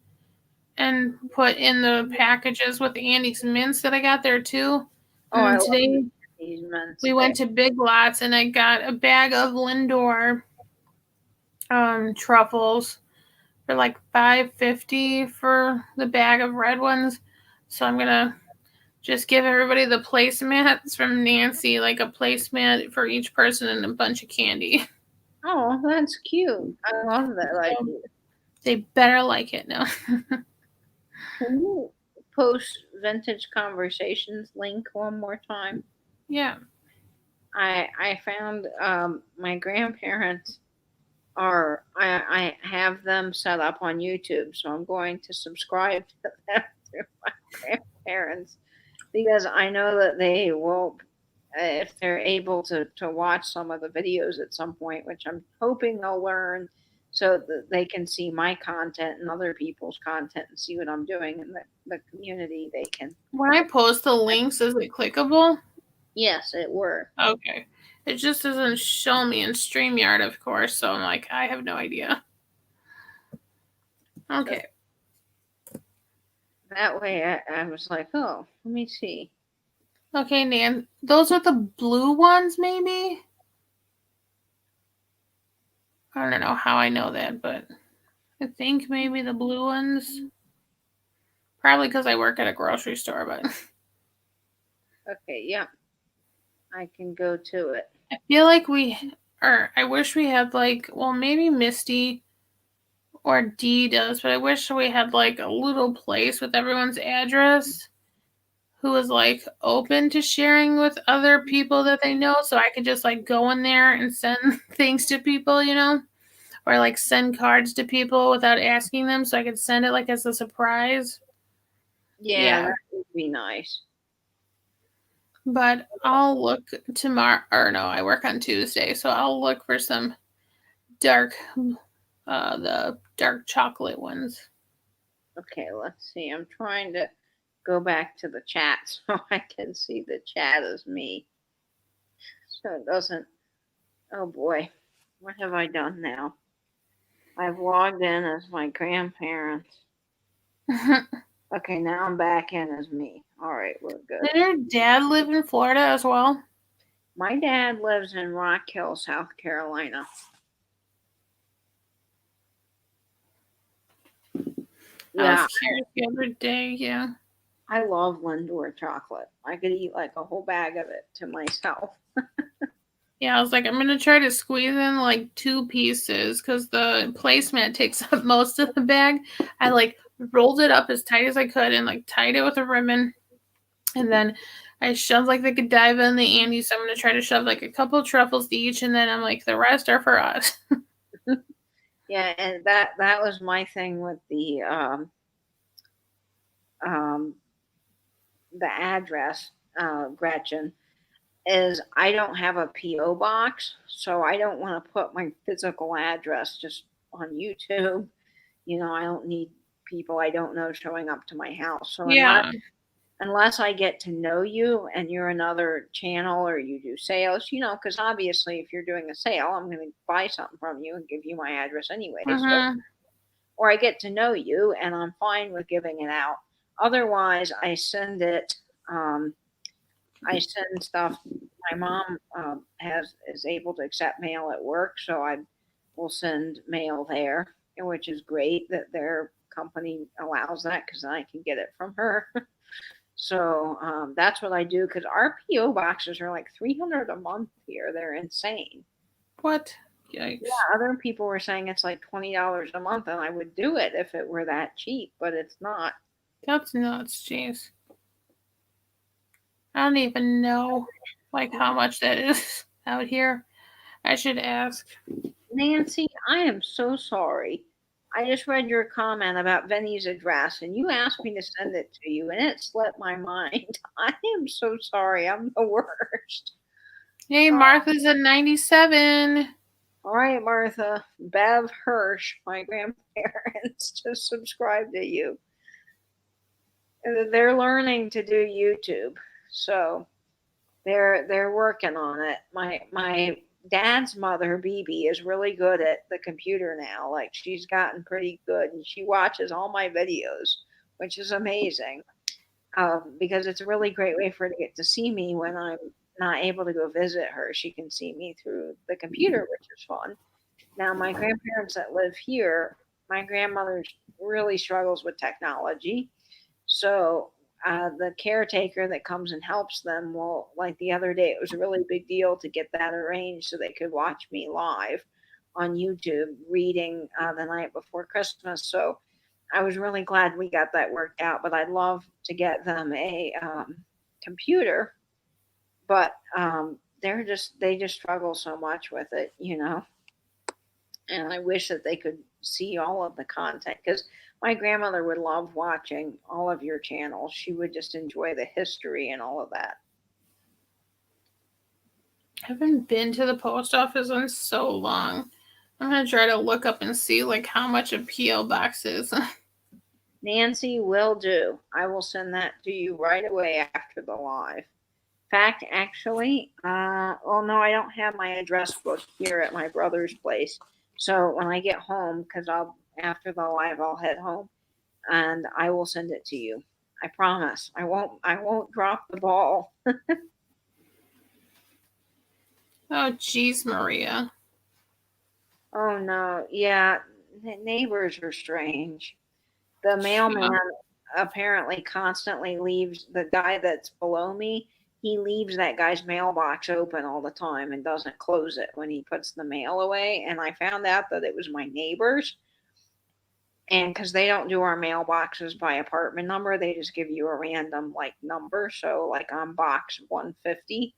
and put in the packages with Andy's mints that I got there too. And today we went to Big Lots, and I got a bag of Lindor truffles for like $5.50 for the bag of red ones. So I'm gonna just give everybody the placemats from Nancy, like a placemat for each person and a bunch of candy. Oh, that's cute. I love that idea. They better like it now. Can you post Vintage Conversations link one more time? Yeah. I found my grandparents I have them set up on YouTube, so I'm going to subscribe to them through my grandparents because I know that they will, if they're able to watch some of the videos at some point, which I'm hoping they'll learn so that they can see my content and other people's content and see what I'm doing in the community. They can. When I post the links, is it clickable? Yes, it were. Okay. It just doesn't show me in StreamYard, of course, so I'm like, I have no idea. Okay. That way I was like, oh, let me see. Okay, Nan, those are the blue ones, maybe? I don't know how I know that, but I think maybe the blue ones. Probably because I work at a grocery store, but. Okay, yeah. I can go to it. I feel like I wish we had maybe Misty or Dee does, but I wish we had like a little place with everyone's address who is like open to sharing with other people that they know, so I could just like go in there and send things to people, or like send cards to people without asking them, so I could send it like as a surprise. Yeah. That would be nice. But I'll look tomorrow, or no, I work on Tuesday, so I'll look for some the dark chocolate ones. Okay, let's see. I'm trying to go back to the chat so I can see the chat as me. So it doesn't. Oh boy, what have I done now? I've logged in as my grandparents. Okay, now I'm back in as me. All right, we're good. Did your dad live in Florida as well? My dad lives in Rock Hill, South Carolina. Yeah. I was curious the other day, yeah. I love Lindor chocolate. I could eat like a whole bag of it to myself. Yeah, I was like, I'm going to try to squeeze in like 2 pieces because the placemat takes up most of the bag. I like rolled it up as tight as I could and like tied it with a ribbon. And then I shoved like the Godiva and the Andes. So I'm going to try to shove like a couple truffles each. And then I'm like, the rest are for us. Yeah, and that was my thing with the address, Gretchen. is I don't have a P.O. box, so I don't want to put my physical address just on YouTube. I don't need people I don't know showing up to my house. So Yeah. unless I get to know you and you're another channel or you do sales, because obviously if you're doing a sale, I'm going to buy something from you and give you my address anyway. So, Mm-hmm. or I get to know you and I'm fine with giving it out. Otherwise, I send it. I send stuff. My mom is able to accept mail at work, so I will send mail there, which is great that their company allows that because I can get it from her. So that's what I do because our PO boxes are like $300 a month here. They're insane. What? Yeah, Yikes. other people were saying it's like $20 a month, and I would do it if it were that cheap, but it's not. That's nuts, jeez. I don't even know like how much that is out here. I should ask. Nancy, I am so sorry. I just read your comment about Vinny's address, and you asked me to send it to you, and it slipped my mind. I am so sorry. I'm the worst. Yay, Martha's at 97. All right, Martha. Bev Hirsch, my grandparents, just subscribed to you. They're learning to do YouTube, so they're working on it. My dad's mother, BB, is really good at the computer now. Like she's gotten pretty good, and she watches all my videos, which is amazing. Because it's a really great way for her to get to see me when I'm not able to go visit her. She can see me through the computer, which is fun. Now, my grandparents that live here, my grandmother really struggles with technology. So the caretaker that comes and helps them will, like the other day, it was a really big deal to get that arranged so they could watch me live on YouTube reading the night before Christmas. So I was really glad we got that worked out. But I'd love to get them a computer, but they just struggle so much with it. And I wish that they could see all of the content because my grandmother would love watching all of your channels. She would just enjoy the history and all of that. I haven't been to the post office in so long. I'm gonna try to look up and see like how much a PO box is. Nancy, will do. I will send that to you right away after the live. Fact, actually, well, no, I don't have my address book here at my brother's place. So when I get home, because after the live, I'll head home, and I will send it to you. I promise. I won't drop the ball. Oh, geez, Maria. Oh no, yeah, neighbors are strange. The mailman apparently constantly leaves the guy that's below me. He leaves that guy's mailbox open all the time and doesn't close it when he puts the mail away. And I found out that it was my neighbors. And because they don't do our mailboxes by apartment number, they just give you a random like number. So like I'm box 150,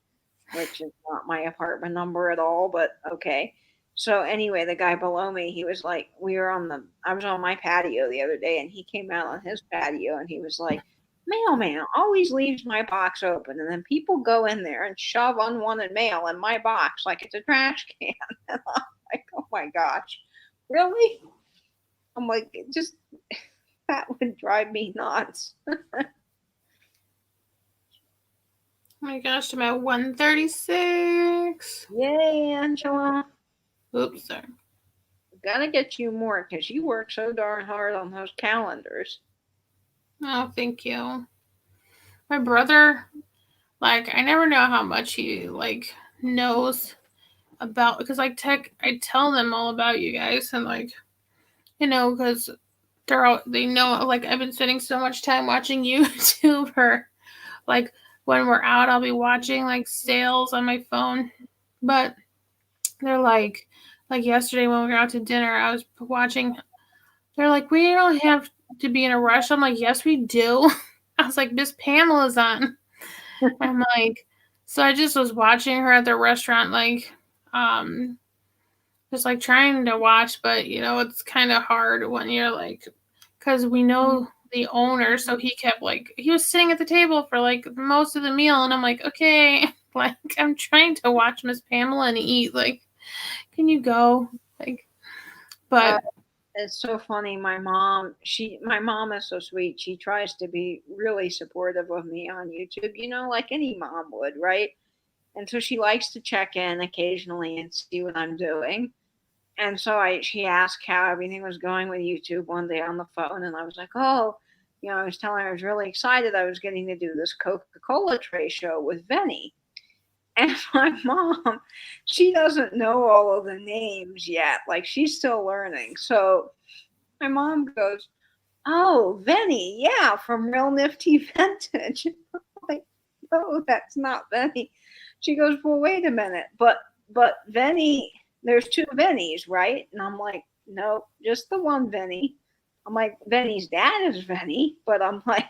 which is not my apartment number at all, but okay. So anyway, the guy below me, he was like, I was on my patio the other day and he came out on his patio and he was like, mailman always leaves my box open. And then people go in there and shove unwanted mail in my box like it's a trash can. And I'm like, oh my gosh, really? I'm like, just that would drive me nuts. Oh my gosh, I'm at 136. Yay, Angela. Oops, sorry. Gotta get you more because you work so darn hard on those calendars. Oh, thank you. My brother, like, I never know how much he like knows about because I tell them all about you guys and like, because they know like I've been spending so much time watching YouTube or like when we're out I'll be watching like sales on my phone. But they're like yesterday when we were out to dinner, I was watching. They're like, we don't have to be in a rush. I'm like, yes, we do. I was like, Miss Pamela's on. I'm like, so I just was watching her at the restaurant, like, just like trying to watch, but it's kind of hard when you're like, because we know the owner, so he kept like, he was sitting at the table for like most of the meal, and I'm like, okay, Like, I'm trying to watch Miss Pamela and eat. Like, can you go? Like, but it's so funny. My mom is so sweet. She tries to be really supportive of me on YouTube, like any mom would, right? And so she likes to check in occasionally and see what I'm doing. And so she asked how everything was going with YouTube one day on the phone, and I was like, oh, I was telling her I was really excited. I was getting to do this Coca-Cola tray show with Venny. And my mom, she doesn't know all of the names yet. Like, she's still learning. So my mom goes, oh, Venny, yeah, from Real Nifty Vintage. I'm like, no, that's not Venny. She goes, well, wait a minute. But Venny, there's two Vennys, right? And I'm like, no, just the one Venny. I'm like, Venny's dad is Venny, but I'm like,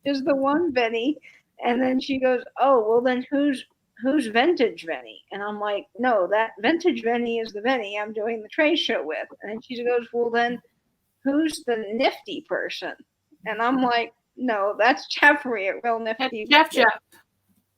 just the one Venny. And then she goes, oh, well, then who's Vintage Venny? And I'm like, no, that Vintage Venny is the Venny I'm doing the tray show with. And then she goes, well, then who's the nifty person? And I'm like, no, that's Jeffrey at Real Nifty. Jeff.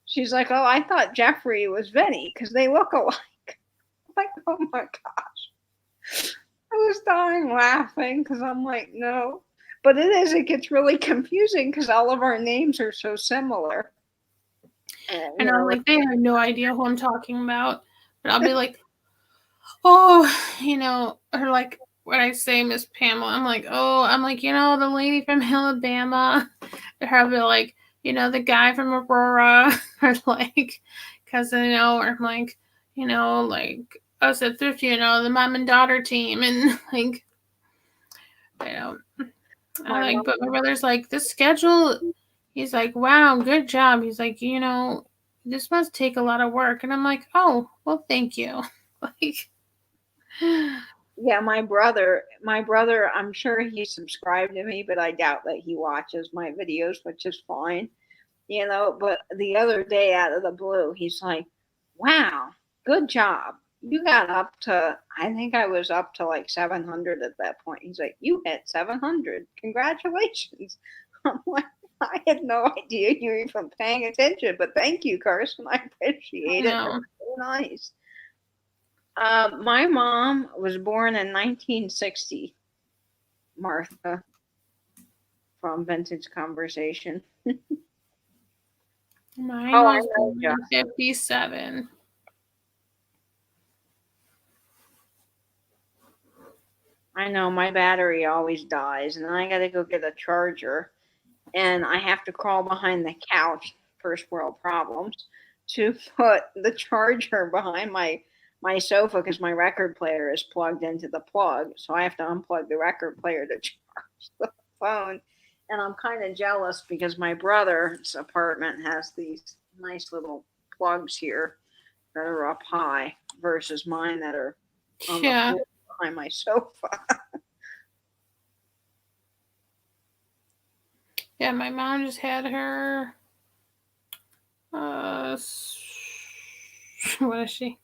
She's like, oh, I thought Jeffrey was Venny because they look alike. I'm like, oh my gosh. I was dying laughing because I'm like, no. But it gets really confusing because all of our names are so similar. And I'm like, they have no idea who I'm talking about. But I'll be like, oh, or like when I say Miss Pamela, I'm like, the lady from Alabama. Or I'll be like, the guy from Aurora. Or like, because, or I'm like, like us at Thrifty, the mom and daughter team. And like, but my brother's like, the schedule, he's like, wow, good job. He's like, this must take a lot of work. And I'm like, oh, well, thank you. Like, yeah, my brother, I'm sure he's subscribed to me, but I doubt that he watches my videos, which is fine, but the other day out of the blue, he's like, wow, good job. You got up to, I think I was up to like 700 at that point. He's like, you hit 700. Congratulations. I'm like, I had no idea you were even paying attention, but thank you, Carson. I appreciate it. That's so nice. My mom was born in 1960, Martha, from Vintage Conversation. Mine was born in 57. I know, my battery always dies, and then I gotta go get a charger, and I have to crawl behind the couch, first world problems, to put the charger behind my sofa because my record player is plugged into the plug. So I have to unplug the record player to charge the phone. And I'm kind of jealous because my brother's apartment has these nice little plugs here that are up high versus mine that are on the floor behind my sofa. Yeah, my mom just had her what is she?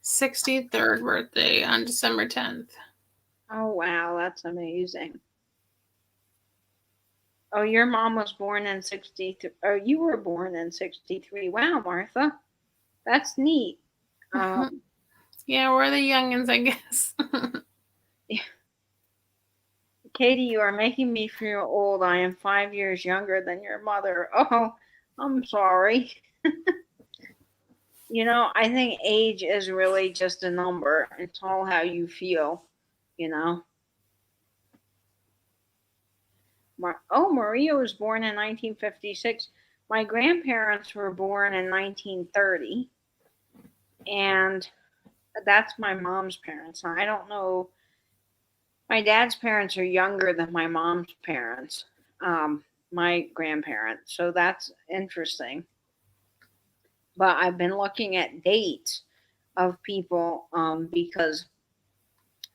63rd birthday on December 10th. Oh, wow, that's amazing. Oh, your mom was born in 63. Oh, you were born in 63. Wow, Martha. That's neat. Yeah, we're the youngins, I guess. Yeah. Katie, you are making me feel old. I am 5 years younger than your mother. Oh, I'm sorry. I think age is really just a number. It's all how you feel, Maria was born in 1956. My grandparents were born in 1930. And that's my mom's parents. I don't know. My dad's parents are younger than my mom's parents, my grandparents. So that's interesting. But I've been looking at dates of people because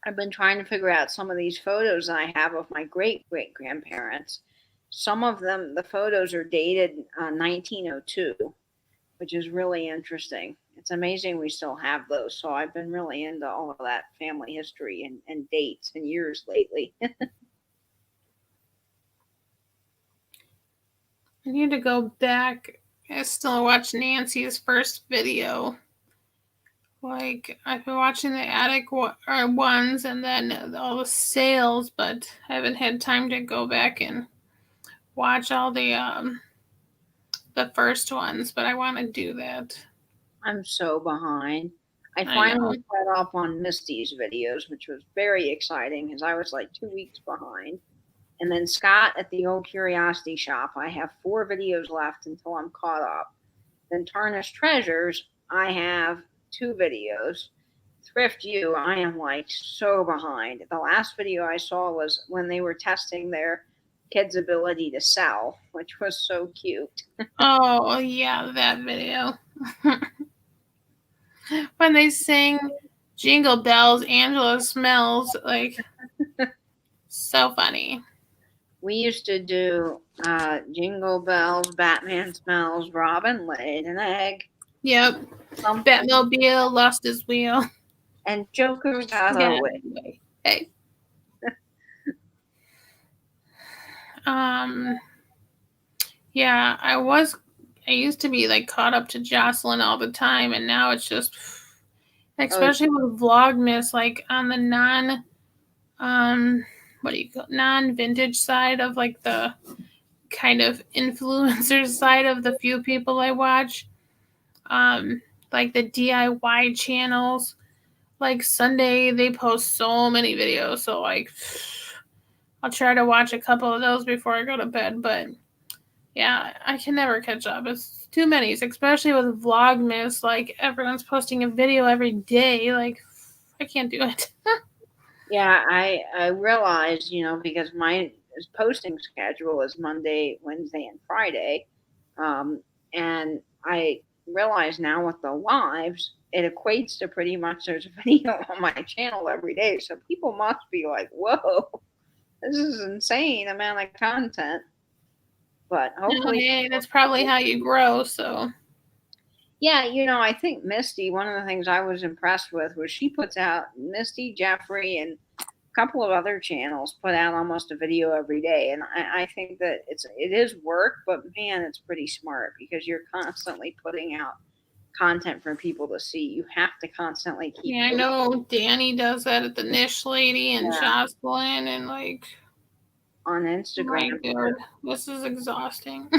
I've been trying to figure out some of these photos I have of my great grandparents. Some of them, the photos are dated 1902, which is really interesting. It's amazing we still have those. So I've been really into all of that family history and dates and years lately. I need to go back I still watch Nancy's first video. Like, I've been watching the attic ones and then all the sales, but I haven't had time to go back and watch all the first ones, but I want to do that. I'm so behind. I I finally know. caught up on Misty's videos, which was very exciting because I was like 2 weeks behind. And then Scott at the Old Curiosity Shop, I have 4 videos left until I'm caught up. Then Tarnished Treasures, I have 2 videos. Thrift You, I am like so behind. The last video I saw was when they were testing their kids' ability to sell, which was so cute. Oh, yeah, that video. When they sing Jingle Bells, Angela smells like so funny. We used to do Jingle Bells, Batman Smells, Robin laid an egg. Yep. Something. Batmobile lost his wheel. And Joker got Yeah. away. Hey. Yeah, I used to be like caught up to Jocelyn all the time, and now it's just, especially with Vlogmas, like on the non-vintage side of like the kind of influencer side of the few people I watch, like the DIY channels. Like Sunday, they post so many videos, so like I'll try to watch a couple of those before I go to bed, but yeah, I can never catch up. It's too many, especially with Vlogmas. Like, everyone's posting a video every day. Like, I can't do it. Yeah, I realized, because my posting schedule is Monday, Wednesday, and Friday. And I realize now with the lives, it equates to pretty much there's a video on my channel every day. So people must be like, whoa, this is insane amount of content. But hopefully, Hey, that's probably how you grow, so. yeah, I think Misty, one of the things I was impressed with was she puts out, Misty, Jeffrey, and a couple of other channels put out almost a video every day. And I think that it is work, but man, it's pretty smart because you're constantly putting out content for people to see. You have to constantly keep. Yeah, I know Danny does that at the Niche Lady and Jocelyn, and like, on my Instagram. God, this is exhausting.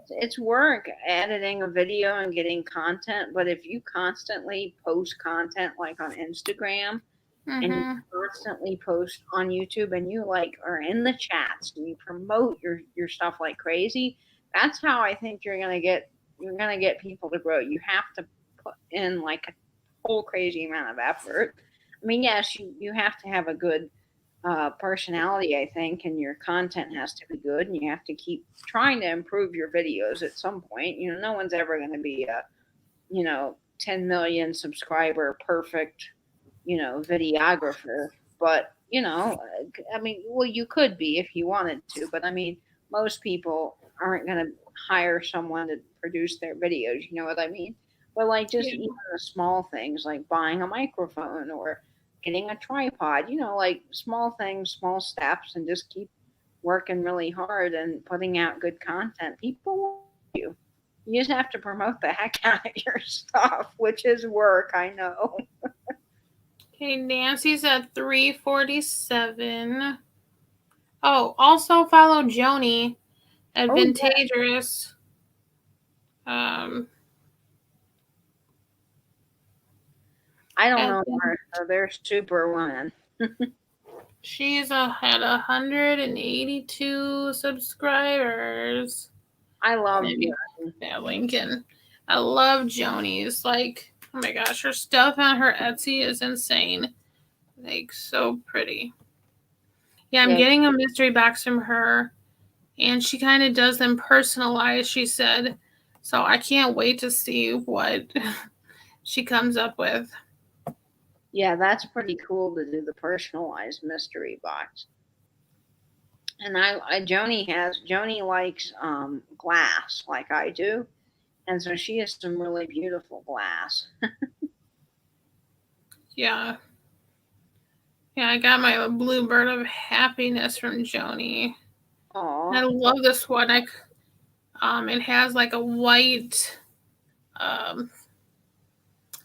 It's work editing a video and getting content, but if you constantly post content like on Instagram and you constantly post on YouTube and you like are in the chats and you promote your stuff like crazy, that's how I think you're gonna get people to grow. You have to put in like a whole crazy amount of effort. I mean, yes, you have to have a good personality, I think, and your content has to be good, and you have to keep trying to improve your videos at some point. No one's ever going to be a, 10 million subscriber perfect, videographer. But, I mean, well, you could be if you wanted to, but I mean, most people aren't going to hire someone to produce their videos. You know what I mean? But like just even the small things like buying a microphone or getting a tripod, like small things, small steps, and just keep working really hard and putting out good content. People will you. You just have to promote the heck out of your stuff, which is work, I know. Okay, Nancy's at 347. Oh, also follow Joni at Vintagerous. I don't know, Martha. They're super women. She's had 182 subscribers. I love that Lincoln. I love Joni's. Like, oh my gosh, her stuff on her Etsy is insane. Like, so pretty. Yeah, I'm getting a mystery box from her, and she kind of does them personalized, she said. So I can't wait to see what she comes up with. Yeah, that's pretty cool to do the personalized mystery box. And Joni likes glass like I do, and so she has some really beautiful glass. Yeah, I got my Bluebird of Happiness from Joni. Oh, I love this one. It has like a white,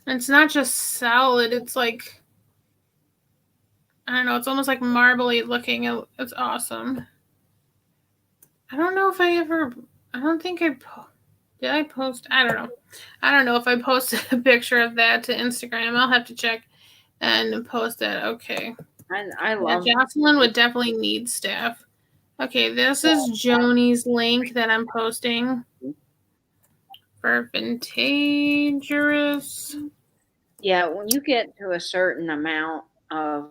it's not just solid, it's like, I don't know, it's almost like marbly looking. It's awesome. I don't know if I don't think did I post? I don't know. I don't know if I posted a picture of that to Instagram. I'll have to check and post it. Okay. I love Jocelyn would definitely need staff. Okay, this is Joni's link that I'm posting for Vintagerous. Yeah, when you get to a certain amount of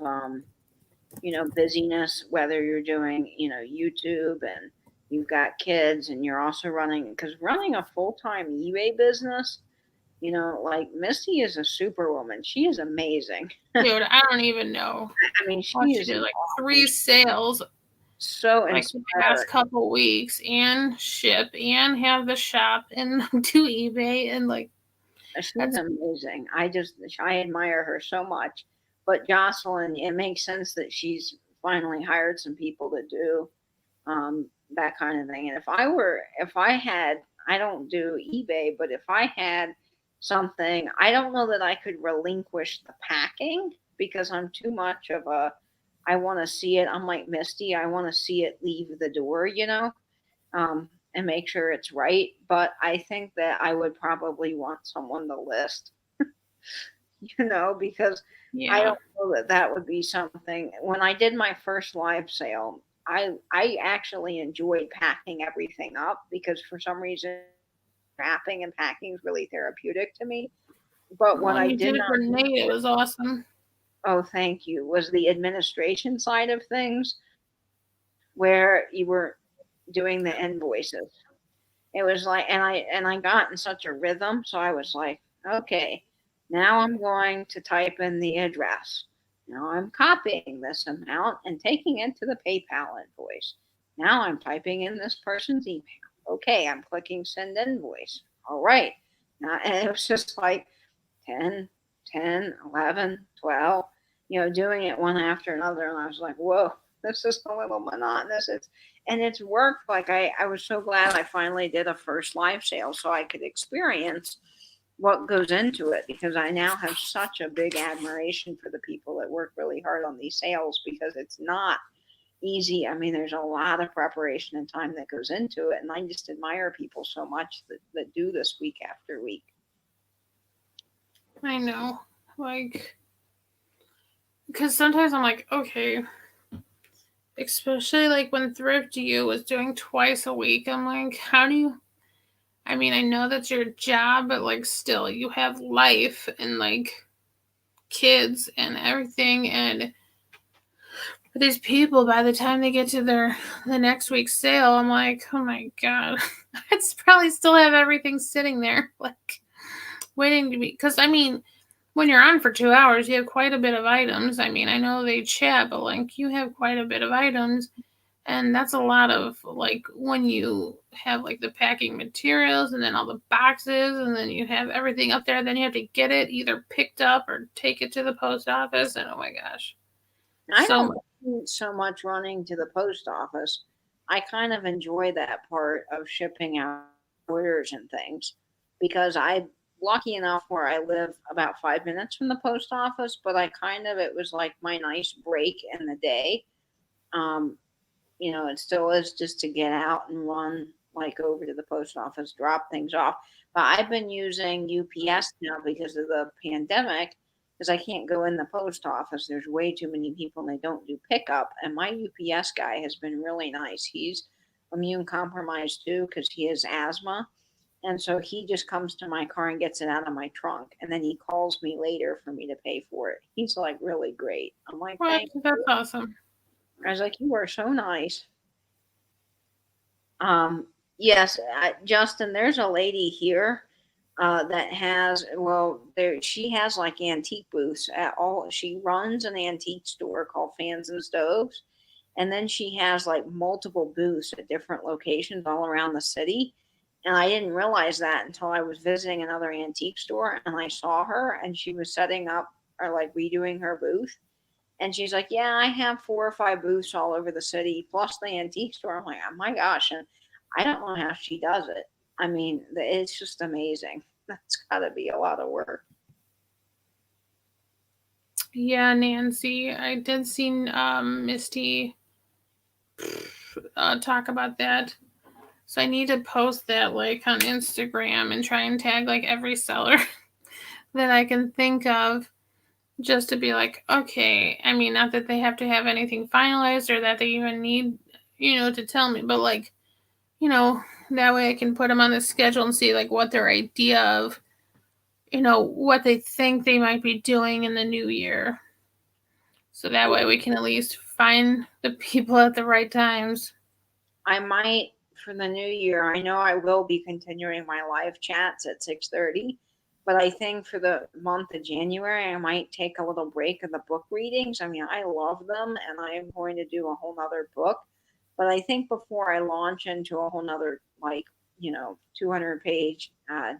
busyness, whether you're doing, YouTube and you've got kids and you're also running a full-time eBay business, like Misty is a superwoman. She is amazing. Dude, I don't even know. I mean, she did like 3 sales so like the past couple weeks, and ship and have the shop and do eBay, and like she's amazing. I admire her so much. But Jocelyn, it makes sense that she's finally hired some people to do that kind of thing. And if I had, I don't do eBay, but if I had something, I don't know that I could relinquish the packing because I'm too much of I want to see it. I'm like Misty. I want to see it leave the door, and make sure it's right. But I think that I would probably want someone to list, because I don't know that would be something. When I did my first live sale, I actually enjoyed packing everything up because for some reason wrapping and packing is really therapeutic to me. But when I did it for Nate, it was awesome. Oh, thank you. Was the administration side of things where you were doing the invoices. It was like, and I got in such a rhythm, so I was like, okay, now I'm going to type in the address. Now I'm copying this amount and taking it to the PayPal invoice. Now I'm typing in this person's email. Okay, I'm clicking send invoice. All right. Now, and it was just like 10, 10, 11, 12, doing it one after another. And I was like, whoa, this is a little monotonous. It's worked. Like I was so glad I finally did a first live sale so I could experience what goes into it, because I now have such a big admiration for the people that work really hard on these sales, because it's not easy. I mean, there's a lot of preparation and time that goes into it. And I just admire people so much that do this week after week. I know. Like, because sometimes I'm like, okay, especially like when Thrift You was doing twice a week, I'm like, how do you, I mean, I know that's your job, but like still you have life and like kids and everything, and these people, by the time they get to the next week's sale, I'm like, oh my god, I'd probably still have everything sitting there like waiting to be, because I mean, when you're on for 2 hours, you have quite a bit of items. I mean, I know they chat, but like you have quite a bit of items. And that's a lot of like when you have like the packing materials and then all the boxes and then you have everything up there, then you have to get it either picked up or take it to the post office. And oh my gosh. I don't do so much running to the post office. I kind of enjoy that part of shipping out orders and things because I'm lucky enough where I live about 5 minutes from the post office, but it was like my nice break in the day. It still is just to get out and run like over to the post office, drop things off. But I've been using UPS now because of the pandemic, because I can't go in the post office. There's way too many people and they don't do pickup. And my UPS guy has been really nice. He's immune compromised too because he has asthma. And so he just comes to my car and gets it out of my trunk. And then he calls me later for me to pay for it. He's like really great. I'm like, thank you. That's awesome. I was like, you are so nice. Yes, Justin, there's a lady here that has, she has like antique booths at all. She runs an antique store called Fans and Stoves. And then she has like multiple booths at different locations all around the city. And I didn't realize that until I was visiting another antique store and I saw her and she was setting up or like redoing her booth. And she's like, yeah, I have 4 or 5 booths all over the city, plus the antique store. I'm like, oh my gosh. And I don't know how she does it. I mean, it's just amazing. That's got to be a lot of work. Yeah, Nancy, I did see Misty talk about that. So I need to post that like on Instagram and try and tag like every seller that I can think of, just to be like, okay, I mean, not that they have to have anything finalized or that they even need, to tell me, but like, that way I can put them on the schedule and see like what their idea of, what they think they might be doing in the new year. So that way we can at least find the people at the right times. I might for the new year. I know I will be continuing my live chats at 6:30, but I think for the month of January I might take a little break of the book readings. I mean, I love them and I am going to do a whole nother book. But I think before I launch into a whole nother 200-page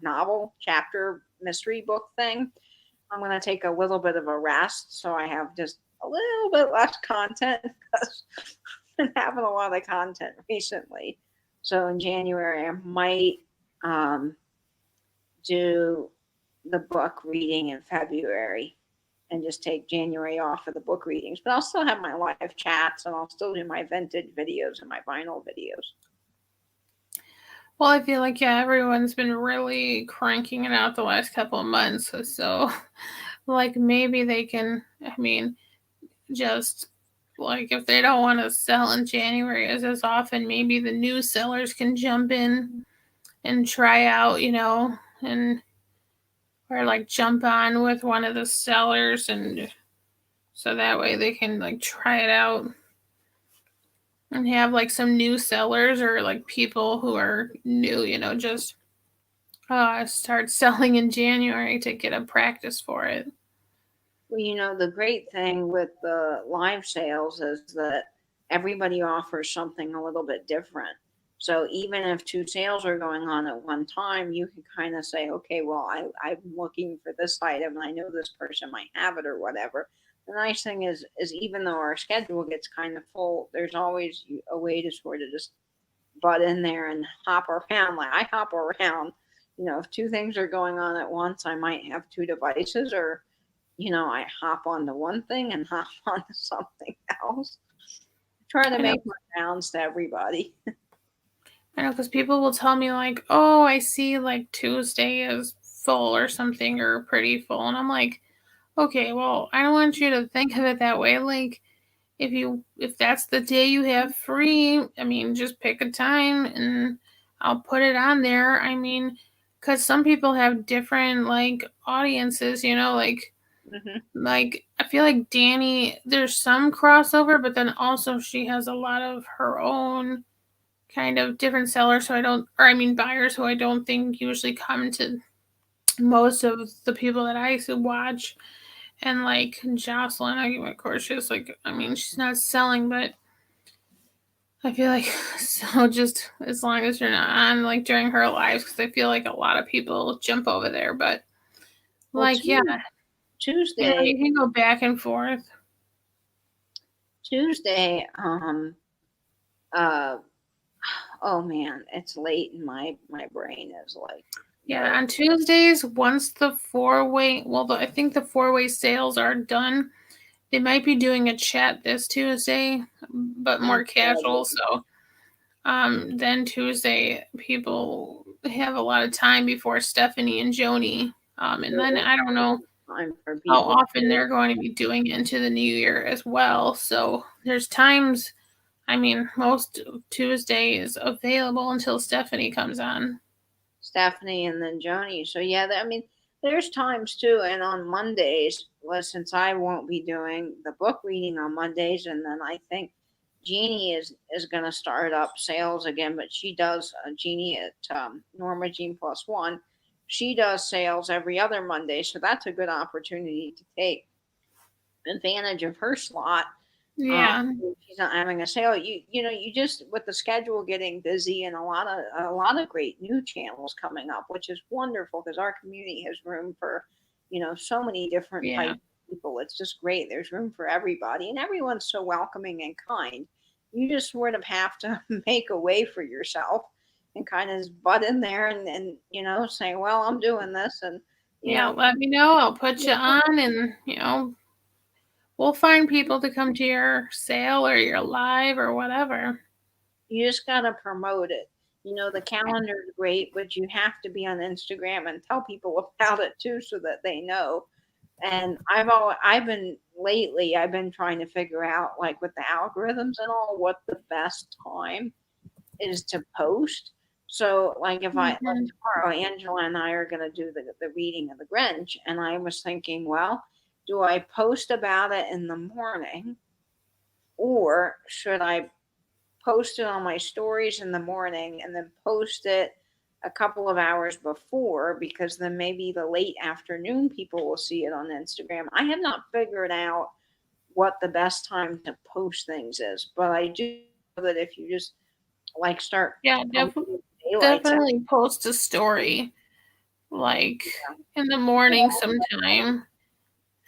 novel chapter mystery book thing, I'm going to take a little bit of a rest so I have just a little bit less content because been having a lot of content recently. So in January, I might do the book reading in February and just take January off of the book readings. But I'll still have my live chats and I'll still do my vintage videos and my vinyl videos. Well, I feel like, yeah, everyone's been really cranking it out the last couple of months. So, like, maybe they can, I mean, just like if they don't want to sell in January as often, maybe the new sellers can jump in and try out, and or like jump on with one of the sellers, and so that way they can like try it out and have like some new sellers or like people who are new, just start selling in January to get a practice for it. Well, the great thing with the live sales is that everybody offers something a little bit different. So even if two sales are going on at one time, you can kind of say, okay, well, I'm looking for this item and I know this person might have it or whatever. The nice thing is even though our schedule gets kind of full, there's always a way to sort of just butt in there and hop around. Like I hop around, if two things are going on at once, I might have two devices or I hop onto one thing and hop onto something else. Try to make my rounds to everybody. I know, because people will tell me like, "Oh, I see like Tuesday is full or something or pretty full," and I'm like, "Okay, well, I don't want you to think of it that way. Like, if that's the day you have free, I mean, just pick a time and I'll put it on there. I mean, because some people have different like audiences, like." Like I feel like Danny, there's some crossover, but then also she has a lot of her own kind of different sellers buyers who I don't think usually come to most of the people that I watch. And like Jocelyn, of course, she's like, I mean, she's not selling, but I feel like so just as long as you're not on like during her lives, because I feel like a lot of people jump over there, but like, yeah, Tuesday, you can go back and forth. Tuesday, oh man, it's late and my brain is like. Yeah, on Tuesdays, once the I think the 4-way sales are done, they might be doing a chat this Tuesday, but more casual. So, then Tuesday, people have a lot of time before Stephanie and Joni. And then I don't know how often they're going to be doing it into the new year as well. So there's times, I mean, most Tuesday is available until Stephanie comes on. Stephanie and then Joni. So yeah, I mean, there's times too. And on Mondays, well, since I won't be doing the book reading on Mondays, and then I think Jeannie is going to start up sales again, but she does Jeannie at Norma Jean Plus One. She does sales every other Monday, so that's a good opportunity to take advantage of her slot. Yeah. She's not having a sale. You just with the schedule getting busy and a lot of great new channels coming up, which is wonderful because our community has room for, so many different types of people. It's just great. There's room for everybody and everyone's so welcoming and kind. You just sort of have to make a way for yourself and kind of butt in there and say, well, I'm doing this, and Yeah, let me know. I'll put you on, and we'll find people to come to your sale or your live or whatever. you just gotta promote it. The calendar is great, but you have to be on Instagram and tell people about it too, so that they know. And I've been trying to figure out, like, with the algorithms and all, what the best time is to post. So, like, if I, like, Mhm. tomorrow, Angela and I are gonna do the reading of the Grinch, and I was thinking, well, do I post about it in the morning, or should I post it on my stories in the morning and then post it a couple of hours before, because then maybe the late afternoon people will see it on Instagram. I have not figured out what the best time to post things is, but I do know that if you just, like, start Yeah, promoting daylight, definitely post a story like in the morning sometime.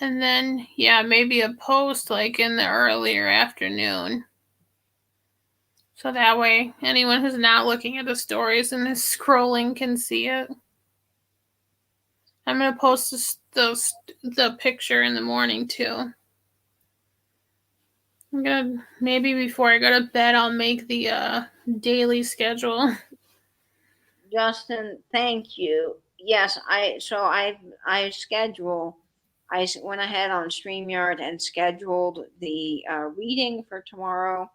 And then, yeah, maybe a post like in the earlier afternoon. So that way, anyone who's not looking at the stories and is scrolling can see it. I'm going to post the picture in the morning too. I'm going to, maybe before I go to bed, I'll make the daily schedule. Justin, thank you. Yes, I went ahead on StreamYard and scheduled the reading for tomorrow.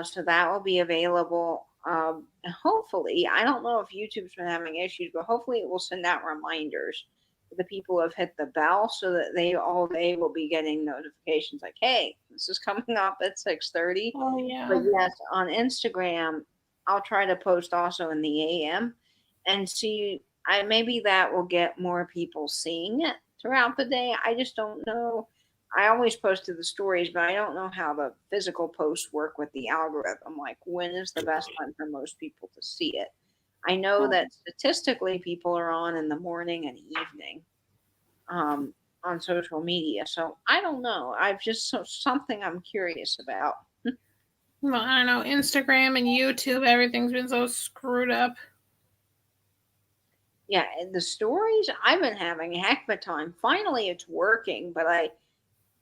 So that will be available. Hopefully, I don't know if YouTube's been having issues, but hopefully it will send out reminders for the people who have hit the bell, so that they all day will be getting notifications like, "Hey, this is coming up at 6:30." Oh, But yeah. yes, on Instagram, I'll try to post also in the AM, and see. I maybe that will get more people seeing it throughout the day. I just don't know. I always post to the stories, but I don't know how the physical posts work with the algorithm. Like, when is the best time for most people to see it? I know that statistically people are on in the morning and evening, on social media. So I don't know. I've just something I'm curious about. Well, I don't know. Instagram and YouTube, everything's been so screwed up. Yeah, and the stories, I've been having a heck of a time. Finally, it's working, but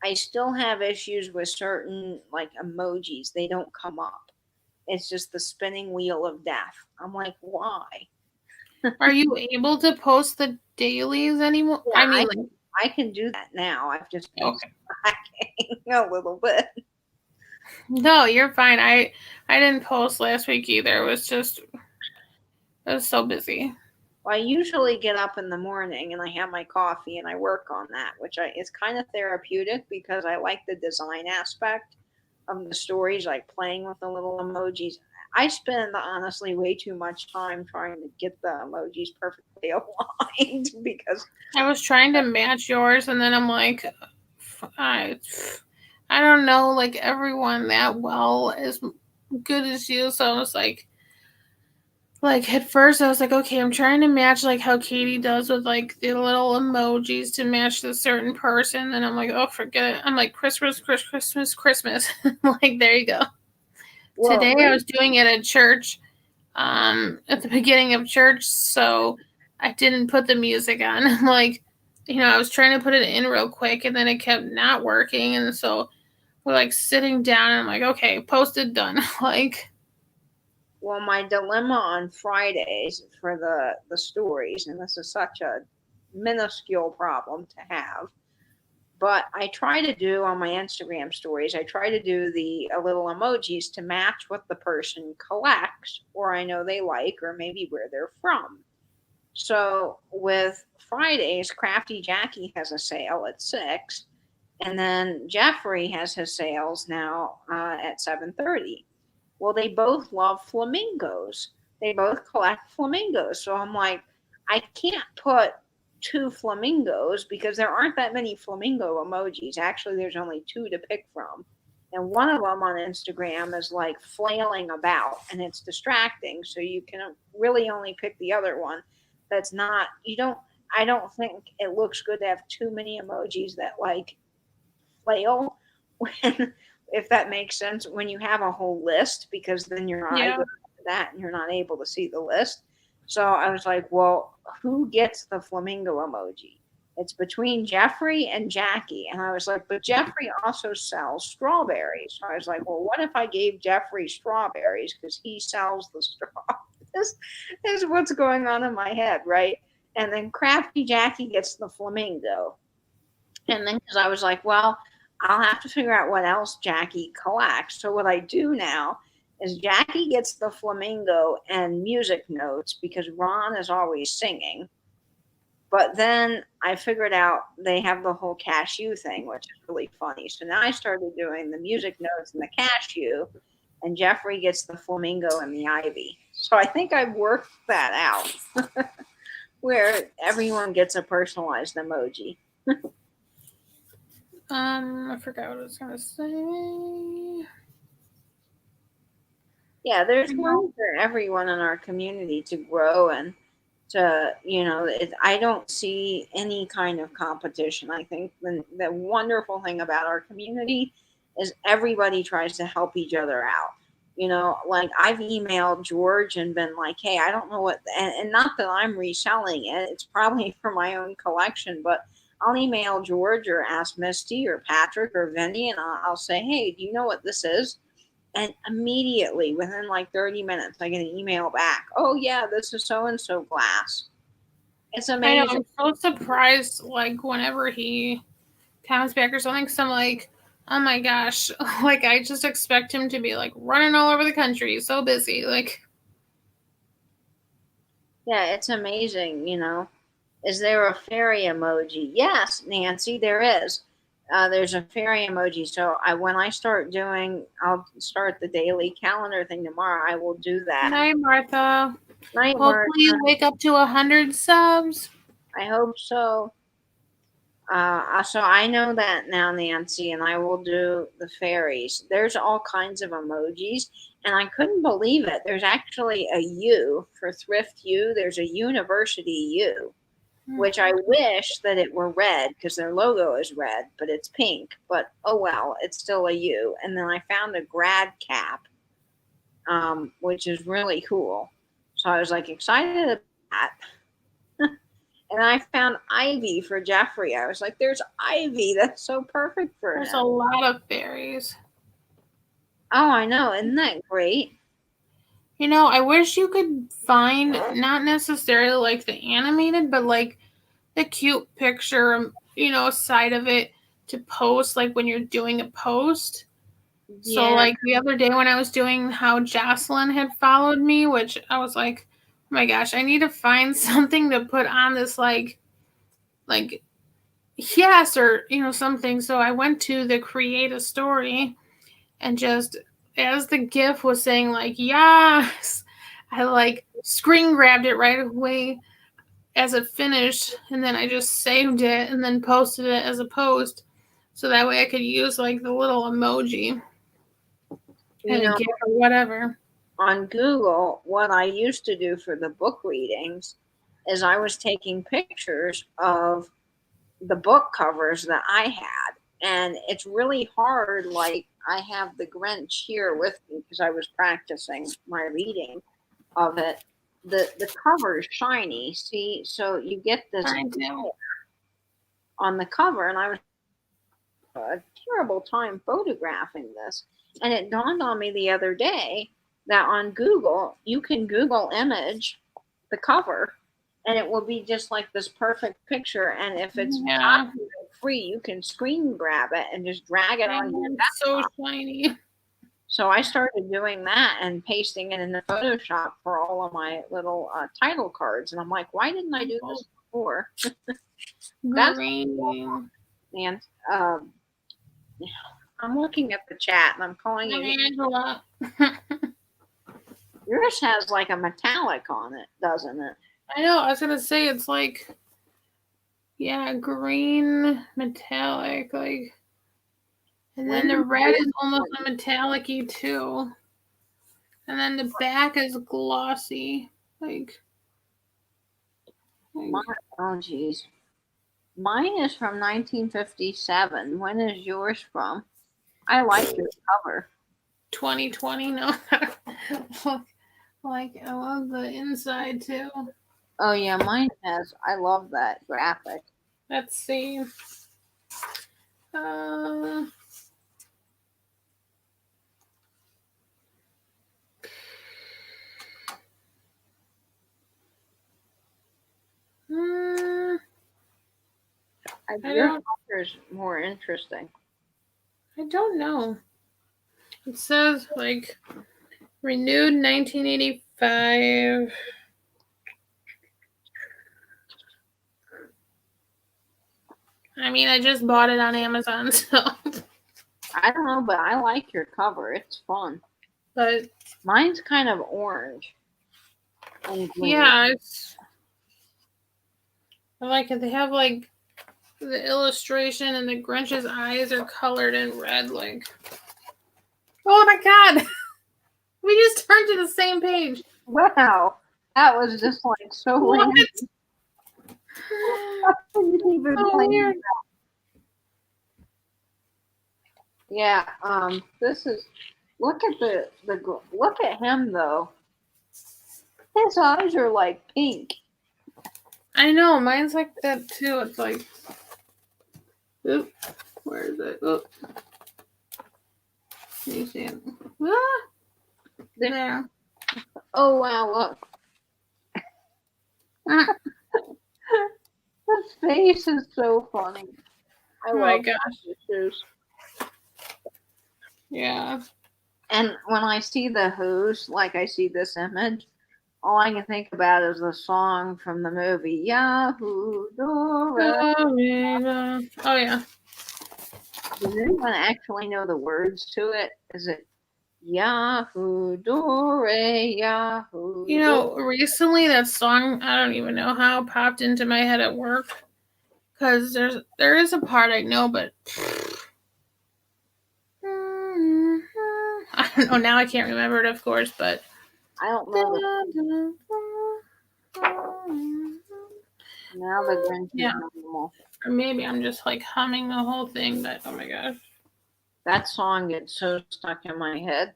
I still have issues with certain, like, emojis. They don't come up. It's just the spinning wheel of death. I'm like, why? Are you able to post the dailies anymore? Yeah, I mean, like, I can do that now. I've just been okay. slacking a little bit. No, you're fine. I didn't post last week either. I was so busy. Well, I usually get up in the morning and I have my coffee and I work on that, which is kind of therapeutic, because I like the design aspect of the stories, like playing with the little emojis. I spend, honestly, way too much time trying to get the emojis perfectly aligned because I was trying to match yours, and then I'm like, I, I don't know, like everyone that well as good as you. So I was like at first I was like, okay, I'm trying to match like how Katie does with like the little emojis to match the certain person. And I'm like, oh, forget it. I'm like, Christmas, Christmas, Christmas. Like, there you go. well, Today I was doing it at church, at the beginning of church, so I didn't put the music on. I'm like, I was trying to put it in real quick, and then it kept not working, and so we're like sitting down, and I'm like, okay, posted, done. Like, my dilemma on Fridays for the stories, and this is such a minuscule problem to have, but I try to do on my Instagram stories, I try to do the little emojis to match what the person collects, or I know they like, or maybe where they're from. So with Fridays, Crafty Jackie has a sale at 6, and then Jeffrey has his sales now at 7:30. Well, they both love flamingos. They both collect flamingos. So I'm like, I can't put two flamingos because there aren't that many flamingo emojis. Actually, there's only two to pick from. And one of them on Instagram is like flailing about and it's distracting. So you can really only pick the other one. That's not, you don't, I don't think it looks good to have too many emojis that, like, flail when, if that makes sense, when you have a whole list, because then your eyes yeah, that and you're not able to see the list. So I was like, well, who gets the flamingo emoji? It's between Jeffrey and Jackie. And I was like, but Jeffrey also sells strawberries. So I was like, well, what if I gave Jeffrey strawberries because he sells the straw? This is what's going on in my head, right? And then Crafty Jackie gets the flamingo. And then because I was like, well, I'll have to figure out what else Jackie collects. So what I do now is Jackie gets the flamingo and music notes because Ron is always singing. But then I figured out they have the whole cashew thing, which is really funny. So now I started doing the music notes and the cashew, and Jeffrey gets the flamingo and the ivy. So I think I've worked that out where everyone gets a personalized emoji. I forgot what I was gonna say. Yeah, there's room for everyone in our community to grow and to, I don't see any kind of competition. I think the wonderful thing about our community is everybody tries to help each other out. Like I've emailed George and been like, hey, I don't know what, and not that I'm reselling it, it's probably for my own collection, but I'll email George or ask Misty or Patrick or Vinny, and I'll say, hey, do you know what this is? And immediately, within like 30 minutes, I get an email back. Oh, yeah, this is so-and-so glass. It's amazing. I know, I'm so surprised, like, whenever he comes back or something, because I'm like, oh my gosh, like, I just expect him to be, like, running all over the country. He's so busy, like. Yeah, it's amazing, Is there a fairy emoji? Yes, Nancy, there is. There's a fairy emoji. So when I start I'll start the daily calendar thing tomorrow. I will do that. Night, Martha. Night, Hopefully Martha. you wake up to 100 subs. I hope so. So I know that now, Nancy, and I will do the fairies. There's all kinds of emojis, and I couldn't believe it. There's actually a U for Thrift U. There's a University U, which I wish that it were red because their logo is red, but it's pink. But oh well, it's still a U. And then I found a grad cap, which is really cool. So I was like excited about that. And I found ivy for Jeffrey. I was like, there's ivy. That's so perfect for him. There's a lot of fairies. Oh, I know. Isn't that great? I wish you could find, not necessarily like the animated, but like the cute picture, side of it to post, like when you're doing a post. Yeah. So like the other day when I was doing how Jocelyn had followed me, which I was like, oh my gosh, I need to find something to put on this like yes, or something. So I went to the create a story and just as the GIF was saying like yes, I like screen grabbed it right away as it finished, and then I just saved it and then posted it as a post so that way I could use like the little emoji and a GIF or whatever. On Google, what I used to do for the book readings is I was taking pictures of the book covers that I had. And it's really hard. Like I have the Grinch here with me because I was practicing my reading of it. The cover is shiny. See, so you get this on the cover, and I was a terrible time photographing this. And it dawned on me the other day that on Google, you can Google image the cover and it will be just like this perfect picture. And if it's free, you can screen grab it and just drag it on your desktop. So shiny. So I started doing that and pasting it in the Photoshop for all of my little title cards. And I'm like, why didn't I do this before? That's cool. And I'm looking at the chat and I'm calling you Angela. Yours has like a metallic on it, doesn't it? I know. I was gonna say it's like, green metallic, like, and then the red is almost a metallic-y too, and then the back is glossy, like. Oh geez, mine is from 1957. When is yours from? I like your cover. 2020. No. Like, I love the inside too. Oh yeah, mine has. I love that graphic. Let's see. Your cover's more interesting. I don't know. It says like renewed 1985. I mean, I just bought it on Amazon, so. I don't know, but I like your cover. It's fun. But mine's kind of orange. And green. Yeah, I like it. They have like the illustration, and the Grinch's eyes are colored in red. Like, oh my god, we just turned to the same page. Wow, that was just like so What? Oh, weird. Yeah, this is. Look at look at him though. His eyes are like pink. I know, mine's like that too. It's like, oop, where is it? Oop. Can you see it? Ah, there. Oh wow, look. His face is so funny. Oh my gosh. Yeah. And when I see the Who's, like I see this image, all I can think about is the song from the movie Yahoo Dora. Oh yeah. Does anyone actually know the words to it? Is it Yahoo Dore Yahoo? You know, recently that song, I don't even know how, popped into my head at work. Because there is a part I know, but I don't know. Now I can't remember it, of course, but I don't know. Now the Grinch is normal. Or maybe I'm just like humming the whole thing, but oh my gosh. That song gets so stuck in my head.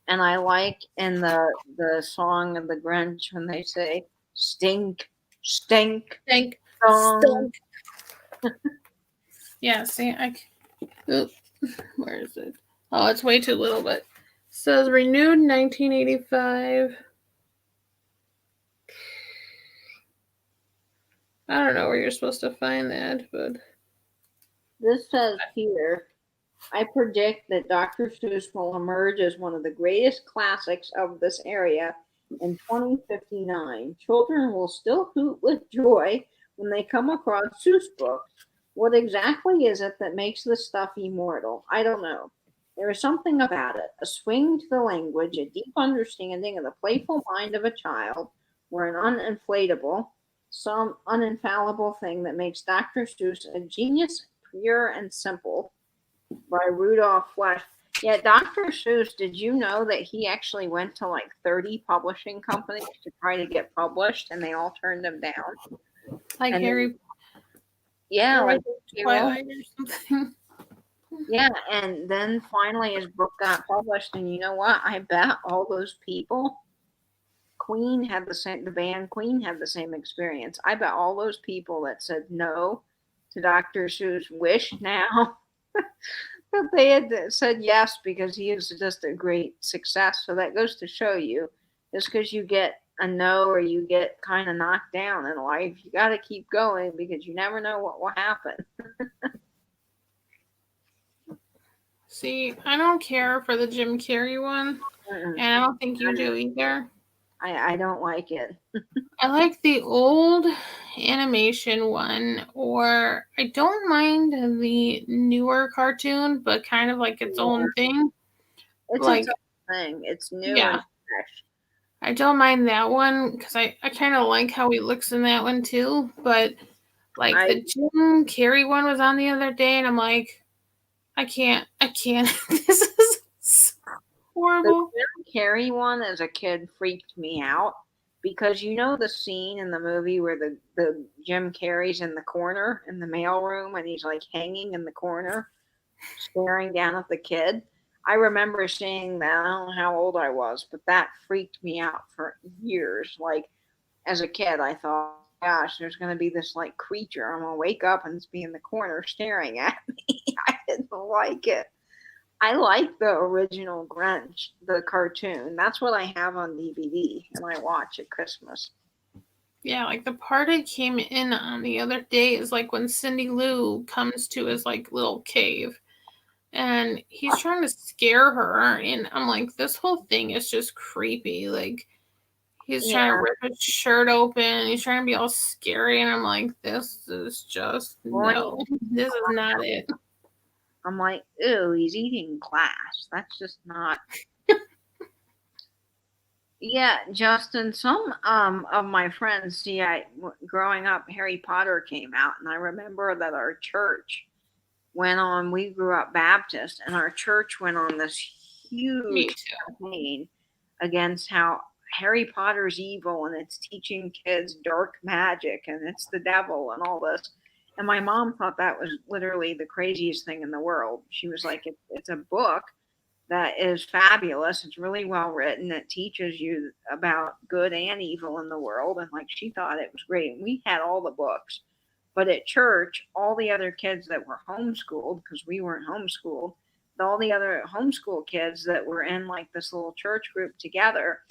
And I like in the song of the Grinch when they say stink, stink, stink, stink. Yeah, see, where is it? Oh, it's way too little, but it says renewed 1985. I don't know where you're supposed to find that, but this says here, I predict that Dr. Seuss will emerge as one of the greatest classics of this area in 2059. Children will still hoot with joy when they come across Seuss books. What exactly is it that makes this stuff immortal? I don't know. There is something about it, a swing to the language, a deep understanding of the playful mind of a child, or an uninflatable, some uninfallible thing that makes Dr. Seuss a genius, pure and simple. By Rudolph Flesch. Yeah, Dr. Seuss, did you know that he actually went to like 30 publishing companies to try to get published and they all turned him down? Like Harry. Yeah, like Twilight or something. Yeah, and then finally his book got published, and you know what? I bet all those people, the band Queen had the same experience. I bet all those people that said no to Dr. Seuss wish now that they had said yes because he is just a great success. So that goes to show you, just because you get a no or you get kind of knocked down in life, you got to keep going because you never know what will happen. See, I don't care for the Jim Carrey one, and I don't think you do either. I don't like it. I like the old animation one, or I don't mind the newer cartoon, but kind of like its own thing. It's like its own thing. It's new and fresh. I don't mind that one because I kind of like how he looks in that one too. But like the Jim Carrey one was on the other day, and I'm like, I can't. This is so horrible. The Jim Carrey one as a kid freaked me out because you know the scene in the movie where the Jim Carrey's in the corner in the mailroom and he's like hanging in the corner, staring down at the kid. I remember seeing that. I don't know how old I was, but that freaked me out for years. Like as a kid, I thought, gosh, there's going to be this like creature. I'm going to wake up and it's be in the corner staring at me. I didn't like it. I like the original Grinch, the cartoon. That's what I have on DVD and I watch at Christmas. Yeah, like the part I came in on the other day is like when Cindy Lou comes to his like little cave and he's trying to scare her, and I'm like, this whole thing is just creepy. Like he's trying to rip his shirt open, he's trying to be all scary, and I'm like, this is just no, this is not it. I'm like, ew, he's eating glass. That's just not. Yeah, Justin, some of my friends, see, growing up, Harry Potter came out, and I remember that our church went on, we grew up Baptist, and our church went on this huge campaign against how Harry Potter's evil and it's teaching kids dark magic and it's the devil and all this. And my mom thought that was literally the craziest thing in the world. She was like, it's a book that is fabulous. It's really well written. It teaches you about good and evil in the world. And like she thought it was great. And we had all the books. But at church, all the other kids that were homeschooled, because we weren't homeschooled, all the other homeschool kids that were in like this little church group together,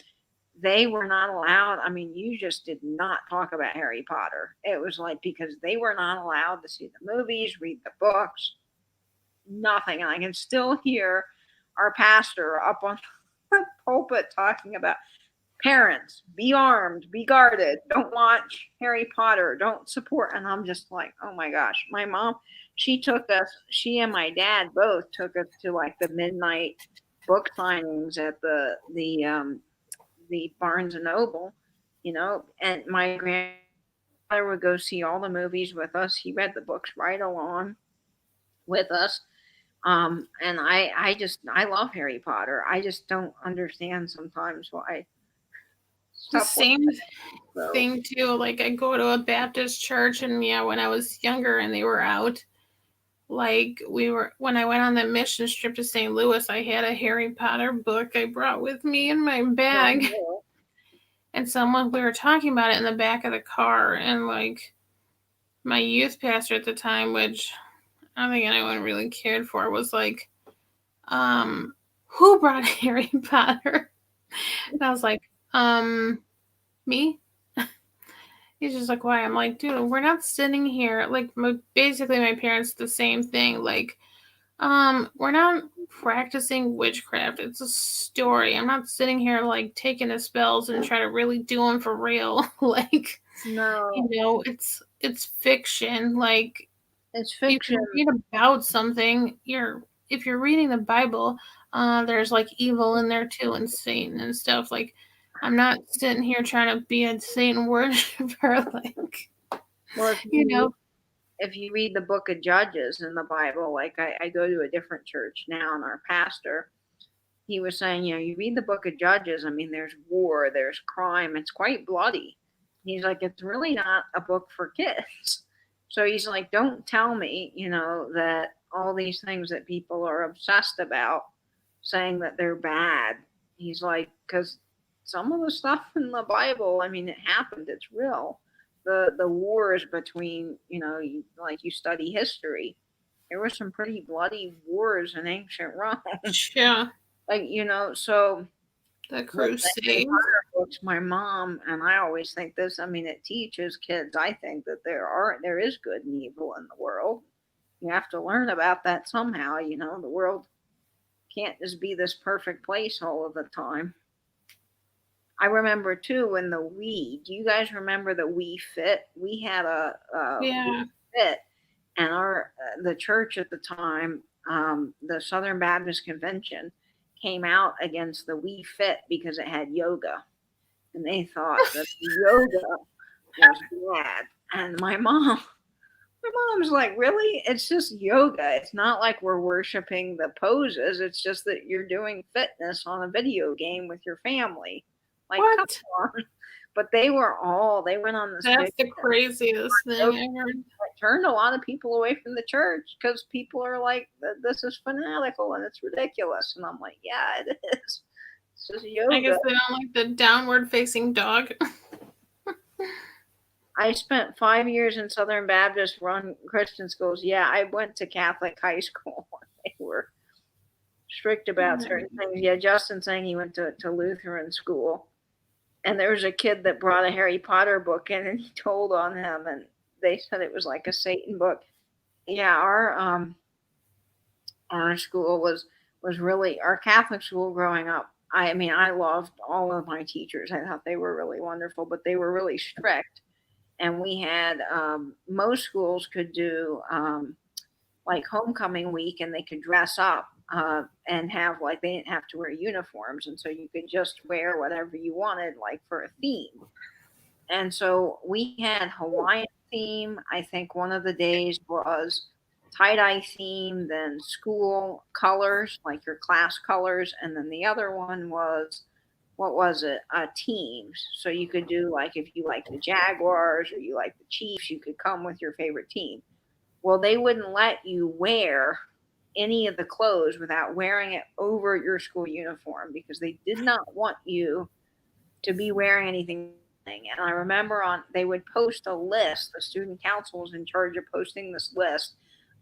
they were not allowed. I mean, you just did not talk about Harry Potter. It was like because they were not allowed to see the movies, read the books, nothing. And I can still hear our pastor up on the pulpit talking about parents, be armed, be guarded, don't watch Harry Potter, don't support. And I'm just like, oh my gosh. My mom, she and my dad both took us to like the midnight book signings at the Barnes and Noble, and my grandfather would go see all the movies with us. He read the books right along with us. And I love Harry Potter. I just don't understand sometimes why. The same thing too. Like I go to a Baptist church, and yeah, when I was younger and they were out, like when I went on that mission trip to St. Louis, I had a Harry Potter book I brought with me in my bag. Oh, and we were talking about it in the back of the car, and like my youth pastor at the time, which I don't think anyone really cared for, was like, who brought Harry Potter? And I was like, me? He's just like, why? I'm like, dude, we're not sitting here. Like, basically, my parents, the same thing. Like, we're not practicing witchcraft. It's a story. I'm not sitting here, like, taking the spells and try to really do them for real. Like, no, it's fiction. Like, it's fiction. You can read about something. If you're reading the Bible, there's, like, evil in there, too, and Satan and stuff. Like, I'm not sitting here trying to be a Satan worshiper, like, well, if you read the book of Judges in the Bible, like I go to a different church now, and our pastor, he was saying, you read the book of Judges, I mean, there's war, there's crime, it's quite bloody. He's like, it's really not a book for kids. So he's like, don't tell me, that all these things that people are obsessed about, saying that they're bad. He's like, because some of the stuff in the Bible, I mean, it happened. It's real. The wars between, you study history. There were some pretty bloody wars in ancient Rome. Yeah. Like, so the Crusade books, my mom, and I always think this, I mean, it teaches kids, I think, that there is good and evil in the world. You have to learn about that somehow. The world can't just be this perfect place all of the time. I remember too when the Wii. Do you guys remember the Wii Fit? We had a Wii Fit, and the church at the time, the Southern Baptist Convention, came out against the Wii Fit because it had yoga, and they thought that the yoga was bad. And my mom's like, really? It's just yoga. It's not like we're worshiping the poses. It's just that you're doing fitness on a video game with your family. Like, what? Come on. But they went on this. That's the craziest thing I heard. turned a lot of people away from the church because people are like, this is fanatical and it's ridiculous. And I'm like, yeah, it is. It's just yoga. I guess they don't like the downward facing dog. I spent 5 years in Southern Baptist run Christian schools. Yeah, I went to Catholic high school. They were strict about certain things. Yeah, Justin saying he went to Lutheran school. And there was a kid that brought a Harry Potter book in and he told on him and they said it was like a Satan book. Yeah, our school was really, our Catholic school growing up. I mean, I loved all of my teachers. I thought they were really wonderful, but they were really strict. And we had, most schools could do like homecoming week and they could dress up and have like, they didn't have to wear uniforms. And so you could just wear whatever you wanted, like for a theme. And so we had Hawaiian theme. I think one of the days was tie-dye theme, then school colors, like your class colors. And then the other one was, what was it? Teams. So you could do like, if you like the Jaguars or you like the Chiefs, you could come with your favorite team. Well, they wouldn't let you wear any of the clothes without wearing it over your school uniform because they did not want you to be wearing anything. And I remember they would post a list. The student council was in charge of posting this list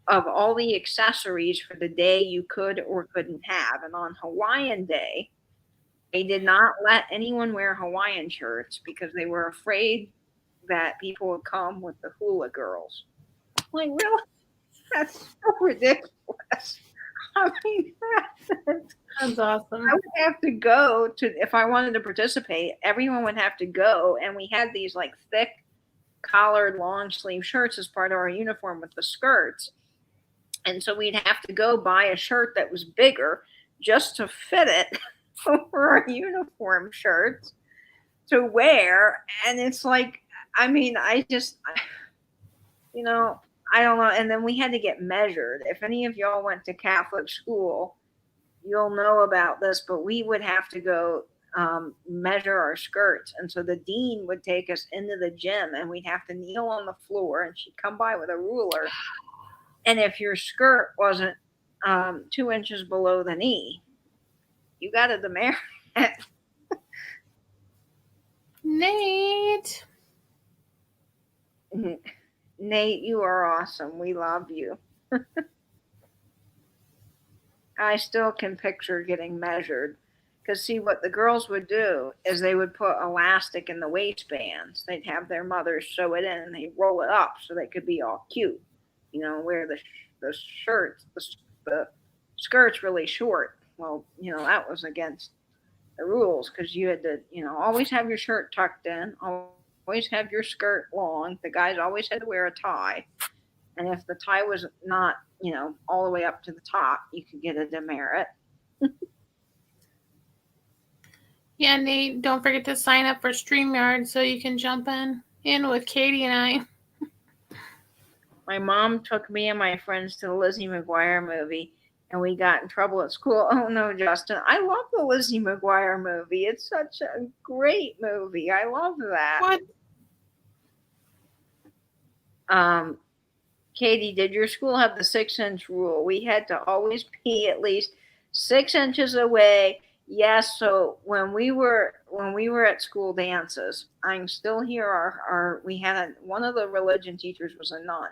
of all the accessories for the day you could or couldn't have. And on Hawaiian Day, they did not let anyone wear Hawaiian shirts because they were afraid that people would come with the hula girls. Like, really? That's so ridiculous. I mean, That's awesome. I would have to go to, if I wanted to participate, everyone would have to go. And we had these like thick collared long sleeve shirts as part of our uniform with the skirts. And so we'd have to go buy a shirt that was bigger just to fit it over our uniform shirts to wear. And it's like, I mean, I don't know. And then we had to get measured. If any of y'all went to Catholic school, you'll know about this, but we would have to go measure our skirts. And so the dean would take us into the gym and we'd have to kneel on the floor and she'd come by with a ruler. And if your skirt wasn't 2 inches below the knee, you got a demerit. Nate. Nate, you are awesome. We love you. I still can picture getting measured. Because, see, what the girls would do is they would put elastic in the waistbands. They'd have their mothers sew it in and they'd roll it up so they could be all cute. Wear the shirts, the skirt's really short. Well, that was against the rules because you had to, always have your shirt tucked in, always have your skirt long. The guys always had to wear a tie. And if the tie was not, all the way up to the top, you could get a demerit. Yeah, Nate, don't forget to sign up for StreamYard so you can jump in with Katie and I. My mom took me and my friends to the Lizzie McGuire movie, and we got in trouble at school. Oh, no, Justin. I love the Lizzie McGuire movie. It's such a great movie. I love that. What? Katie, did your school have the 6-inch rule? We had to always be at least 6 inches away. Yes, so when we were at school dances, I'm still here. We had one of the religion teachers was a nun,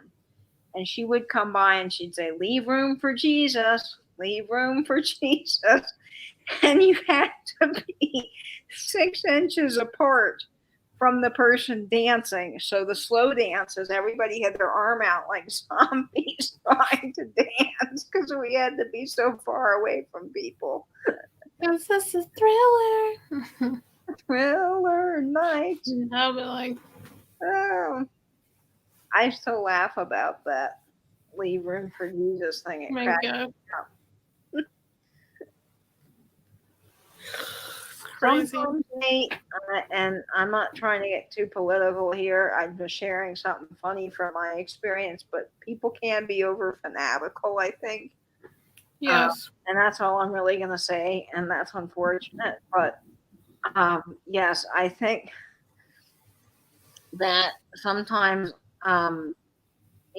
and she would come by and she'd say, "Leave room for Jesus, leave room for Jesus," and you had to be 6 inches apart from the person dancing. So the slow dances, everybody had their arm out like zombies trying to dance because we had to be so far away from people. Is this a thriller? Thriller night. I'll be like, oh. I still laugh about that leave room for Jesus thing. oh my God. Crazy. Nate, and I'm not trying to get too political here. I'm just sharing something funny from my experience, but people can be over fanatical, I think. Yes. And that's all I'm really going to say, and that's unfortunate. But yes, I think that sometimes,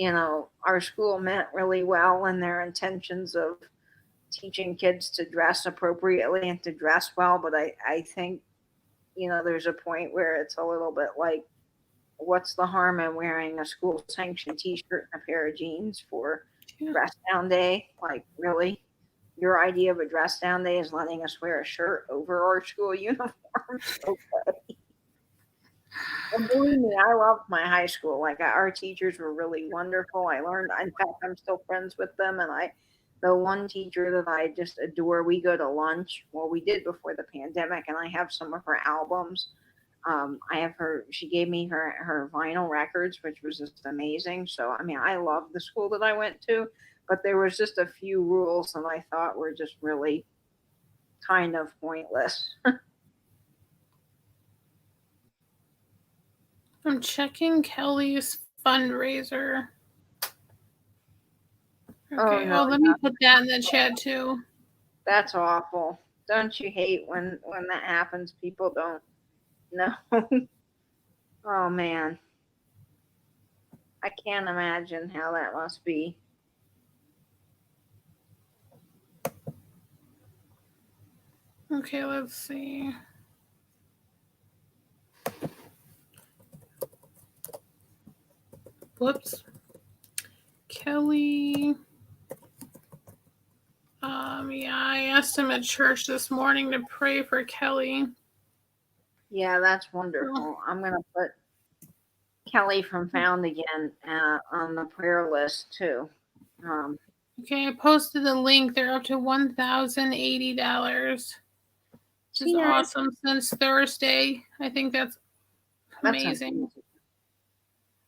our school meant really well in their intentions of teaching kids to dress appropriately and to dress well. But I think, there's a point where it's a little bit like, what's the harm in wearing a school sanctioned t-shirt and a pair of jeans for Yeah. dress down day? Like, really? Your idea of a dress down day is letting us wear a shirt over our school uniforms? Okay. And believe me, I loved my high school. Like, our teachers were really wonderful. I learned, in fact, I'm still friends with them. And the one teacher that I just adore, we go to lunch. Well, we did before the pandemic, and I have some of her albums. I have she gave me her vinyl records, which was just amazing. So, I mean, I loved the school that I went to, but there was just a few rules that I thought were just really kind of pointless. I'm checking Kelly's fundraiser. Okay. no, Let me put that in the chat too. That's awful. Don't you hate when that happens? People don't know. Oh man, I can't imagine how that must be. Okay, let's see. Whoops. Kelly. Yeah, I asked him at church this morning to pray for Kelly. Yeah, that's wonderful. I'm gonna put Kelly from Found Again on the prayer list too. Okay, I posted the link. They're up to $1,080. Which is awesome since Thursday. I think that's amazing.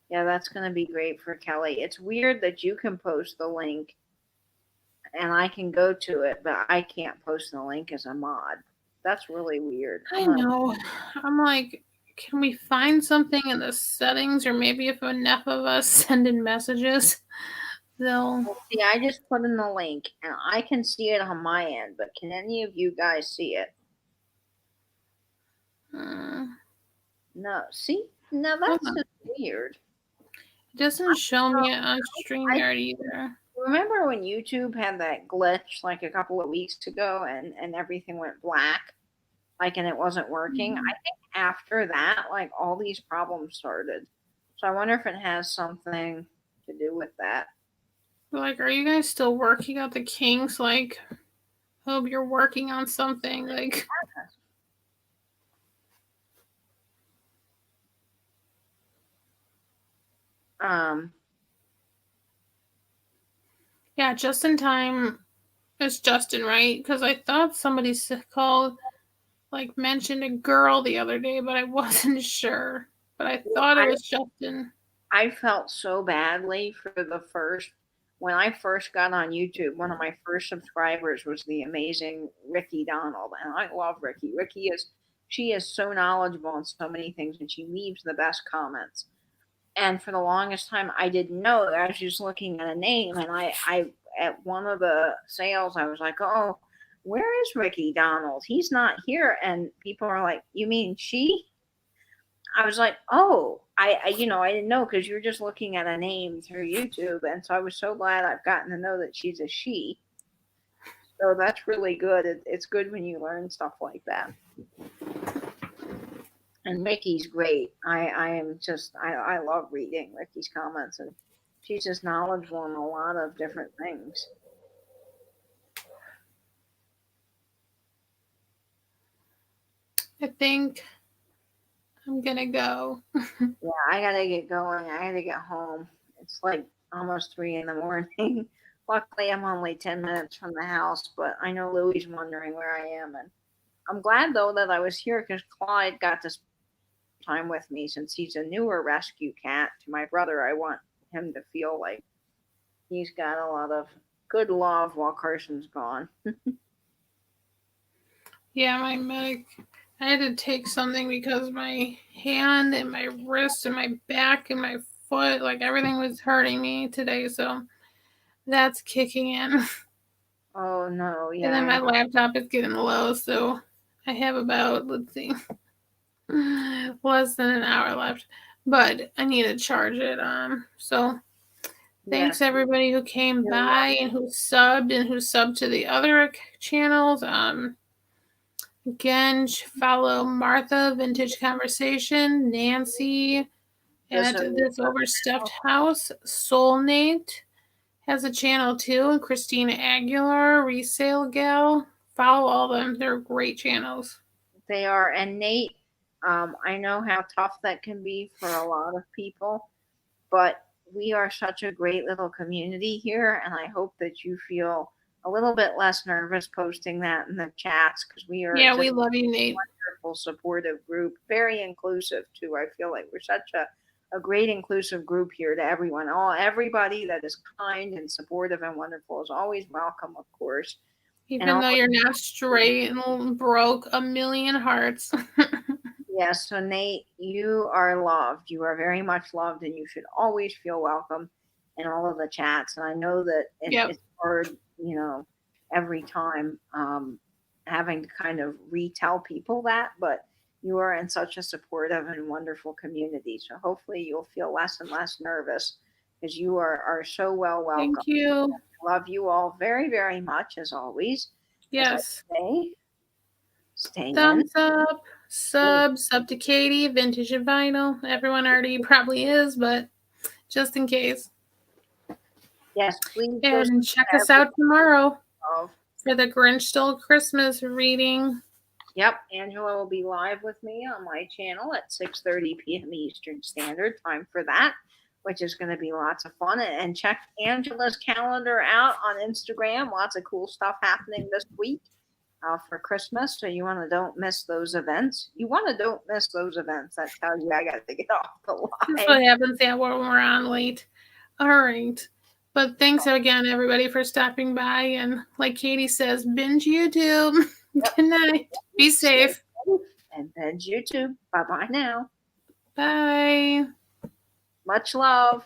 Yeah, that's going to be great for Kelly. It's weird that you can post the link and I can go to it, but I can't post the link as a mod. That's really weird. I know. I'm like, can we find something in the settings, or maybe if enough of us send in messages, they'll. See, I just put in the link and I can see it on my end, but can any of you guys see it? No. See? No, that's just weird. It doesn't show me on StreamYard either. Remember when YouTube had that glitch like a couple of weeks ago and everything went black? Like, and it wasn't working? I think after that, like, all these problems started. So I wonder if it has something to do with that. Like, are you guys still working out the kinks? Like, hope you're working on something. Like, yeah, just in time. It's Justin, right? Because I thought somebody called, like, mentioned a girl the other day, but I wasn't sure. But I thought it was Justin. I felt so badly for when I first got on YouTube. One of my first subscribers was the amazing Ricky Donald, and I love Ricky. She is so knowledgeable on so many things, and she leaves the best comments. And for the longest time, I didn't know. I was just looking at a name, and I at one of the sales, I was like, "Oh, where is Ricky Donald? He's not here." And people are like, "You mean she?" I was like, "Oh, I didn't know, because you're just looking at a name through YouTube." And so I was so glad I've gotten to know that she's a she. So that's really good. It's good when you learn stuff like that. And Ricky's great. I love reading Ricky's comments, and she's just knowledgeable in a lot of different things. I think I'm gonna go. Yeah, I gotta get going. I gotta get home. It's like almost 3 a.m. Luckily, I'm only 10 minutes from the house, but I know Louie's wondering where I am, and I'm glad though that I was here, because Clyde got to spend time with me. Since he's a newer rescue cat to my brother, I want him to feel like he's got a lot of good love while Carson's gone. Yeah, my medic. I had to take something because my hand and my wrist and my back and my foot, like, everything was hurting me today. So that's kicking in. Oh no, yeah. And then my laptop is getting low, so I have about, let's see, less than an hour left. But I need to charge it. So Thanks everybody who came by and who subbed to the other channels. Again, follow Martha Vintage Conversation, Nancy at This Overstuffed House, Soulmate has a channel too, and Christina Aguilar, Resale Gal. Follow all of them. They're great channels. They are. And Nate, I know how tough that can be for a lot of people, but we are such a great little community here, and I hope that you feel a little bit less nervous posting that in the chats, because we are we love you, Nate. Wonderful, supportive group, very inclusive too. I feel like we're such a great inclusive group here to everyone. Everybody that is kind and supportive and wonderful is always welcome, of course. Even though you're not straight and broke a million hearts. Yes, so Nate, you are loved. You are very much loved, and you should always feel welcome in all of the chats. And I know that it's hard, every time having to kind of retell people that, but you are in such a supportive and wonderful community. So hopefully you'll feel less and less nervous, because you are so well welcome. Thank you. I love you all very, very much, as always. Yes. Stay Thumbs up, sub to Katie, Vintage and Vinyl. Everyone already probably is, but just in case. Yes, please. And check us out tomorrow for the Grinch Stole Christmas reading. Yep, Angela will be live with me on my channel at 6:30 p.m. Eastern Standard Time for that, which is going to be lots of fun. And check Angela's calendar out on Instagram. Lots of cool stuff happening this week for Christmas. So you want to don't miss those events. That tell you I got to get off the line. That's what happens when we're on late. All right. But thanks again, everybody, for stopping by. And like Katie says, binge YouTube. Yep. Good night. Be safe. And binge YouTube. Bye-bye now. Bye. Much love.